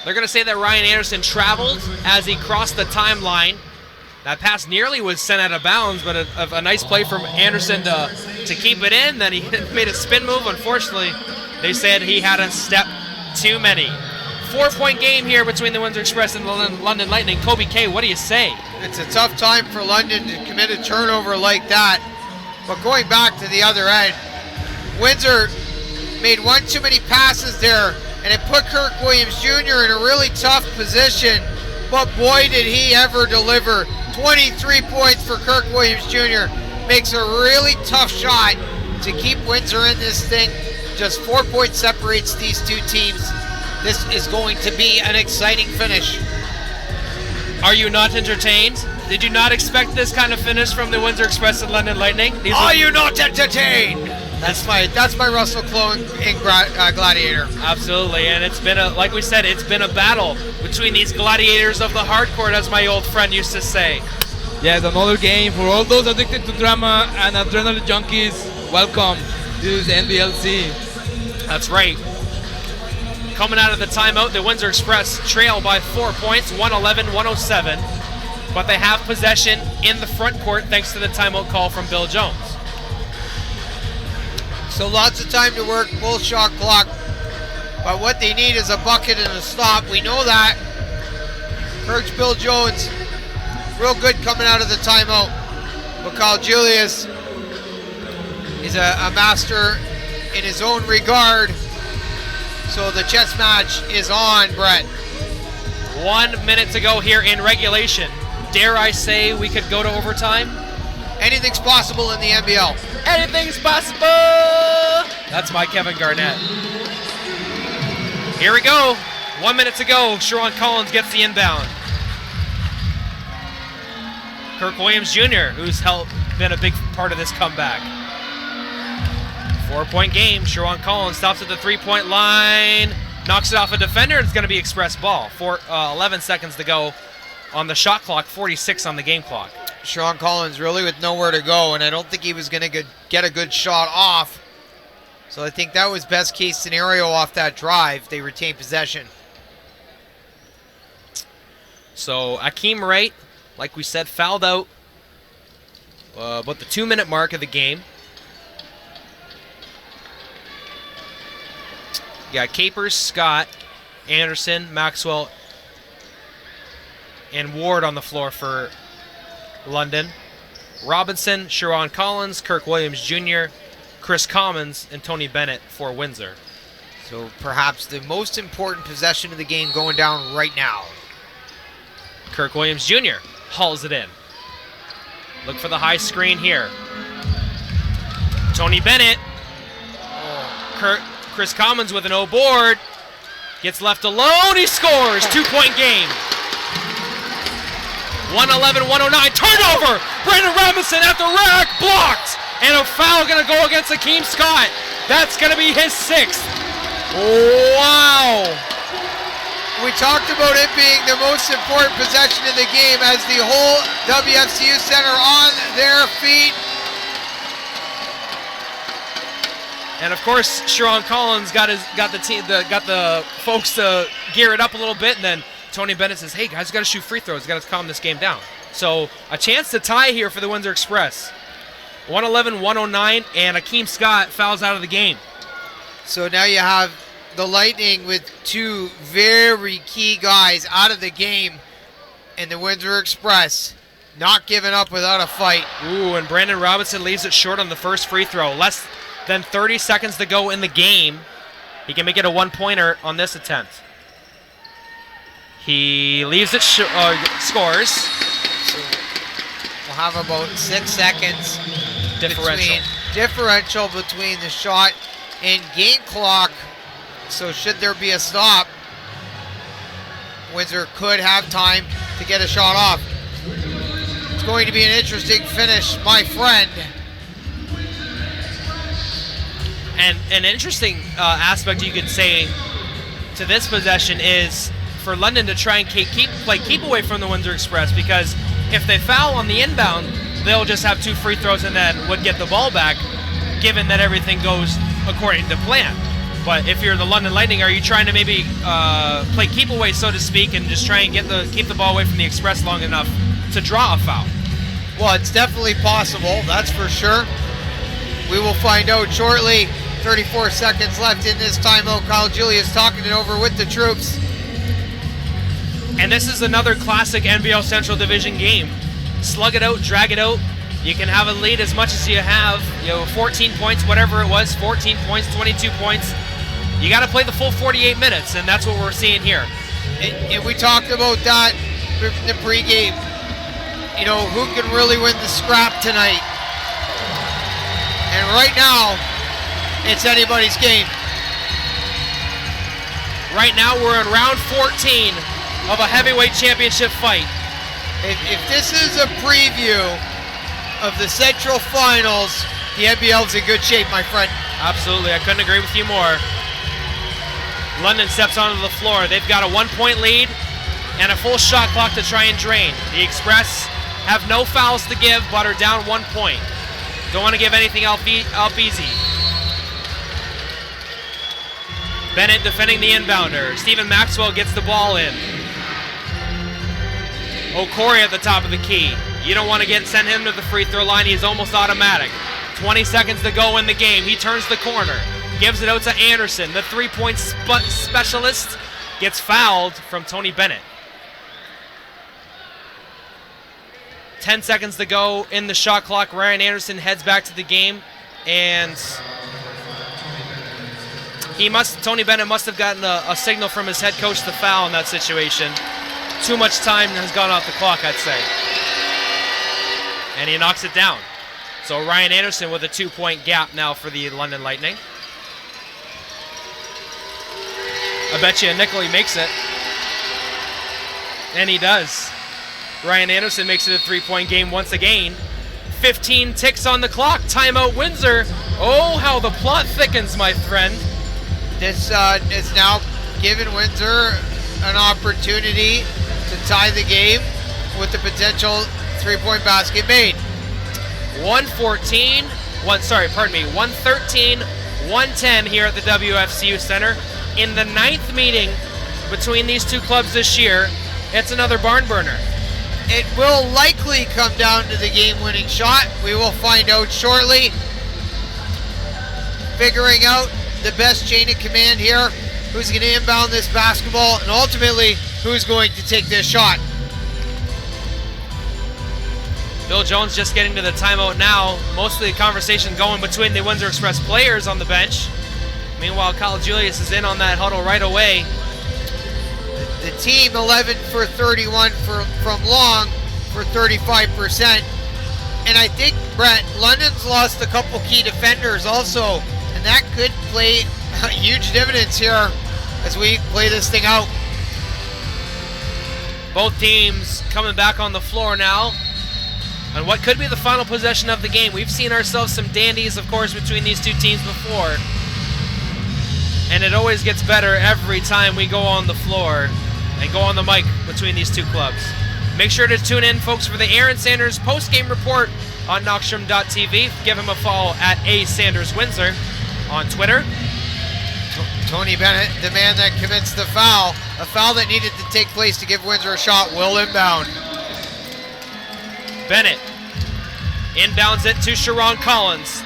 They're going to say that Ryan Anderson traveled as he crossed the timeline. That pass nearly was sent out of bounds, but a nice play from Anderson to keep it in. Then he made a spin move. Unfortunately, they said he had a step too many. 4-point game here between the Windsor Express and the London Lightning. Kobe K, what do you say? It's a tough time for London to commit a turnover like that. But going back to the other end, Windsor made one too many passes there, and it put Kirk Williams Jr. in a really tough position. But boy, did he ever deliver. 23 points for Kirk Williams Jr. Makes a really tough shot to keep Windsor in this thing. Just 4 points separates these two teams. This is going to be an exciting finish. Are you not entertained? Did you not expect this kind of finish from the Windsor Express and London Lightning? Are you not entertained? That's my Russell Crowe in Gladiator. Absolutely, and it's been like we said, it's been a battle between these gladiators of the hardcourt, as my old friend used to say. Yes, another game for all those addicted to drama and adrenaline junkies. Welcome. This is NBLC. That's right. Coming out of the timeout, the Windsor Express trail by 4 points, 111-107. But they have possession in the front court thanks to the timeout call from Bill Jones. So lots of time to work, full shot clock. But what they need is a bucket and a stop. We know that. Kirk's Bill Jones, real good coming out of the timeout. But Kyle Julius is a master in his own regard. So the chess match is on, Brett. 1 minute to go here in regulation. Dare I say we could go to overtime? Anything's possible in the NBL. Anything's possible! That's my Kevin Garnett. Here we go. 1 minute to go. Sharon Collins gets the inbound. Kirk Williams Jr., who's been a big part of this comeback. 4-point game. Sharon Collins stops at the 3-point line. Knocks it off a defender. It's going to be Express ball. 11 seconds to go on the shot clock. 46 on the game clock. Sean Collins really with nowhere to go, and I don't think he was going to get a good shot off. So I think that was best case scenario off that drive. They retain possession. So Akeem Wright, like we said, fouled out about the 2-minute mark of the game. You got Capers, Scott, Anderson, Maxwell, and Ward on the floor for London. Robinson, Sharon Collins, Kirk Williams Jr., Chris Commons, and Tony Bennett for Windsor. So perhaps the most important possession of the game going down right now. Kirk Williams Jr. hauls it in. Look for the high screen here. Tony Bennett. Chris Commons with an O board. Gets left alone. He scores. 2-point game. 111-109. Turnover. Brandon Robinson at the rack. Blocked. And a foul going to go against Akeem Scott. That's going to be his 6th. Wow. We talked about it being the most important possession of the game as the whole WFCU center on their feet. And of course, Sharon Collins got the folks to gear it up a little bit, and then Tony Bennett says, "Hey guys, got to shoot free throws. Got to calm this game down." So a chance to tie here for the Windsor Express. 111-109, and Akeem Scott fouls out of the game. So now you have the Lightning with 2 very key guys out of the game, and the Windsor Express not giving up without a fight. Ooh, and Brandon Robinson leaves it short on the first free throw. Less than 30 seconds to go in the game. He can make it a 1-pointer on this attempt. He leaves it scores. So we'll have about 6 seconds differential between the shot and game clock. So should there be a stop, Windsor could have time to get a shot off. It's going to be an interesting finish, my friend. And an interesting aspect you could say to this possession is for London to try and keep away from the Windsor Express, because if they foul on the inbound, they'll just have 2 free throws and then would get the ball back, given that everything goes according to plan. But if you're the London Lightning, are you trying to maybe play keep away, so to speak, and just try and keep the ball away from the Express long enough to draw a foul? Well, it's definitely possible, that's for sure. We will find out shortly. 34 seconds left in this timeout. Kyle Julius talking it over with the troops. And this is another classic NBL Central Division game. Slug it out, drag it out. You can have a lead as much as you have. 14 points, whatever it was, 14 points, 22 points. You got to play the full 48 minutes, and that's what we're seeing here. And we talked about that in the pregame. Who can really win the scrap tonight? And right now, it's anybody's game. Right now, we're in round 14 of a heavyweight championship fight. If this is a preview of the Central Finals, the NBL's in good shape, my friend. Absolutely, I couldn't agree with you more. London steps onto the floor. They've got a 1-point lead and a full shot clock to try and drain. The Express have no fouls to give, but are down 1 point. Don't want to give anything up easy. Bennett defending the inbounder. Stephen Maxwell gets the ball in. O'Corey at the top of the key. You don't want to send him to the free throw line. He's almost automatic. 20 seconds to go in the game. He turns the corner. Gives it out to Anderson. The 3-point specialist gets fouled from Tony Bennett. 10 seconds to go in the shot clock. Ryan Anderson heads back to the game, and Tony Bennett must have gotten a signal from his head coach to foul in that situation. Too much time has gone off the clock, I'd say. And he knocks it down. So Ryan Anderson with a 2-point gap now for the London Lightning. I bet you a nickel he makes it. And he does. Ryan Anderson makes it a 3-point game once again. 15 ticks on the clock. Timeout Windsor. Oh, how the plot thickens, my friend. This is now giving Windsor an opportunity to tie the game with the potential 3-point basket made. 113, 110 here at the WFCU Center. In the 9th meeting between these two clubs this year, it's another barn burner. It will likely come down to the game-winning shot. We will find out shortly. Figuring out the best chain of command here, who's going to inbound this basketball, and ultimately, who's going to take this shot. Bill Jones just getting to the timeout now. Mostly the conversation going between the Windsor Express players on the bench. Meanwhile, Kyle Julius is in on that huddle right away. The team 11 for 31 from long for 35%. And I think, Brett, London's lost a couple key defenders also, and that could play huge dividends here as we play this thing out. Both teams coming back on the floor now. And what could be the final possession of the game. We've seen ourselves some dandies, of course, between these two teams before. And it always gets better every time we go on the floor and go on the mic between these two clubs. Make sure to tune in, folks, for the Aaron Sanders post-game report on Knockstrom.tv. Give him a follow at @SandersWindsor on Twitter. Tony Bennett, the man that commits the foul, a foul that needed to take place to give Windsor a shot, will inbound. Bennett inbounds it to Sharon Collins.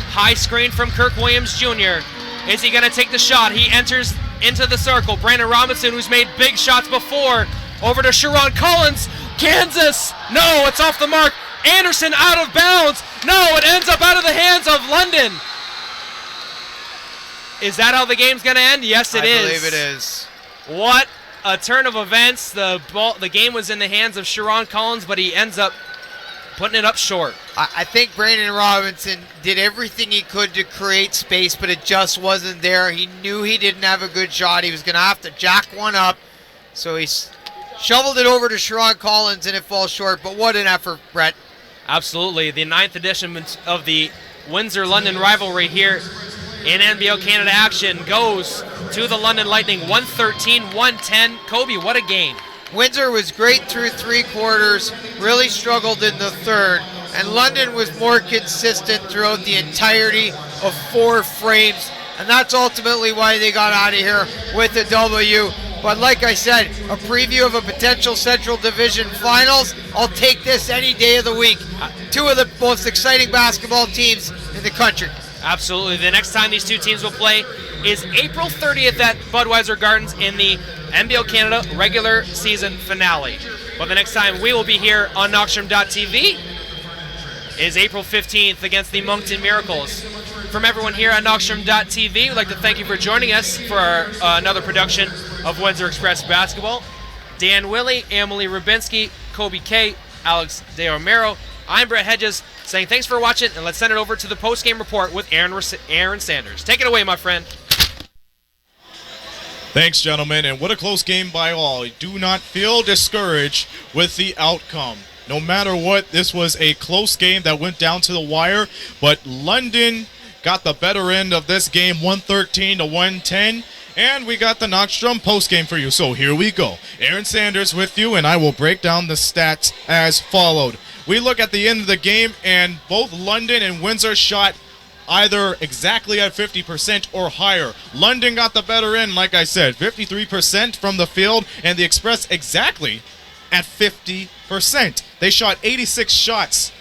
High screen from Kirk Williams Jr. Is he going to take the shot? He enters into the circle. Brandon Robinson, who's made big shots before, over to Sharon Collins. Kansas! No, it's off the mark. Anderson out of bounds. No, it ends up out of the hands of London. Is that how the game's going to end? Yes, it is. I believe it is. What a turn of events. The game was in the hands of Sharon Collins, but he ends up putting it up short. I think Brandon Robinson did everything he could to create space, but it just wasn't there. He knew he didn't have a good shot. He was going to have to jack one up, so he shoveled it over to Sharon Collins, and it falls short. But what an effort, Brett. Absolutely. The 9th edition of the Windsor-London rivalry here in NBL Canada action goes to the London Lightning, 113-110. Kobe, what a game. Windsor was great through 3 quarters, really struggled in the 3rd, and London was more consistent throughout the entirety of 4 frames, and that's ultimately why they got out of here with a W. But like I said, a preview of a potential Central Division Finals, I'll take this any day of the week. 2 of the most exciting basketball teams in the country. Absolutely. The next time these two teams will play is April 30th at Budweiser Gardens in the NBL Canada regular season finale. But the next time we will be here on Knockstrom.tv is April 15th against the Moncton Miracles. From everyone here on Knockstrom.tv, we'd like to thank you for joining us for another production of Windsor Express Basketball. Dan Willey, Emily Rubinski, Kobe K, Alex De Romero. I'm Brett Hedges, saying thanks for watching, and let's send it over to the post-game report with Aaron Sanders. Take it away, my friend. Thanks, gentlemen, and what a close game by all. Do not feel discouraged with the outcome. No matter what, this was a close game that went down to the wire, but London got the better end of this game, 113-110, and we got the Knockstrom post-game for you. So here we go. Aaron Sanders with you, and I will break down the stats as followed. We look at the end of the game, and both London and Windsor shot either exactly at 50% or higher. London got the better end, like I said, 53% from the field, and the Express exactly at 50%. They shot 86 shots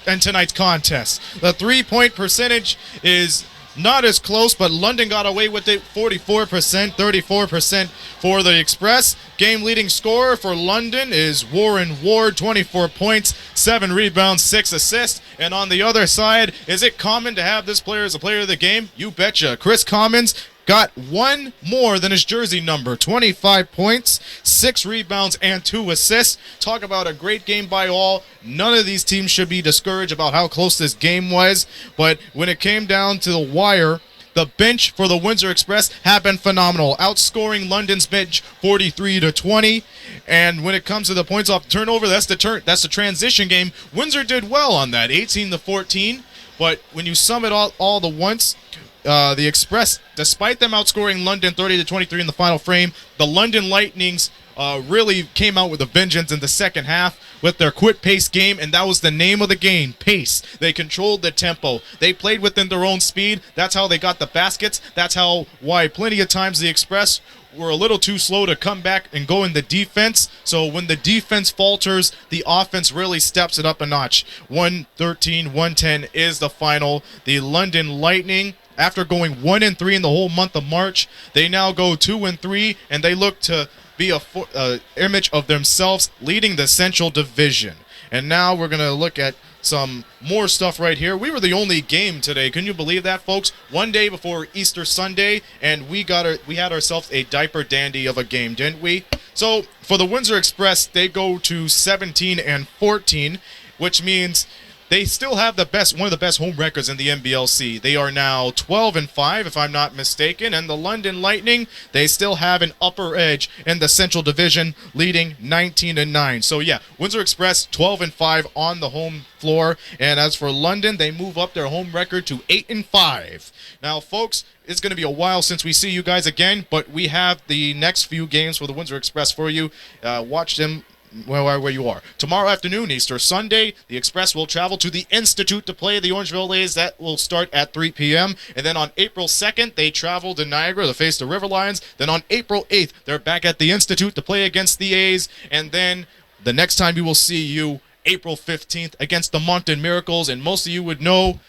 in tonight's contest. The three-point percentage is not as close, but London got away with it, 44%, 34% for the Express. Game-leading scorer for London is Warren Ward, 24 points, 7 rebounds, 6 assists. And on the other side, is it common to have this player as a player of the game? You betcha. Chris Commons got 1 more than his jersey number, 25 points, 6 rebounds, and 2 assists. Talk about a great game by all. None of these teams should be discouraged about how close this game was, but when it came down to the wire, the bench for the Windsor Express have been phenomenal, outscoring London's bench 43-20. And when it comes to the points off turnover, that's the transition game. Windsor did well on that, 18-14. But when you sum it all to once, the Express, despite them outscoring London 30-23 in the final frame, the London Lightnings really came out with a vengeance in the second half, with their quick pace game, and that was the name of the game, pace. They controlled the tempo. They played within their own speed. That's how they got the baskets. That's why plenty of times the Express were a little too slow to come back and go in the defense. So when the defense falters, the offense really steps it up a notch. 113-110 is the final. The London Lightning, after going 1-3 in the whole month of March, they now go 2-3, and they look to be a image of themselves leading the Central Division. And now we're going to look at some more stuff right here. We were the only game today. Can you believe that, folks? One day before Easter Sunday, and we had ourselves a diaper dandy of a game, didn't we? So for the Windsor Express, they go to 17-14, which means they still have one of the best home records in the NBLC. They are now 12-5, if I'm not mistaken, and the London Lightning, they still have an upper edge in the Central Division, leading 19-9. So yeah, Windsor Express 12-5 on the home floor, and as for London, they move up their home record to 8-5. Now, folks, it's going to be a while since we see you guys again, but we have the next few games for the Windsor Express for you. Watch them where you are. Tomorrow afternoon, Easter Sunday, the Express will travel to the Institute to play the Orangeville A's. That will start at 3 p.m. And then on April 2nd, they travel to Niagara to face the River Lions. Then on April 8th, they're back at the Institute to play against the A's. And then the next time we will see you, April 15th, against the Moncton Miracles. And most of you would know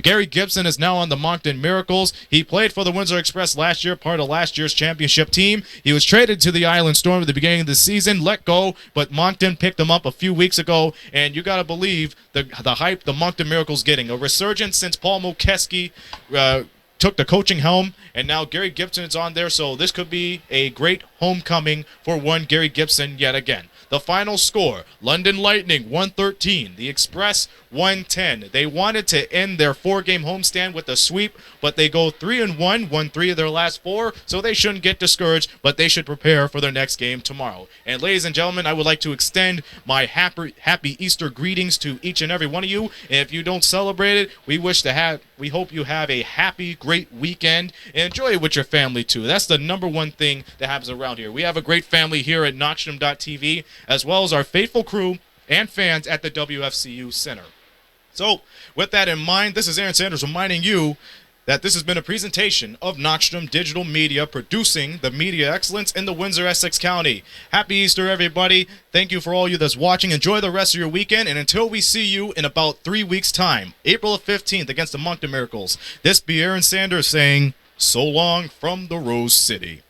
Gary Gibson is now on the Moncton Miracles. He played for the Windsor Express last year, part of last year's championship team. He was traded to the Island Storm at the beginning of the season, let go, but Moncton picked him up a few weeks ago, and you got to believe the hype the Moncton Miracles getting. A resurgence since Paul Mokeski took the coaching helm, and now Gary Gibson is on there, so this could be a great homecoming for one Gary Gibson yet again. The final score, London Lightning 113, the Express 110. They wanted to end their 4-game homestand with a sweep, but they go 3-1, won 3 of their last 4, so they shouldn't get discouraged, but they should prepare for their next game tomorrow. And ladies and gentlemen, I would like to extend my happy Easter greetings to each and every one of you. And if you don't celebrate it, we hope you have a happy, great weekend, and enjoy it with your family too. That's the number one thing that happens around here. We have a great family here at Notcham.tv, as well as our faithful crew and fans at the WFCU Center. So, with that in mind, this is Aaron Sanders reminding you that this has been a presentation of Notcham Digital Media, producing the media excellence in the Windsor-Essex County. Happy Easter, everybody. Thank you for all you that's watching. Enjoy the rest of your weekend, and until we see you in about 3 weeks' time, April 15th against the Moncton Miracles, this be Aaron Sanders saying, so long from the Rose City.